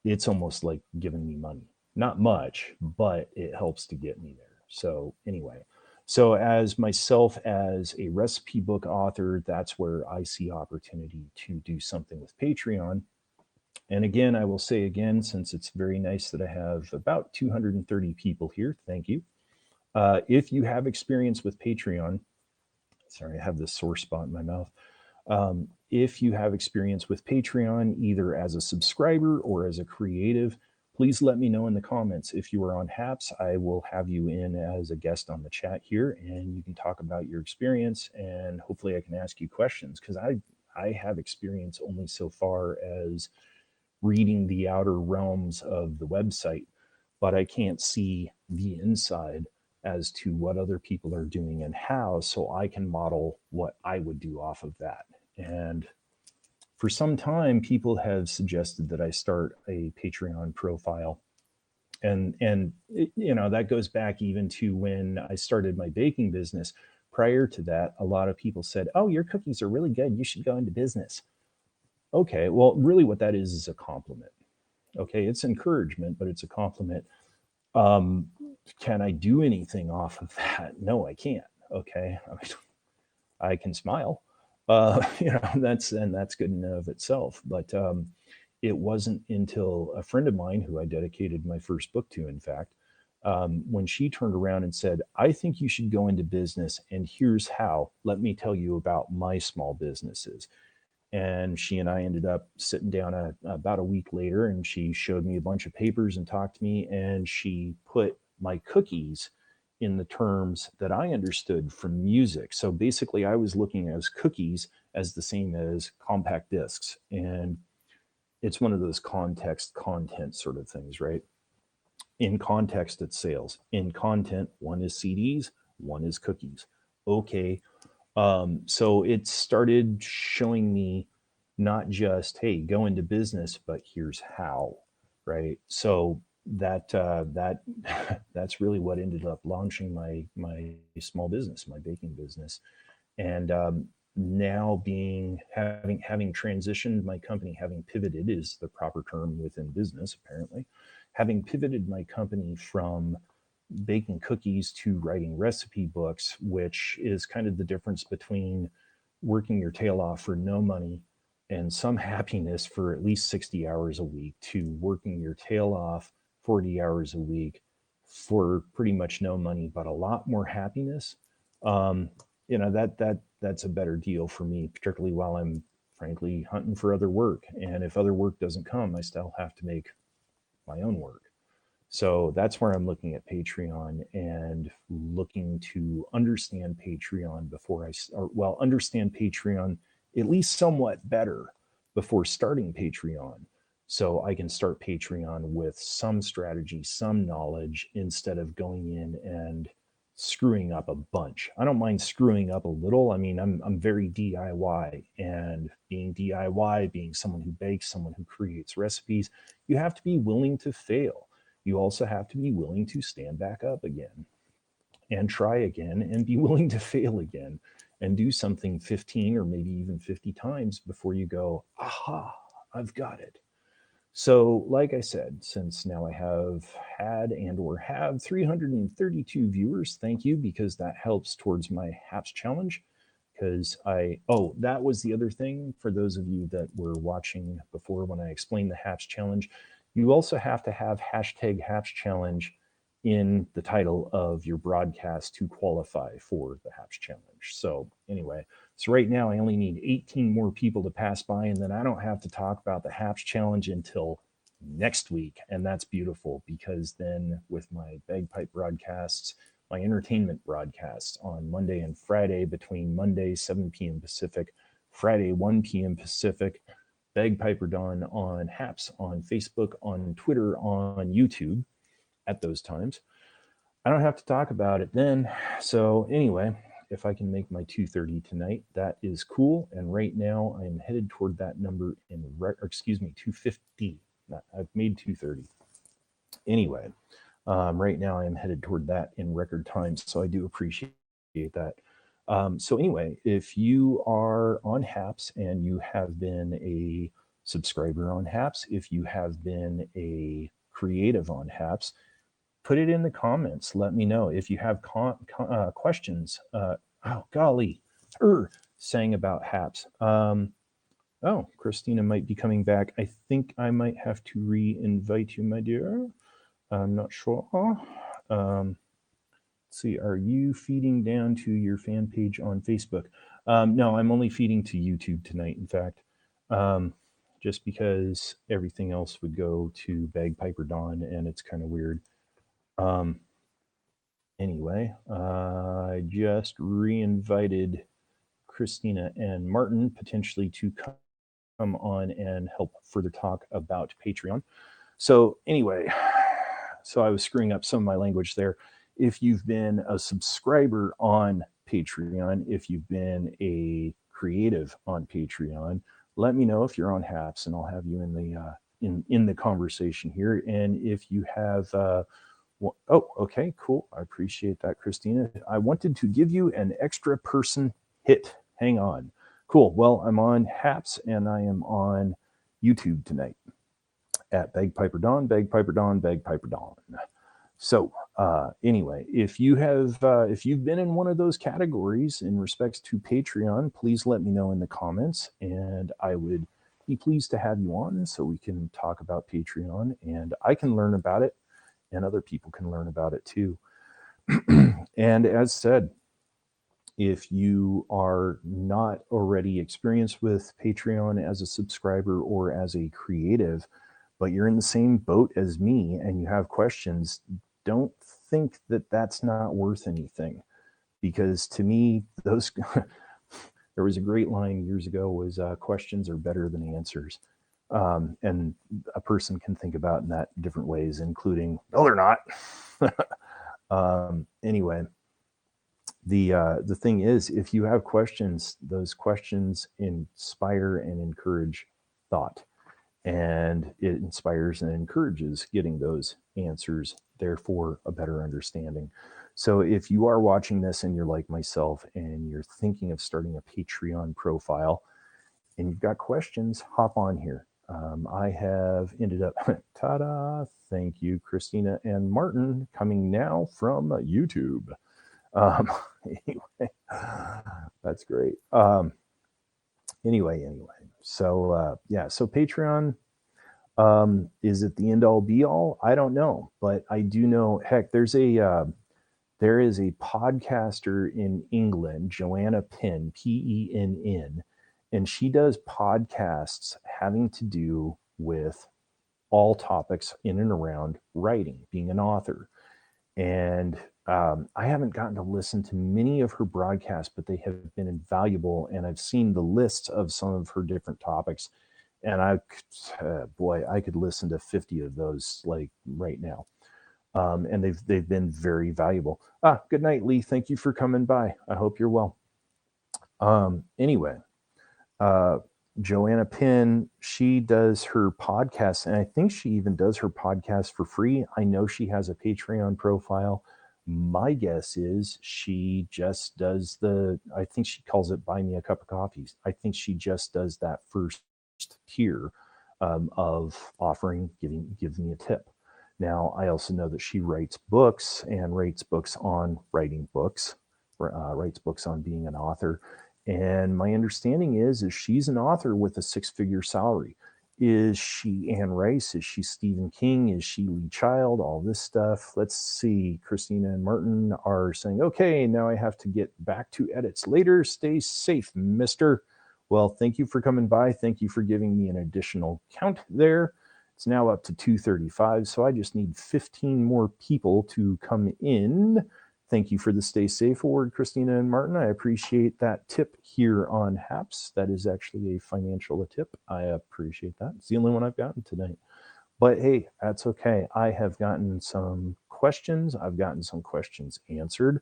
it's almost like giving me money. Not much, but it helps to get me there. So anyway, so as myself as a recipe book author, that's where I see opportunity to do something with Patreon. And again, I will say again, since it's very nice that I have about 230 people here, thank you. If you have experience with Patreon, sorry, I have this sore spot in my mouth. If you have experience with Patreon, either as a subscriber or as a creative, please let me know in the comments. If you are on HAPS, I will have you in as a guest on the chat here, and you can talk about your experience, and hopefully I can ask you questions, because I have experience only so far as reading the outer realms of the website, but I can't see the inside as to what other people are doing and how, so I can model what I would do off of that. And for some time, people have suggested that I start a Patreon profile. And you know, that goes back even to when I started my baking business. Prior to that, a lot of people said, oh, your cookies are really good, you should go into business. Okay, well, really what that is a compliment. Okay, it's encouragement, but it's a compliment. Can I do anything off of that? No, I can't. Okay, I can smile. You know, that's good in and of itself. But it wasn't until a friend of mine, who I dedicated my first book to, in fact, when she turned around and said, I think you should go into business, and here's how. Let me tell you about my small businesses. And she and I ended up sitting down about a week later, and she showed me a bunch of papers and talked to me, and she put my cookies in the terms that I understood from music. So basically, I was looking at cookies as the same as compact discs. And it's one of those context content sort of things, right? In context, it's sales. In content, one is CDs, one is cookies. Okay. So it started showing me not just, hey, go into business, but here's how, right? So that's really what ended up launching my small business, my baking business. And now having transitioned my company, having pivoted is the proper term within business, apparently. Having pivoted my company from baking cookies to writing recipe books, which is kind of the difference between working your tail off for no money and some happiness for at least 60 hours a week, to working your tail off 40 hours a week for pretty much no money, but a lot more happiness. You know, that's a better deal for me, particularly while I'm frankly hunting for other work. And if other work doesn't come, I still have to make my own work. So that's where I'm looking at Patreon and looking to understand Patreon understand Patreon at least somewhat better before starting Patreon. So I can start Patreon with some strategy, some knowledge, instead of going in and screwing up a bunch. I don't mind screwing up a little. I mean, I'm very DIY, and being DIY, being someone who bakes, someone who creates recipes, you have to be willing to fail. You also have to be willing to stand back up again. and try again and be willing to fail again and do something 15 or maybe even 50 times before you go, aha, I've got it. So, like I said, since now I have had and or have 332 viewers, thank you, because that helps towards my HAPS challenge. Because that was the other thing for those of you that were watching before when I explained the HAPS challenge. You also have to have hashtag HAPS challenge in the title of your broadcast to qualify for the HAPS challenge. So anyway, so right now I only need 18 more people to pass by, and then I don't have to talk about the HAPS challenge until next week. And that's beautiful, because then with my bagpipe broadcasts, my entertainment broadcasts on Monday and Friday, between Monday 7 p.m. Pacific, Friday 1 p.m. Pacific, Bagpiper Dawn on HAPS, on Facebook, on Twitter, on YouTube at those times. I don't have to talk about it then. So anyway, if I can make my 2:30 tonight, that is cool. And right now I'm headed toward that number 250. I've made 2:30. Anyway, right now I am headed toward that in record time. So I do appreciate that. So anyway, if you are on HAPS and you have been a subscriber on HAPS, if you have been a creative on HAPS, put it in the comments. Let me know if you have questions. Oh, golly, saying about HAPS. Oh, Christina might be coming back. I think I might have to re-invite you, my dear. I'm not sure. Let's see, are you feeding down to your fan page on Facebook? No, I'm only feeding to YouTube tonight, in fact, just because everything else would go to Bagpiper Dawn, and it's kind of weird. Anyway, I just re-invited Christina and Martin potentially to come on and help further talk about Patreon. So anyway, so I was screwing up some of my language there. If you've been a subscriber on Patreon, if you've been a creative on Patreon, let me know if you're on HAPS, and I'll have you in the conversation here. And if you have okay, cool. I appreciate that, Christina. I wanted to give you an extra person hit. Hang on. Cool. Well, I'm on HAPS and I am on YouTube tonight at Bagpiper Dawn, Bagpiper Dawn, Bagpiper Dawn. So anyway, if you've been in one of those categories in respects to Patreon, please let me know in the comments, and I would be pleased to have you on so we can talk about Patreon and I can learn about it and other people can learn about it too. And as said, if you are not already experienced with Patreon as a subscriber or as a creative, but you're in the same boat as me and you have questions, don't think that that's not worth anything. Because to me, those there was a great line years ago was questions are better than answers. And a person can think about in that different ways, including, no, they're not. Anyway, the thing is, if you have questions, those questions inspire and encourage thought, and it inspires and encourages getting those answers, therefore a better understanding. So if you are watching this and you're like myself and you're thinking of starting a Patreon profile and you've got questions, hop on here. I have ended up, ta-da, thank you, Christina and Martin, coming now from YouTube. Anyway, that's great. Anyway, so yeah, so Patreon, is it the end all be all? I don't know, but I do know, heck, there is a podcaster in England, Joanna Penn, Penn, and she does podcasts having to do with all topics in and around writing, being an author. And I haven't gotten to listen to many of her broadcasts, but they have been invaluable. And I've seen the lists of some of her different topics. And I could listen to 50 of those like right now. And they've been very valuable. Good night, Lee. Thank you for coming by. I hope you're well. Anyway, Joanna Penn, she does her podcast, and I think she even does her podcast for free. I know she has a Patreon profile, My guess is she just does I think she calls it buy me a cup of coffee. I think she just does that first tier of offering, give me a tip. Now, I also know that she writes books and writes books on writing books, writes books on being an author. And my understanding is she's an author with a six-figure salary. Is she Anne Rice? Is she Stephen King? Is she Lee Child? All this stuff. Let's see. Christina and Martin are saying, okay, now I have to get back to edits later. Stay safe, mister. Well, thank you for coming by. Thank you for giving me an additional count there. It's now up to 2:35, so I just need 15 more people to come in. Thank you for the stay safe award, Christina and Martin. I appreciate that tip here on HAPS. That is actually a financial tip. I appreciate that. It's the only one I've gotten tonight. But hey, that's okay. I have gotten some questions. I've gotten some questions answered.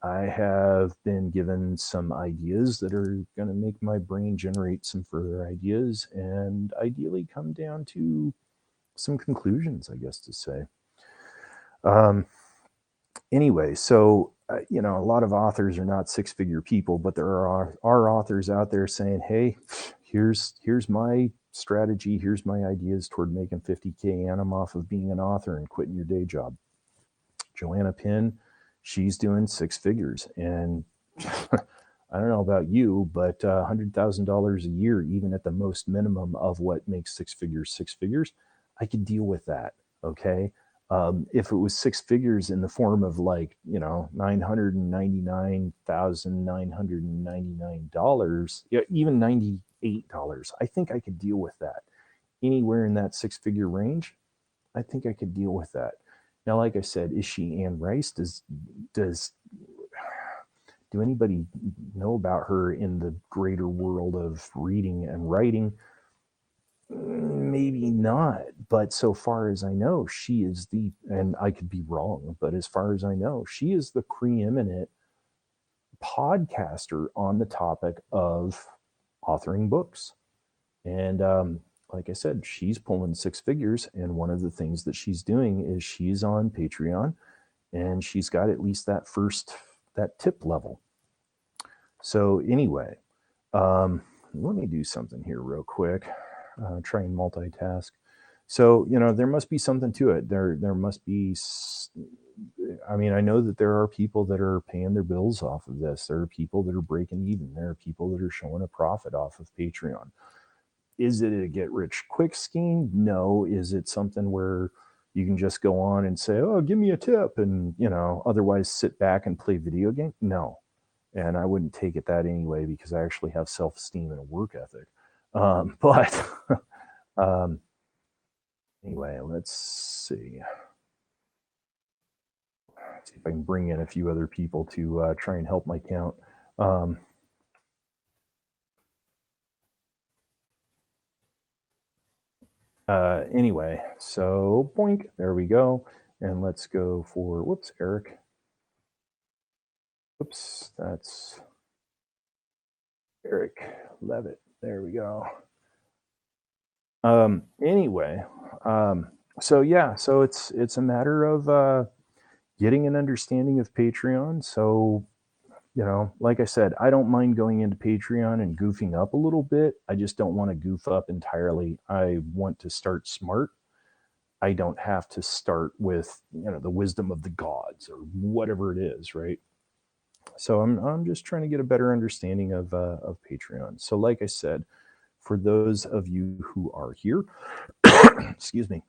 I have been given some ideas that are going to make my brain generate some further ideas and ideally come down to some conclusions, I guess to say. Anyway, so, a lot of authors are not six-figure people, but there are authors out there saying, hey, here's my strategy. Here's my ideas toward making 50K annum off of being an author and quitting your day job. Joanna Pinn, she's doing six figures. And I don't know about you, but $100,000 a year, even at the most minimum of what makes six figures, I could deal with that. Okay. If it was six figures in the form of $999,999, even $98, I think I could deal with that. Anywhere in that six-figure range, I think I could deal with that. Now, like I said, is she Anne Rice? Do anybody know about her in the greater world of reading and writing? Maybe not, but so far as I know, she is and I could be wrong, but as far as I know, she is the preeminent podcaster on the topic of authoring books. And like I said, she's pulling six figures. And one of the things that she's doing is she's on Patreon and she's got at least that tip level. So anyway, let me do something here real quick. Try and multitask. So, there must be something to it. There must be, I know that there are people that are paying their bills off of this. There are people that are breaking even. There are people that are showing a profit off of Patreon. Is it a get rich quick scheme? No. Is it something where you can just go on and say, oh, give me a tip and, otherwise sit back and play video game? No. And I wouldn't take it that anyway, because I actually have self-esteem and a work ethic. Anyway, let's see. See if I can bring in a few other people to try and help my count. Anyway, so boink, there we go. And let's go for, whoops, Eric. Whoops, that's Eric Levitt. There we go. Anyway, so yeah, so it's a matter of getting an understanding of Patreon. So, like I said, I don't mind going into Patreon and goofing up a little bit. I just don't want to goof up entirely. I want to start smart. I don't have to start with, the wisdom of the gods or whatever it is, right? So I'm just trying to get a better understanding of Patreon. So like I said, for those of you who are here, excuse me,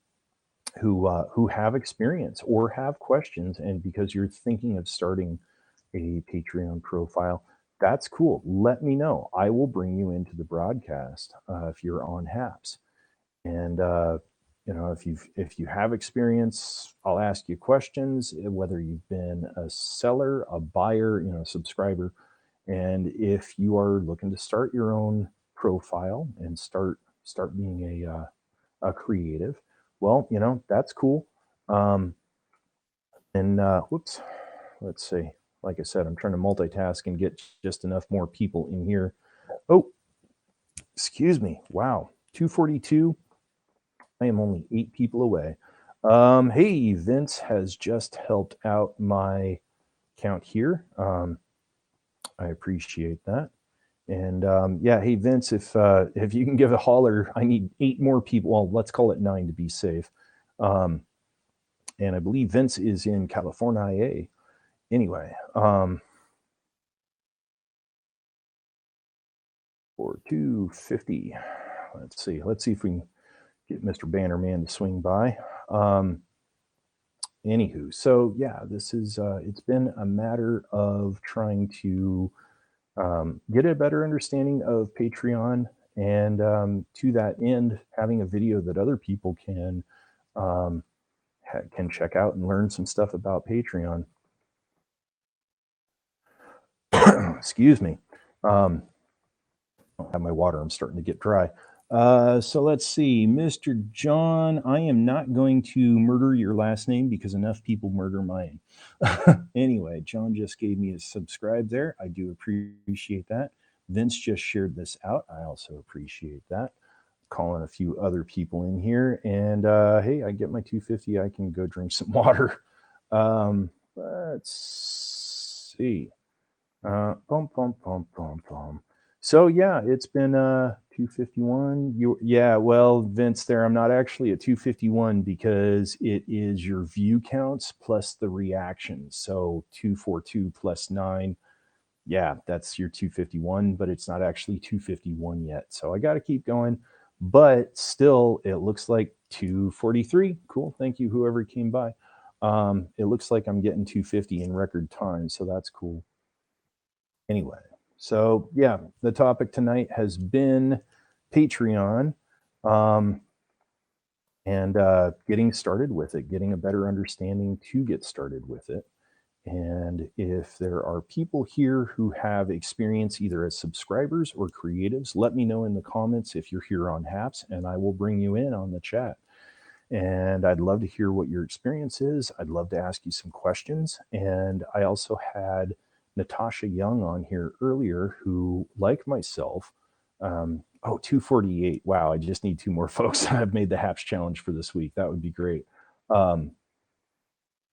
who have experience or have questions, and because you're thinking of starting a Patreon profile, that's cool. Let me know. I will bring you into the broadcast if you're on HAPS. And if you have experience, I'll ask you questions, whether you've been a seller, a buyer, subscriber, and if you are looking to start your own profile and start being a creative, well, that's cool. Whoops, let's see. Like I said, I'm trying to multitask and get just enough more people in here. Oh, excuse me. Wow, 242. I am only 8 people away. Hey, Vince has just helped out my account here. I appreciate that. And yeah, hey Vince, if you can give a holler, I need 8 more people. Well, let's call it 9 to be safe. And I believe Vince is in California. Anyway, for 250. Let's see if we can get Mr. Bannerman to swing by. Anywho, so yeah, this is it's been a matter of trying to get a better understanding of Patreon, and to that end, having a video that other people um, can check out and learn some stuff about Patreon. Excuse me. I don't have my water. I'm starting to get dry. So let's see, Mr. John, I am not going to murder your last name because enough people murder mine. Anyway, John just gave me a subscribe there. I do appreciate that. Vince just shared this out. I also appreciate that. Calling a few other people in here, and hey, I get my 250. I can go drink some water. Let's see. Bum, bum, bum, bum, bum. So yeah, it's been 251. Yeah, well, Vince, there I'm not actually at 251 because it is your view counts plus the reactions. So 242 plus 9. Yeah, that's your 251, but it's not actually 251 yet. So I got to keep going. But still, it looks like 243. Cool. Thank you, whoever came by. It looks like I'm getting 250 in record time. So that's cool. Anyway, so yeah, the topic tonight has been Patreon, and getting started with it, getting a better understanding to get started with it. And if there are people here who have experience either as subscribers or creatives, let me know in the comments if you're here on Haps, and I will bring you in on the chat. And I'd love to hear what your experience is. I'd love to ask you some questions. And I also had Natasha Young on here earlier who, like myself, 248. Wow, I just need 2 more folks. I've made the Haps challenge for this week. That would be great.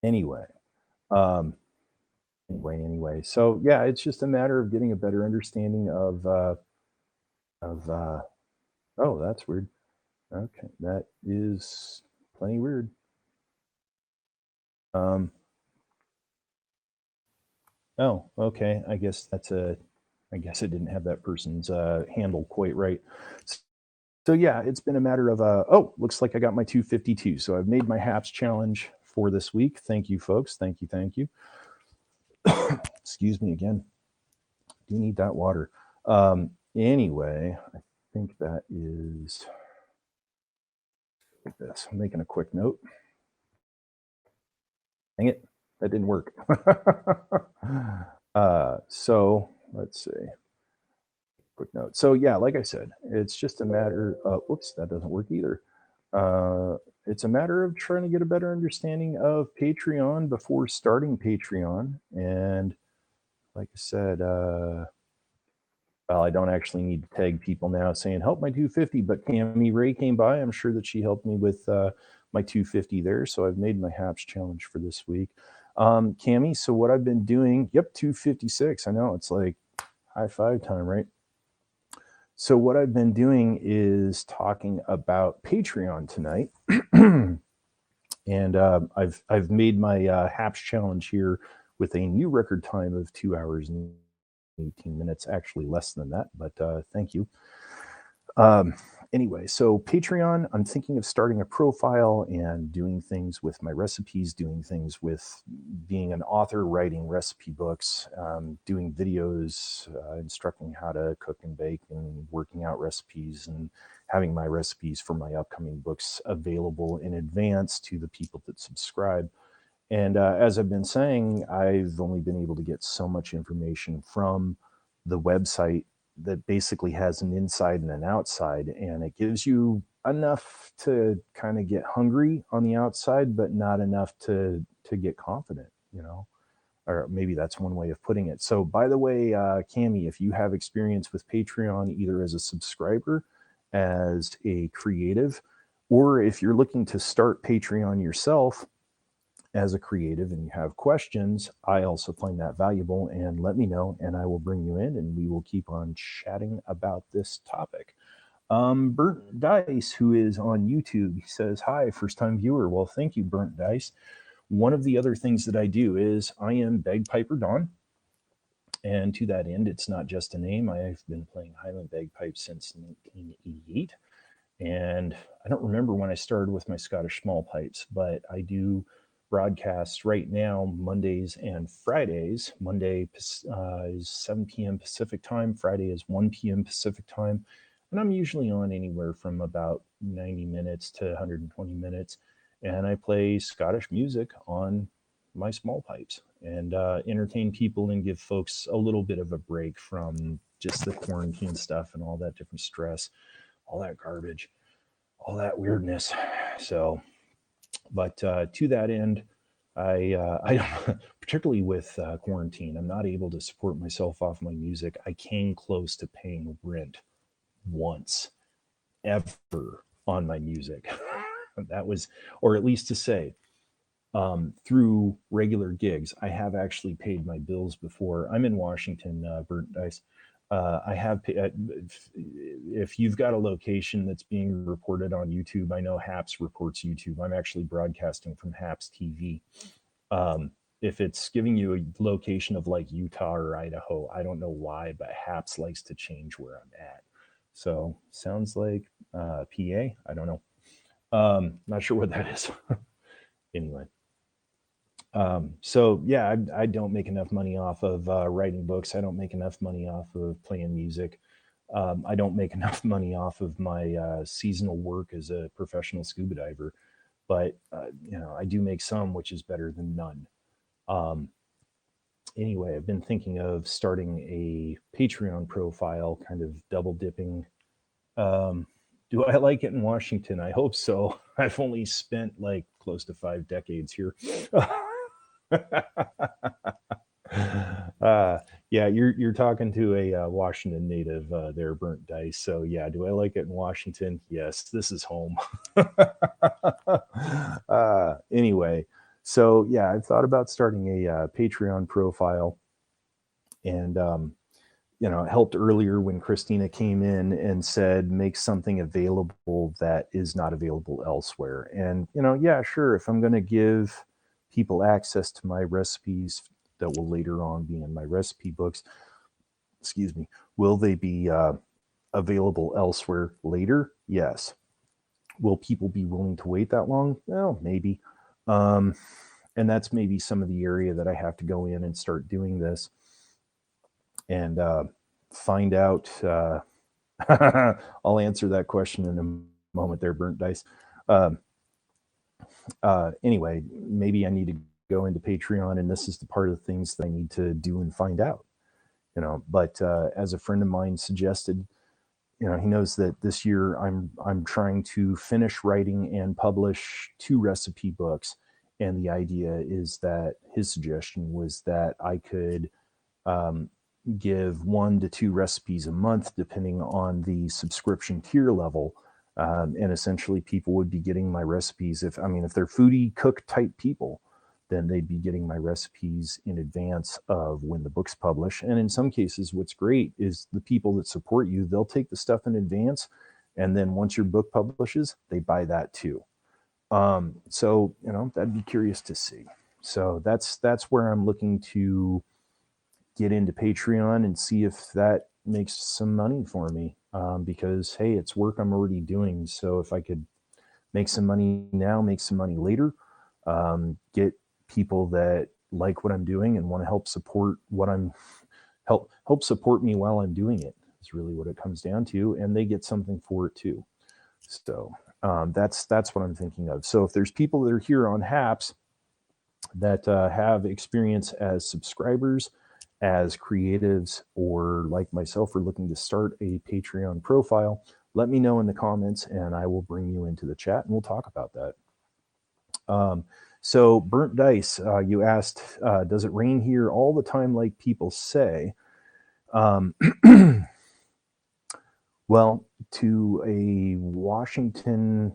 Anyway. So yeah, it's just a matter of getting a better understanding of oh, that's weird. Okay, that is plenty weird. Oh, okay. I guess I didn't have that person's handle quite right. So yeah, it's been a matter of looks like I got my 252. So I've made my Haps challenge for this week. Thank you, folks. Thank you. Excuse me again. Do need that water. Anyway, I think that is like this. I'm making a quick note. Dang it, that didn't work. So let's see. Quick note. So yeah, like I said, it's just a matter of, whoops, that doesn't work either. It's a matter of trying to get a better understanding of Patreon before starting Patreon. And like I said, well, I don't actually need to tag people now saying help my 250, but Cami Ray came by. I'm sure that she helped me with my 250 there. So I've made my Haps challenge for this week. Cami, so what I've been doing, 256. I know, it's like high five time, right? So what I've been doing is talking about Patreon tonight. And I've made my Haps challenge here with a new record time of 2 hours and 18 minutes, actually less than that, but thank you. Anyway, so Patreon, I'm thinking of starting a profile and doing things with my recipes, doing things with being an author, writing recipe books, doing videos, instructing how to cook and bake and working out recipes, and having my recipes for my upcoming books available in advance to the people that subscribe. And as I've been saying, I've only been able to get so much information from the website that basically has an inside and an outside, and it gives you enough to kind of get hungry on the outside, but not enough to get confident, or maybe that's one way of putting it. So by the way, Cami, if you have experience with Patreon, either as a subscriber, as a creative, Or if you're looking to start Patreon yourself as a creative and you have questions, I also find that valuable, and let me know and I will bring you in and we will keep on chatting about this topic. Burnt Dice, who is on YouTube, he says, hi, first time viewer. Well, thank you, Burnt Dice. One of the other things that I do is I am Bagpiper Don. And to that end, it's not just a name. I've been playing Highland bagpipes since 1988. And I don't remember when I started with my Scottish small pipes, but I do broadcasts right now Mondays and Fridays. Monday is 7 p.m. Pacific time. Friday is 1 p.m. Pacific time. And I'm usually on anywhere from about 90 minutes to 120 minutes. And I play Scottish music on my small pipes and entertain people and give folks a little bit of a break from just the quarantine stuff and all that different stress, all that garbage, all that weirdness. So, but to that end, I particularly with quarantine, I'm not able to support myself off my music. I came close to paying rent once ever on my music. That was, or at least to say, through regular gigs, I have actually paid my bills before. I'm in Washington, Burnt Dice. I have, if you've got a location that's being reported on YouTube, I know Haps reports YouTube. I'm actually broadcasting from Haps TV. If it's giving you a location of like Utah or Idaho, I don't know why, but Haps likes to change where I'm at. So sounds like PA. I don't know. Not sure what that is. Anyway. So yeah, I don't make enough money off of writing books. I don't make enough money off of playing music. I don't make enough money off of my seasonal work as a professional scuba diver, but you know, I do make some, which is better than none. Anyway, I've been thinking of starting a Patreon profile, kind of double dipping. Do I like it in Washington? I hope so. I've only spent like close to 5 decades here. Yeah, you're talking to a Washington native there, Burnt Dice. So yeah, do I like it in Washington? Yes, this is home. Anyway, so yeah, I've thought about starting a Patreon profile, and you know, it helped earlier when Christina came in and said, make something available that is not available elsewhere. And, you know, yeah, sure. If I'm going to give people access to my recipes that will later on be in my recipe books, excuse me, will they be available elsewhere later? Yes. Will people be willing to wait that long? Well, maybe. And that's maybe some of the area that I have to go in and start doing this. And find out. I'll answer that question in a moment there, Burnt Dice. Anyway, maybe I need to go into Patreon, and this is the part of the things that I need to do and find out. You know, but as a friend of mine suggested, you know, he knows that this year I'm trying to finish writing and publish 2 recipe books, and the idea is that his suggestion was that I could give 1 to 2 recipes a month, depending on the subscription tier level. And essentially people would be getting my recipes. If they're foodie cook type people, then they'd be getting my recipes in advance of when the book's publish. And in some cases, what's great is the people that support you, they'll take the stuff in advance. And then once your book publishes, they buy that too. So, you know, that'd be curious to see. So that's where I'm looking to get into Patreon and see if that makes some money for me. Because, hey, it's work I'm already doing. So if I could make some money now, make some money later, get people that like what I'm doing and want to help support what I'm help support me while I'm doing it is really what it comes down to. And they get something for it too. So that's what I'm thinking of. So if there's people that are here on Haps that have experience as subscribers, as creatives, or like myself are looking to start a Patreon profile, let me know in the comments and I will bring you into the chat and we'll talk about that. So Burnt Dice, you asked, does it rain here all the time like people say? Well, to a Western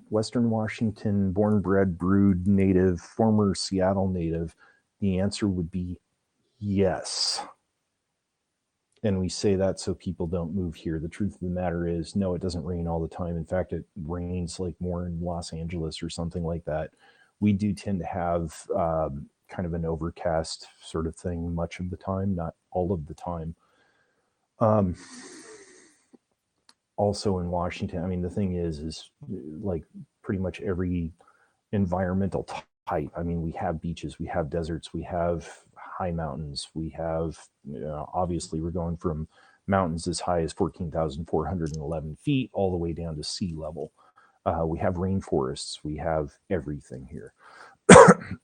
Washington, born, bred, brewed native, former Seattle native, the answer would be yes. And we say that so people don't move here. The truth of the matter is, no, it doesn't rain all the time. In fact, it rains like more in Los Angeles or something like that. We do tend to have kind of an overcast sort of thing much of the time, not all of the time. Also in Washington, I mean, the thing is like pretty much every environmental type. I mean, we have beaches, we have deserts, we have high mountains, we have, obviously we're going from mountains as high as 14,411 feet all the way down to sea level. We have rainforests, we have everything here.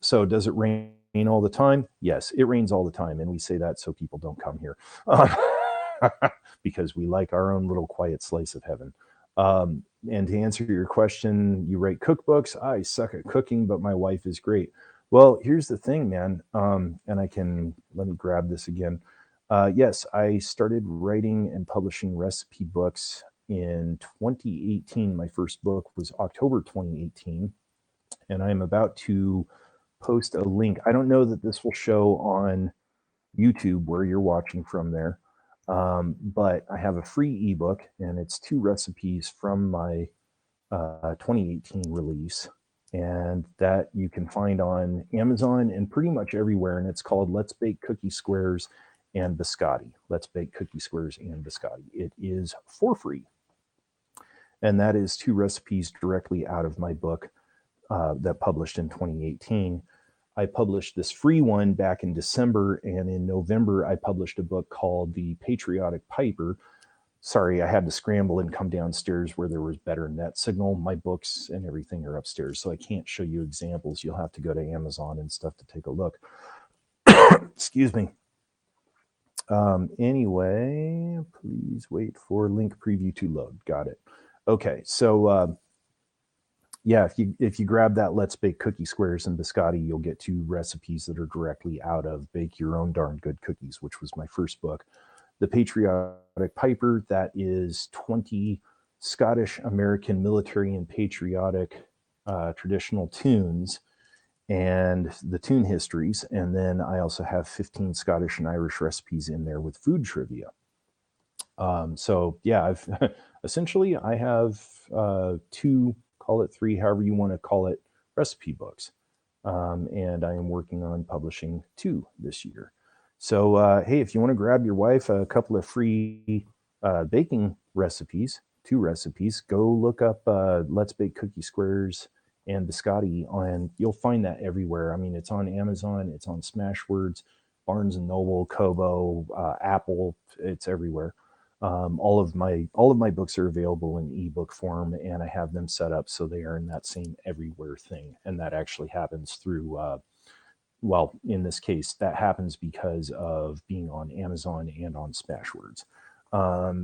So does it rain all the time? Yes, it rains all the time. And we say that so people don't come here. Because we like our own little quiet slice of heaven. And to answer your question, you write cookbooks. I suck at cooking, but my wife is great. Well, here's the thing, man. And let me grab this again. Yes, I started writing and publishing recipe books in 2018. My first book was October 2018. And I'm about to post a link. I don't know that this will show on YouTube where you're watching from there. But I have a free ebook, and it's 2 recipes from my 2018 release, and that you can find on Amazon and pretty much everywhere. And it's called Let's Bake Cookie Squares and Biscotti. Let's Bake Cookie Squares and Biscotti. It is for free. And that is 2 recipes directly out of my book that published in 2018. I published this free one back in December, and in November, I published a book called The Patriotic Piper. Sorry, I had to scramble and come downstairs where there was better net signal. My books and everything are upstairs, so I can't show you examples. You'll have to go to Amazon and stuff to take a look. Excuse me. Anyway, please wait for link preview to load. Got it. Okay, so yeah, if you grab that Let's Bake Cookie Squares and Biscotti, you'll get 2 recipes that are directly out of Bake Your Own Darn Good Cookies, which was my first book. The Patriotic Piper, that is 20 Scottish American military and patriotic traditional tunes and the tune histories. And then I also have 15 Scottish and Irish recipes in there with food trivia. So yeah, I've essentially I have 2, call it 3, however you want to call it, recipe books. And I am working on publishing 2 this year. So, hey, if you want to grab your wife a couple of free baking recipes, 2 recipes, go look up Let's Bake Cookie Squares and Biscotti, and you'll find that everywhere. I mean, it's on Amazon, it's on Smashwords, Barnes and Noble, Kobo, Apple, it's everywhere. All of my books are available in ebook form, and I have them set up so they are in that same everywhere thing. And that actually happens through, well, in this case, that happens because of being on Amazon and on Smashwords.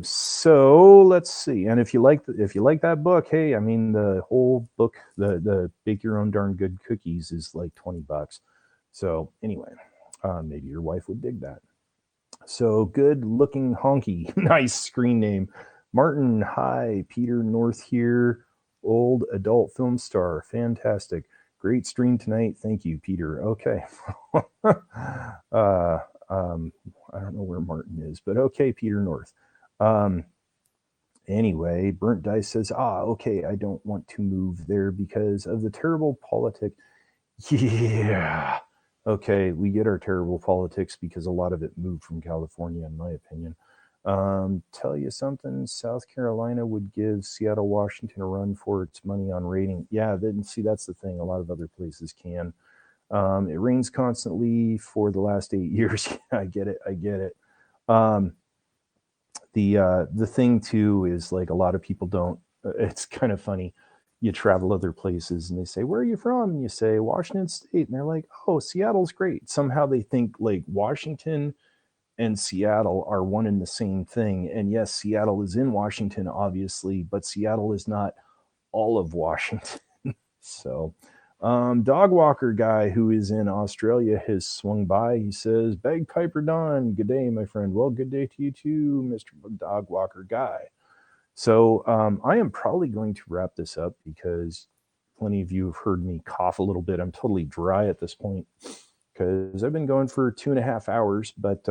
So let's see. And if you like that book, hey, I mean, the whole book, the Bake Your Own Darn Good Cookies, is like $20. So anyway, maybe your wife would dig that. So Good Looking Honky, nice screen name. Martin, hi, Peter North here, old adult film star, fantastic. Great stream tonight. Thank you, Peter. Okay. I don't know where Martin is, but okay, Peter North. Anyway, Burnt Dice says, okay, I don't want to move there because of the terrible politics. Yeah. Okay, we get our terrible politics because a lot of it moved from California, in my opinion. Tell you something, South Carolina would give Seattle, Washington a run for its money on rating. Yeah, see, that's the thing. A lot of other places can. It rains constantly for the last 8 years. I get it. The thing too is, like, a lot of people don't, it's kind of funny. You travel other places and they say, where are you from? And you say, Washington State. And they're like, oh, Seattle's great. Somehow they think like Washington and Seattle are one and the same thing. And yes, Seattle is in Washington, obviously, but Seattle is not all of Washington. So, dog walker guy who is in Australia has swung by. He says, Bagpiper Don, good day, my friend. Well, good day to you too, Mr. Dog Walker guy. So I am probably going to wrap this up because plenty of you have heard me cough a little bit. I'm totally dry at this point because I've been going for 2.5 hours, but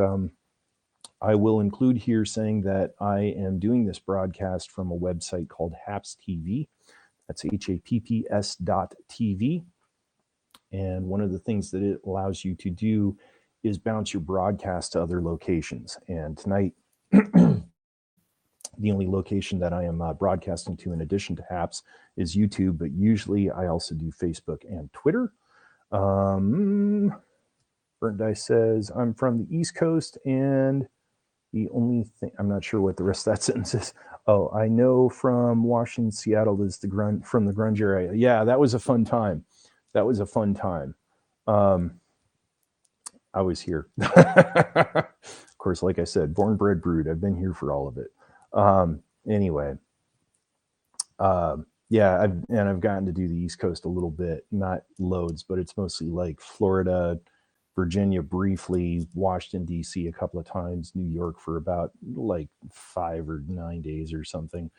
I will include here saying that I am doing this broadcast from a website called Happs TV. That's HAPPS.TV. And one of the things that it allows you to do is bounce your broadcast to other locations. And tonight, the only location that I am broadcasting to in addition to Happs is YouTube, but usually I also do Facebook and Twitter. Burnt Dice says, I'm from the East Coast, and the only thing, I'm not sure what the rest of that sentence is. Oh, I know from Washington, Seattle is from the grunge area. Yeah, that was a fun time. That was a fun time. I was here. Of course, like I said, born, bred, brewed. I've been here for all of it. Anyway, yeah, I've gotten to do the East Coast a little bit, not loads, but it's mostly like Florida, Virginia briefly, Washington D.C. a couple of times, New York for about like 5 or 9 days or something.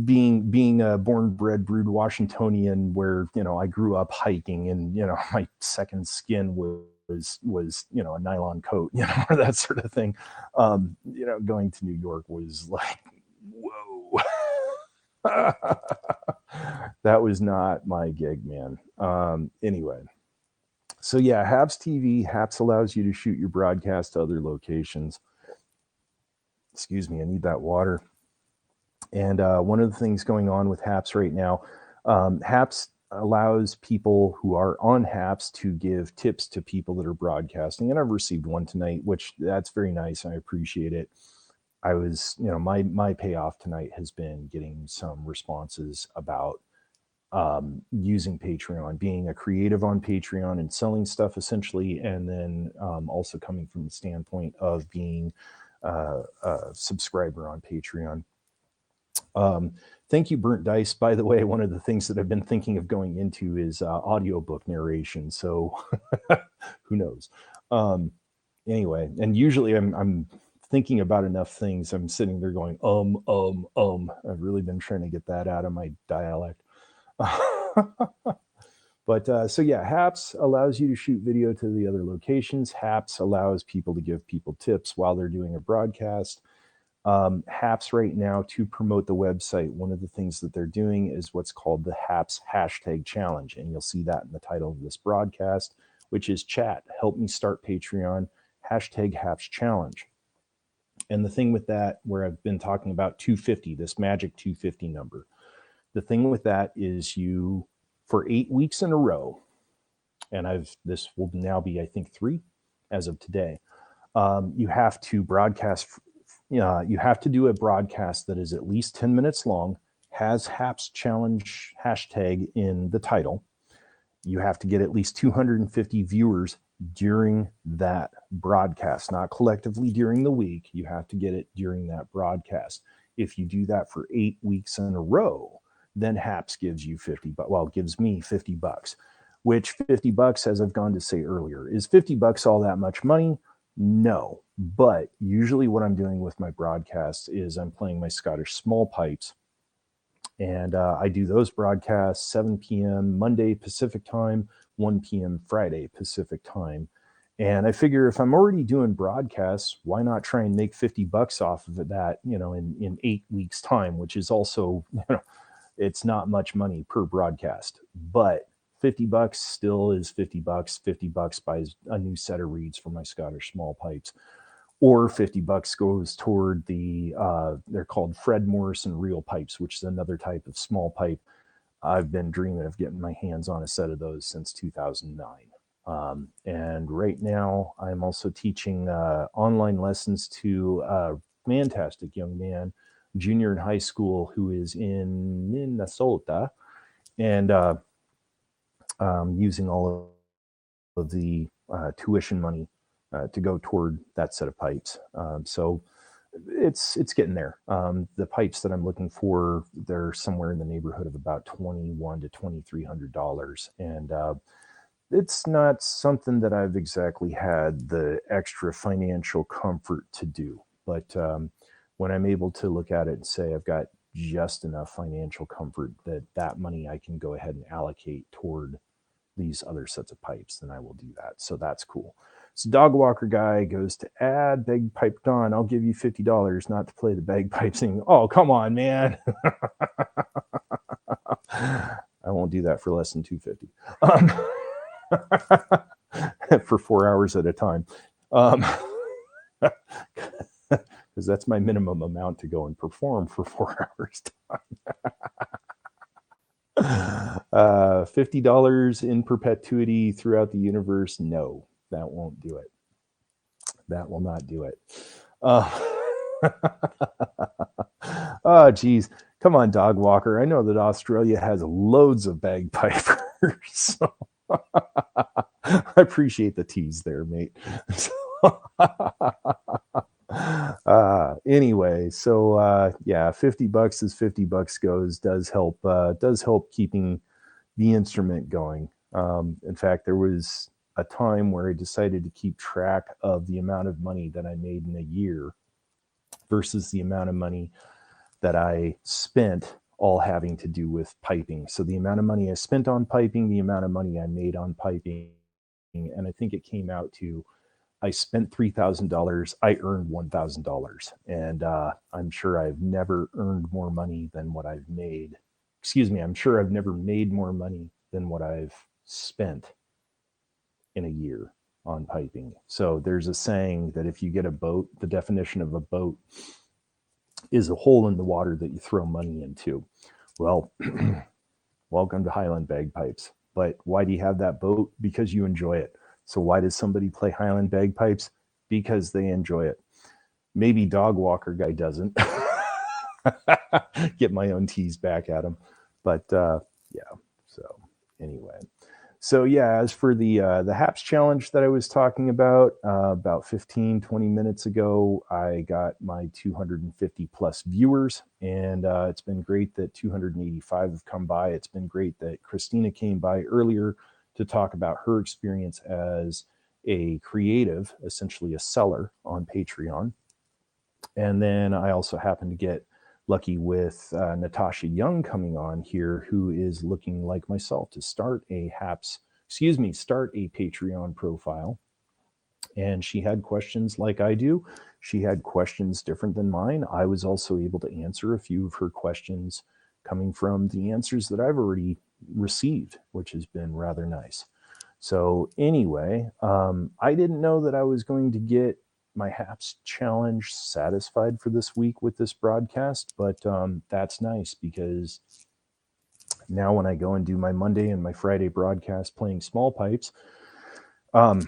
Being a born, bred, brewed Washingtonian, where I grew up hiking, and my second skin was a nylon coat, or that sort of thing. Going to New York was like, whoa. That was not my gig, man. Anyway, so yeah, Happs TV. Happs allows you to shoot your broadcast to other locations. Excuse me, I need that water. And one of the things going on with Happs right now, Happs allows people who are on Happs to give tips to people that are broadcasting. And I've received one tonight, which that's very nice. I appreciate it. I was, my payoff tonight has been getting some responses about using Patreon, being a creative on Patreon and selling stuff essentially. And then also coming from the standpoint of being a subscriber on Patreon. Thank you, Burnt Dice. By the way, one of the things that I've been thinking of going into is audiobook narration. So who knows? Anyway, and usually I'm thinking about enough things. I'm sitting there going, I've really been trying to get that out of my dialect. But so yeah, Happs allows you to shoot video to the other locations. Happs allows people to give people tips while they're doing a broadcast. Happs right now, to promote the website, one of the things that they're doing is what's called the Happs hashtag challenge. And you'll see that in the title of this broadcast, which is chat, help me start Patreon, hashtag Happs challenge. And the thing with that, where I've been talking about 250, this magic 250 number, the thing with that is you, for 8 weeks in a row, and this will now be, I think, 3 as of today, you have to broadcast. You have to do a broadcast that is at least 10 minutes long, has Happs challenge hashtag in the title. You have to get at least 250 viewers during that broadcast, not collectively during the week. You have to get it during that broadcast. If you do that for 8 weeks in a row, then Happs gives you gives me $50, which $50, as I've gone to say earlier, is $50 all that much money? No, but usually what I'm doing with my broadcasts is I'm playing my Scottish small pipes, and I do those broadcasts 7 p.m. Monday Pacific time, 1 p.m. Friday Pacific time. And I figure if I'm already doing broadcasts, why not try and make $50 off of that, in 8 weeks time, which is also, it's not much money per broadcast, but $50 still is $50. $50 buys a new set of reeds for my Scottish small pipes, or $50 goes toward they're called Fred Morrison reel pipes, which is another type of small pipe. I've been dreaming of getting my hands on a set of those since 2009. And right now I'm also teaching online lessons to a fantastic young man, junior in high school, who is in Minnesota, and using all of the tuition money to go toward that set of pipes. So it's getting there. The pipes that I'm looking for, they're somewhere in the neighborhood of about $2,100 to $2,300, and it's not something that I've exactly had the extra financial comfort to do. But when I'm able to look at it and say I've got just enough financial comfort that that money I can go ahead and allocate toward these other sets of pipes, then I will do that. So that's cool. So dog walker guy goes to add bagpipe Don. I'll give you $50 not to play the bagpipe thing. Oh, come on, man. I won't do that for less than $250 for 4 hours at a time. Because that's my minimum amount to go and perform for 4 hours time. $50 in perpetuity throughout the universe. No, that won't do it. That will not do it. Oh, geez. Come on, dog walker. I know that Australia has loads of bagpipers. So I appreciate the tease there, mate. Anyway, so yeah, $50 as $50 goes does help keeping the instrument going. In fact, there was a time where I decided to keep track of the amount of money that I made in a year versus the amount of money that I spent, all having to do with piping. So the amount of money I spent on piping, the amount of money I made on piping, and I think it came out to I spent $3,000. I earned $1,000, and I'm sure I've never earned more money than what I've made. Excuse me. I'm sure I've never made more money than what I've spent in a year on piping. So there's a saying that if you get a boat, the definition of a boat is a hole in the water that you throw money into. Well, welcome to Highland Bagpipes. But why do you have that boat? Because you enjoy it. So why does somebody play Highland Bagpipes? Because they enjoy it. Maybe dog walker guy doesn't. Get my own tease back at him. But yeah, so anyway. So yeah, as for the HAPS challenge that I was talking about 15, 20 minutes ago, I got my 250 plus viewers, and it's been great that 285 have come by. It's been great that Christina came by earlier to talk about her experience as a creative, essentially a seller on Patreon. And then I also happened to get lucky with Natasha Young coming on here, who is looking like myself to start a Patreon profile. And she had questions like I do. She had questions different than mine. I was also able to answer a few of her questions coming from the answers that I've already received, which has been rather nice. So anyway, I didn't know that I was going to get my HAPS challenge satisfied for this week with this broadcast, but that's nice because now when I go and do my Monday and my Friday broadcast playing small pipes, I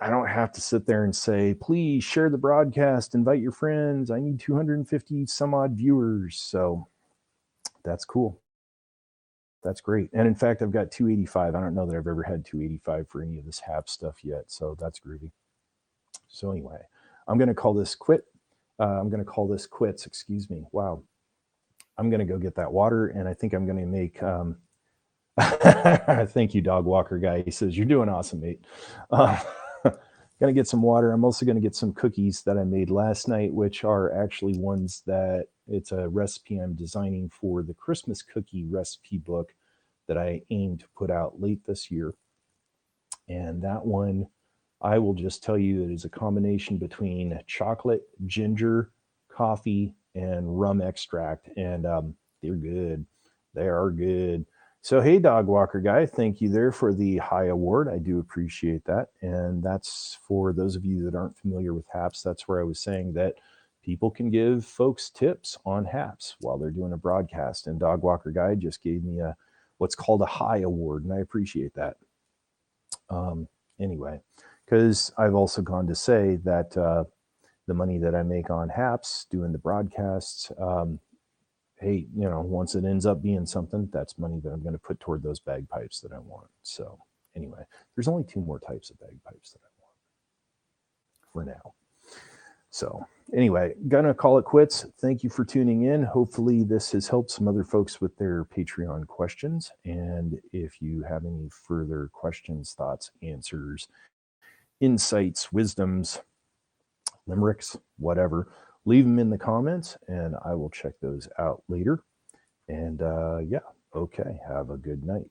don't have to sit there and say, please share the broadcast, invite your friends. I need 250 some odd viewers. So that's cool. That's great. And in fact, I've got 285. I don't know that I've ever had 285 for any of this HAPS stuff yet. So that's groovy. So anyway, I'm going to call this quits. Excuse me. Wow. I'm going to go get that water, and I think I'm going to make thank you, dog walker guy. He says, you're doing awesome, mate. Going to get some water. I'm also going to get some cookies that I made last night, which are actually ones that it's a recipe I'm designing for the Christmas cookie recipe book that I aim to put out late this year. And that one, I will just tell you, it is a combination between chocolate, ginger, coffee, and rum extract. And they're good. They are good. So, hey, dog walker guy, thank you there for the high award. I do appreciate that. And that's for those of you that aren't familiar with HAPS. That's where I was saying that people can give folks tips on HAPS while they're doing a broadcast. And dog walker guy just gave me what's called a high award, and I appreciate that. Anyway, because I've also gone to say that the money that I make on HAPS doing the broadcasts, hey, once it ends up being something, that's money that I'm going to put toward those bagpipes that I want. So anyway, there's only 2 more types of bagpipes that I want for now. So anyway, gonna call it quits. Thank you for tuning in. Hopefully this has helped some other folks with their Patreon questions. And if you have any further questions, thoughts, answers, insights, wisdoms, limericks, whatever, leave them in the comments and I will check those out later. And yeah, okay. Have a good night.